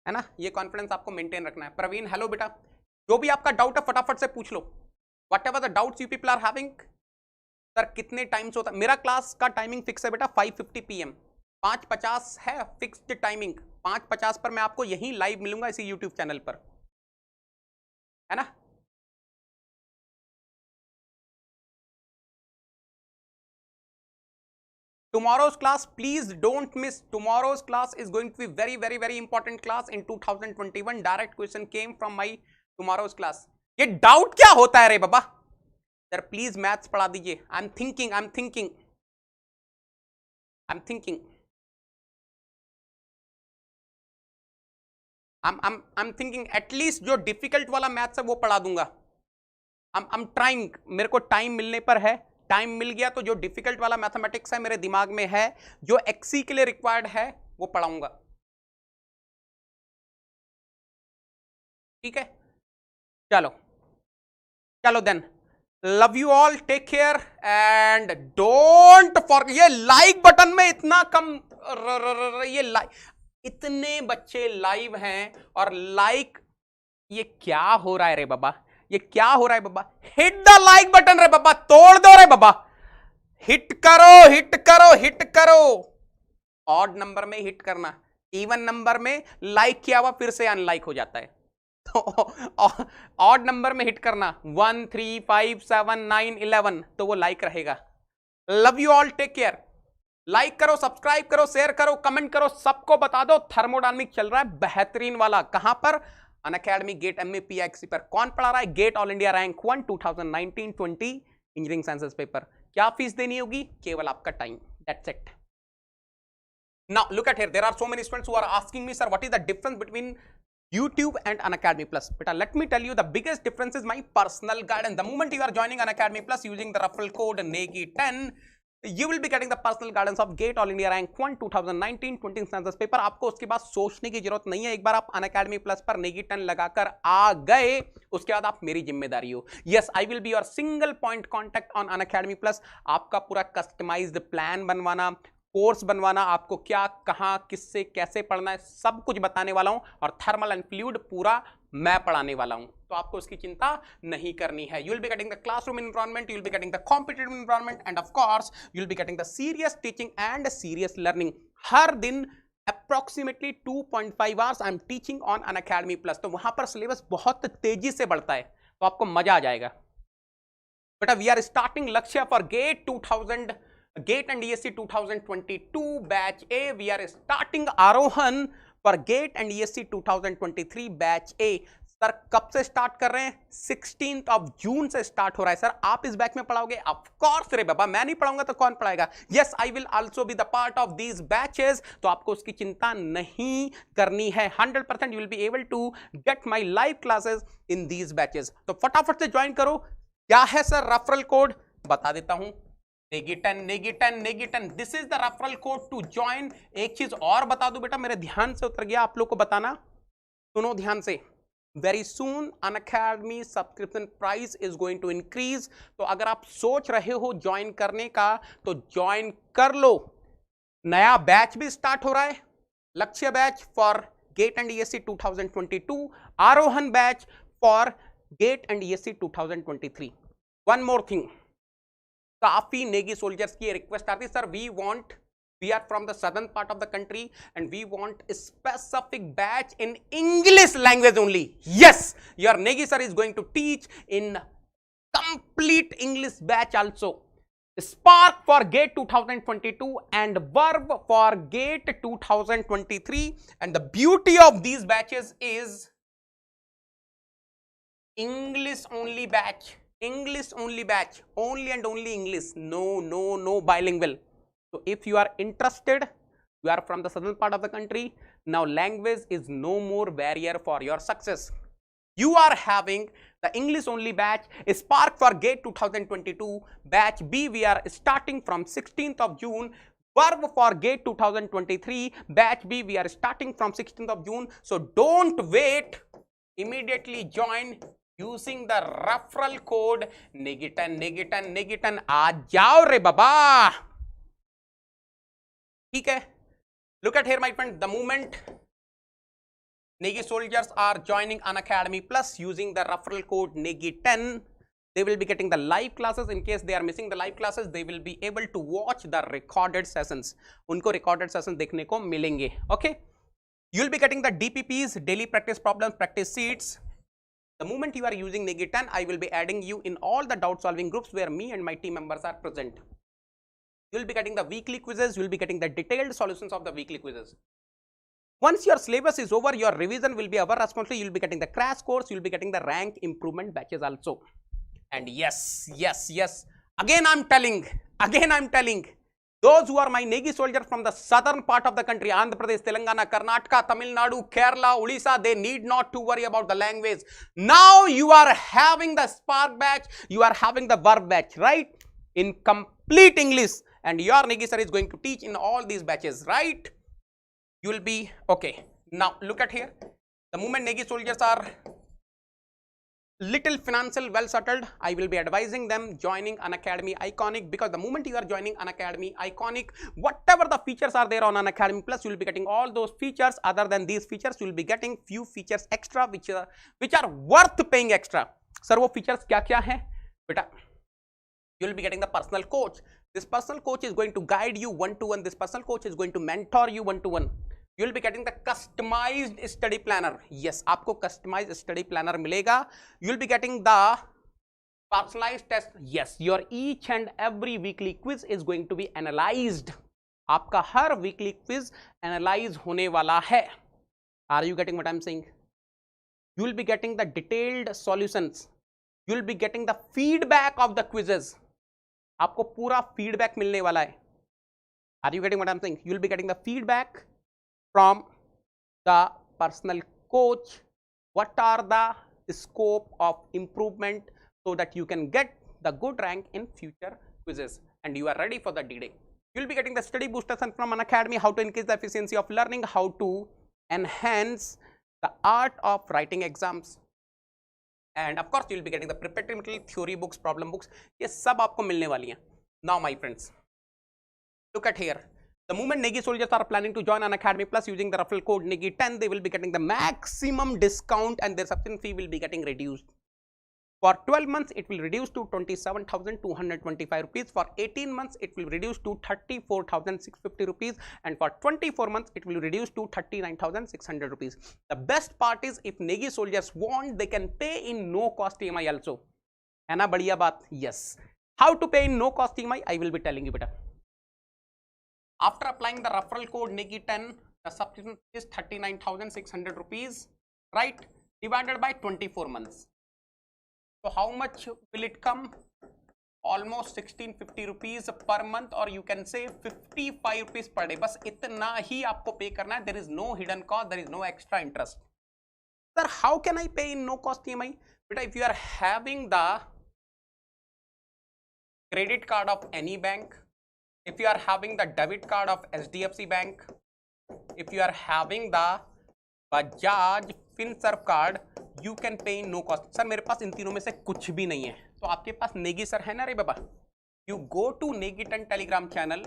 ना? ये कॉन्फिडेंस आपको मेंटेन रखना है। प्रवीण हेलो बेटा, जो भी आपका डाउट है फटाफट से पूछ लो। Whatever the doubts you people are having, sir कितने टाइम्स होता है? मेरा क्लास का टाइमिंग फिक्स है बेटा 5:50 PM, 5:50 है फिक्स्ड टाइमिंग। 5:50 पर मैं आपको यहीं लाइव मिलूंगा इसी यूट्यूब चैनल पर, है ना? Tomorrow's class, please don't miss. Tomorrow's class is going to be very, very, very important class in 2021. Direct question came from my tomorrow's class. ये डाउट क्या होता है रे बाबा? सर प्लीज मैथ्स पढ़ा दीजिए। आई एम थिंकिंग एटलीस्ट जो डिफिकल्ट वाला मैथ्स है वो पढ़ा दूंगा। आई एम ट्राइंग, मेरे को टाइम मिलने पर है, टाइम मिल गया तो जो डिफिकल्ट वाला मैथमेटिक्स है मेरे दिमाग में है, जो एक्सी के लिए रिक्वायर्ड है वो पढ़ाऊंगा। ठीक है, चलो चलो then, love you all, take care and don't forget. ये लाइक बटन में इतना कम, ये लाइक, इतने बच्चे लाइव हैं और लाइक, ये क्या हो रहा है रे बाबा? ये क्या हो रहा है बाबा? हिट द लाइक बटन रे बाबा, तोड़ दो रे बाबा, हिट करो हिट करो हिट करो। ऑड नंबर में हिट करना, इवन नंबर में लाइक किया हुआ फिर से अनलाइक हो जाता है, तो ऑड नंबर में हिट करना 1 3 5 7 9 11 तो वो लाइक रहेगा। Love you all, take care. Like करो, सब्सक्राइब करो, शेयर करो, कमेंट करो, सबको बता दो थर्मोडायनामिक चल रहा है बेहतरीन वाला। कहां पर? अनअकैडमी गेट MAPIXC पर। कौन पढ़ा रहा है? Get all India rank 1 2019-20 engineering sciences paper. क्या फीस देनी होगी? केवल आपका time, that's it. Now look at here, there are so many students who are asking me, sir, what is the difference between YouTube and Unacademy Plus? Beta, let me tell you, the biggest difference is my personal guidance. The moment you are joining Unacademy Plus using the referral code NEGI10, you will be getting the personal guidance of GATE All India Rank 1 2019-20 census paper. आपको उसके बाद सोचने की जरूरत नहीं है। एक बार आप Unacademy Plus पर NEGI10 लगाकर आ गए, उसके बाद आप मेरी जिम्मेदारी हो। Yes, I will be your single point contact on Unacademy Plus। आपका पूरा कस्टमाइज्ड प्लान बनवाना, कोर्स बनवाना, आपको क्या, कहां, किससे, कैसे पढ़ना है, सब कुछ बताने वाला हूं। और थर्मल एंड फ्लूइड पूरा मैं पढ़ाने वाला हूं, तो आपको उसकी चिंता नहीं करनी है। You will be getting the classroom environment, you will be getting the competitive environment and of course you will be getting the serious teaching and serious learning. हर दिन approximately 2.5 hours I am teaching on Unacademy plus. तो वहां पर सिलेबस बहुत तेजी से बढ़ता है, तो आपको मजा आ जाएगा। बेटा वी आर स्टार्टिंग लक्ष्य for GATE and ESC 2022 batch A. We are starting Arohan for GATE and ESC 2023 batch A. Sir कब से स्टार्ट कर रहे हैं? 16th of June से स्टार्ट हो रहा है। सर आप इस बैच में पढ़ाओगे? ऑफ कोर्स रे बाबा, मैं नहीं पढ़ाऊंगा तो कौन पढ़ाएगा? Yes, I will also be the part of these batches, तो आपको उसकी चिंता नहीं करनी है। 100% you will be able to get my live classes in these batches. तो फटाफट से ज्वाइन करो। क्या है सर रेफरल कोड? बता देता हूं, NEGI10। This is the referral code to join. एक चीज और बता दो बेटा, मेरे ध्यान से उतर गया, आप लोग को बताना, सुनो ध्यान से। Very soon Unacademy subscription price is going to increase. तो अगर आप सोच रहे हो ज्वाइन करने का तो ज्वाइन कर लो। नया बैच भी स्टार्ट हो रहा है, Lakshya batch for GATE and ESC 2022, Aarohan batch for GATE and ESC 2023। One more thing, काफी नेगी सोल्जर्स की रिक्वेस्ट आती है, sir we are from the southern part of the country and we want a specific batch in English language only. Yes, your Negi sir is going to teach in complete English batch also. Spark for GATE 2022 and Verb for GATE 2023. And the beauty of these batches is English only batch. English only batch, only and only English, no bilingual. So if you are interested, you are from the southern part of the country, now language is no more barrier for your success. You are having the English only batch, Spark for GATE 2022 batch B. We are starting from 16th of June. Verb for GATE 2023 batch B. We are starting from 16th of June. So don't wait, immediately join using the referral code NEGI10। आ जाओ रे बाबा, ठीक है। Look at here my friend, the moment Negi soldiers are joining Unacademy Plus using the referral code NEGI10, they will be getting the live classes. In case they are missing the live classes, they will be able to watch the recorded sessions. उनको recorded sessions देखने को मिलेंगे. Okay, you will be getting the DPPs, daily practice problems, practice sheets. The moment you are using Negi 10, I will be adding you in all the doubt solving groups where me and my team members are present. You will be getting the weekly quizzes. You will be getting the detailed solutions of the weekly quizzes. Once your syllabus is over, your revision will be our responsibility. You will be getting the crash course. You will be getting the rank improvement batches also. And yes, again I'm telling, those who are my Negi soldiers from the southern part of the country, Andhra Pradesh, Telangana, Karnataka, Tamil Nadu, Kerala, Odisha, they need not to worry about the language. Now you are having the Spark batch, you are having the Verb batch, right? In complete English, and your Negi sir is going to teach in all these batches, right? You will be okay. Now look at here. The moment Negi soldiers are little financial well settled, I will be advising them joining Unacademy Iconic, because the moment you are joining Unacademy Iconic, whatever the features are there on Unacademy Plus, you will be getting all those features. Other than these features, you will be getting few features extra which are worth paying extra. Sir, वो features क्या हैं? बेटा, you will be getting the personal coach. This personal coach is going to guide you one-to-one. This personal coach is going to mentor you one-to-one. You will be getting the customized study planner. Yes, आपको customized study planner मिलेगा. You will be getting the personalized test. Yes, your each and every weekly quiz is going to be analyzed. आपका हर weekly quiz analyze होने वाला है. Are you getting what I'm saying? You will be getting the detailed solutions. You will be getting the feedback of the quizzes. आपको पूरा feedback मिलने वाला है. Are you getting what I'm saying? You will be getting the feedback from the personal coach. What are the scope of improvement so that you can get the good rank in future quizzes and you are ready for the D-Day. You will be getting the study boosters from Unacademy, how to increase the efficiency of learning, how to enhance the art of writing exams, and of course you will be getting the preparatory material, theory books, problem books. ये सब आपको मिलने वाली हैं. Now my friends, look at here. The moment Negi soldiers are planning to join Unacademy Plus using the referral code Negi 10, they will be getting the maximum discount and their subscription fee will be getting reduced. For 12 months, it will reduce to 27,225 rupees. For 18 months, it will reduce to 34,650 rupees. And for 24 months, it will reduce to 39,600 rupees. The best part is, if Negi soldiers want, they can pay in no cost EMI also. है ना बढ़िया बात? Yes. How to pay in no cost EMI? I will be telling you better. After applying the referral code Negi 10, the subscription is 39,600 rupees, right? Divided by 24 months. So how much will it come? Almost 1650 rupees per month, or you can say 55 rupees per day. बस इतना ही आपको pay करना है. There is no hidden cost. There is no extra interest. Sir, how can I pay in no cost EMI? But if you are having the credit card of any bank, if you are having the debit card of SDFC Bank, if you are having the Bajaj FinServ card, you can pay in no cost. Sir, मेरे पास इन तीनों में से कुछ भी नहीं है, तो आपके पास नेगी सर है ना रे बाबा? You go to Negi 10 Telegram channel,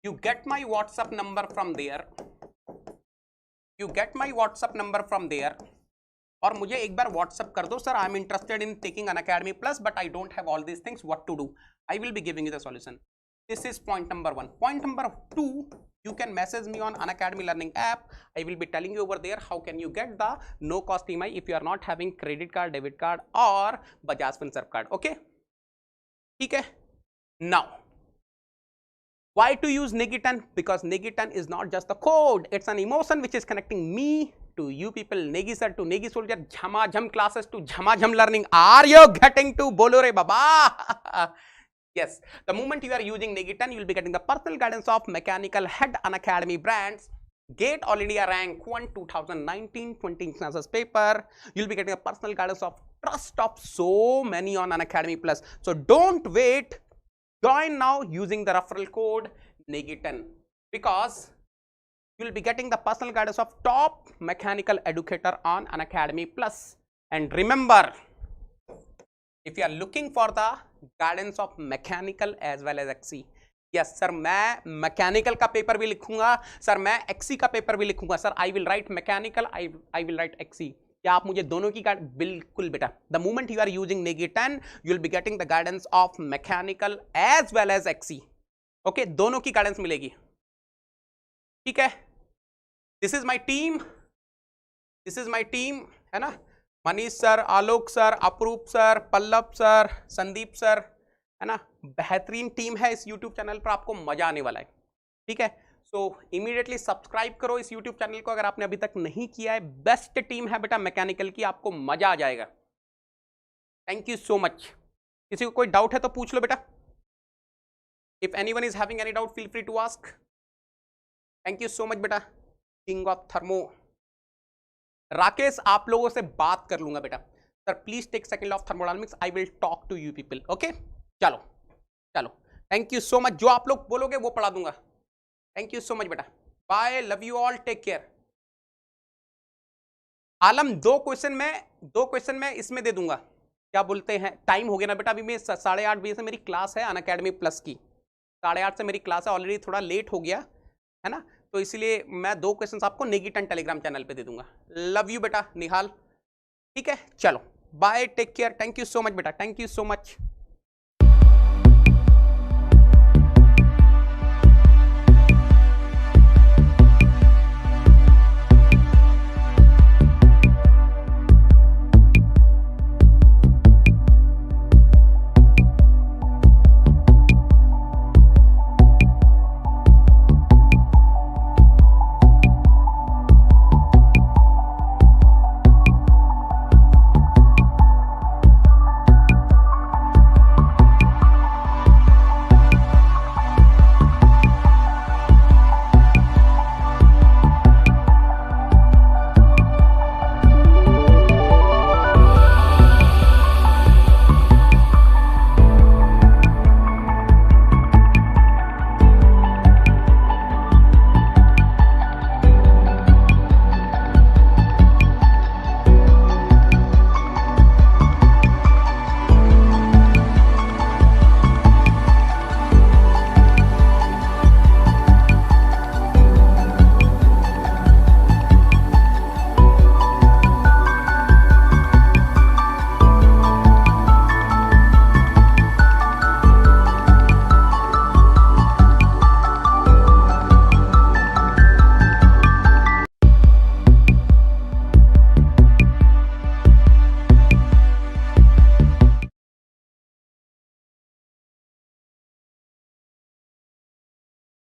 you get my WhatsApp number from there, और मुझे एक बार WhatsApp कर दो, sir I am interested in taking Unacademy Plus, but I don't have all these things, what to do? I will be giving you the solution. This is point number 1. Point number 2, you can message me on Unacademy Learning app. I will be telling you over there how can you get the no cost EMI if you are not having credit card, debit card or Bajaj FinServ card. Okay? Okay. Now, why to use Negi 10? Because Negi 10 is not just the code. It's an emotion which is connecting me to you people. Negi sir to Negi soldier. Jhama classes to jhama learning. Are you getting to bolo re baba? Yes, the moment you are using Negi 10, you will be getting the personal guidance of Mechanical Head Unacademy brands, GATE All India Rank 1 2019-20 international paper. You will be getting the personal guidance of trust of so many on Unacademy Plus. So don't wait. Join now using the referral code Negi 10, because you will be getting the personal guidance of top mechanical educator on Unacademy Plus. And remember, if you are looking for the guidance of mechanical as well as XC, yes sir, मैं mechanical का paper भी लिखूंगा, sir मैं XC का paper भी लिखूंगा, sir I will write mechanical, I will write XC. क्या आप मुझे दोनों की बिल्कुल बेटा, the moment you are using Negi 10 you will be getting the guidance of mechanical as well as XE. Okay, दोनों की गाइडेंस मिलेगी, ठीक है। This is my team, this is my team, है ना। Manish sir, Alok sir, Aprup sir, Pallav sir, Sandeep sir, है ना। बेहतरीन टीम है इस यूट्यूब चैनल पर, आपको मजा आने वाला है, ठीक है। सो इमीडिएटली सब्सक्राइब करो इस यूट्यूब चैनल को अगर आपने अभी तक नहीं किया है। बेस्ट टीम है बेटा मैकेनिकल की, आपको मजा आ जाएगा। Thank you so much. किसी को कोई डाउट है तो पूछ लो बेटा। If anyone is having any doubt feel free to ask. Thank you so much बेटा, किंग ऑफ थर्मो। राकेश, आप लोगों से बात कर लूंगा बेटा। Sir please take second of thermodynamics, I will talk to you people. Okay, चलो चलो, थैंक यू सो मच। जो आप लोग बोलोगे वो पढ़ा दूंगा। थैंक यू सो मच बेटा, bye, love you all, take care. Alam, दो क्वेश्चन मैं इसमें दे दूंगा, क्या बोलते हैं, टाइम हो गया ना बेटा। अभी मैं 8:30 बजे से मेरी क्लास है अनअकैडमी प्लस की, 8:30 से मेरी क्लास है, ऑलरेडी थोड़ा लेट हो गया है ना, तो इसलिए मैं 2 क्वेश्चंस आपको नेगी 10 टेलीग्राम चैनल पे दे दूंगा। लव यू बेटा निहाल, ठीक है, चलो bye, take care, thank you so much बेटा, थैंक यू सो मच।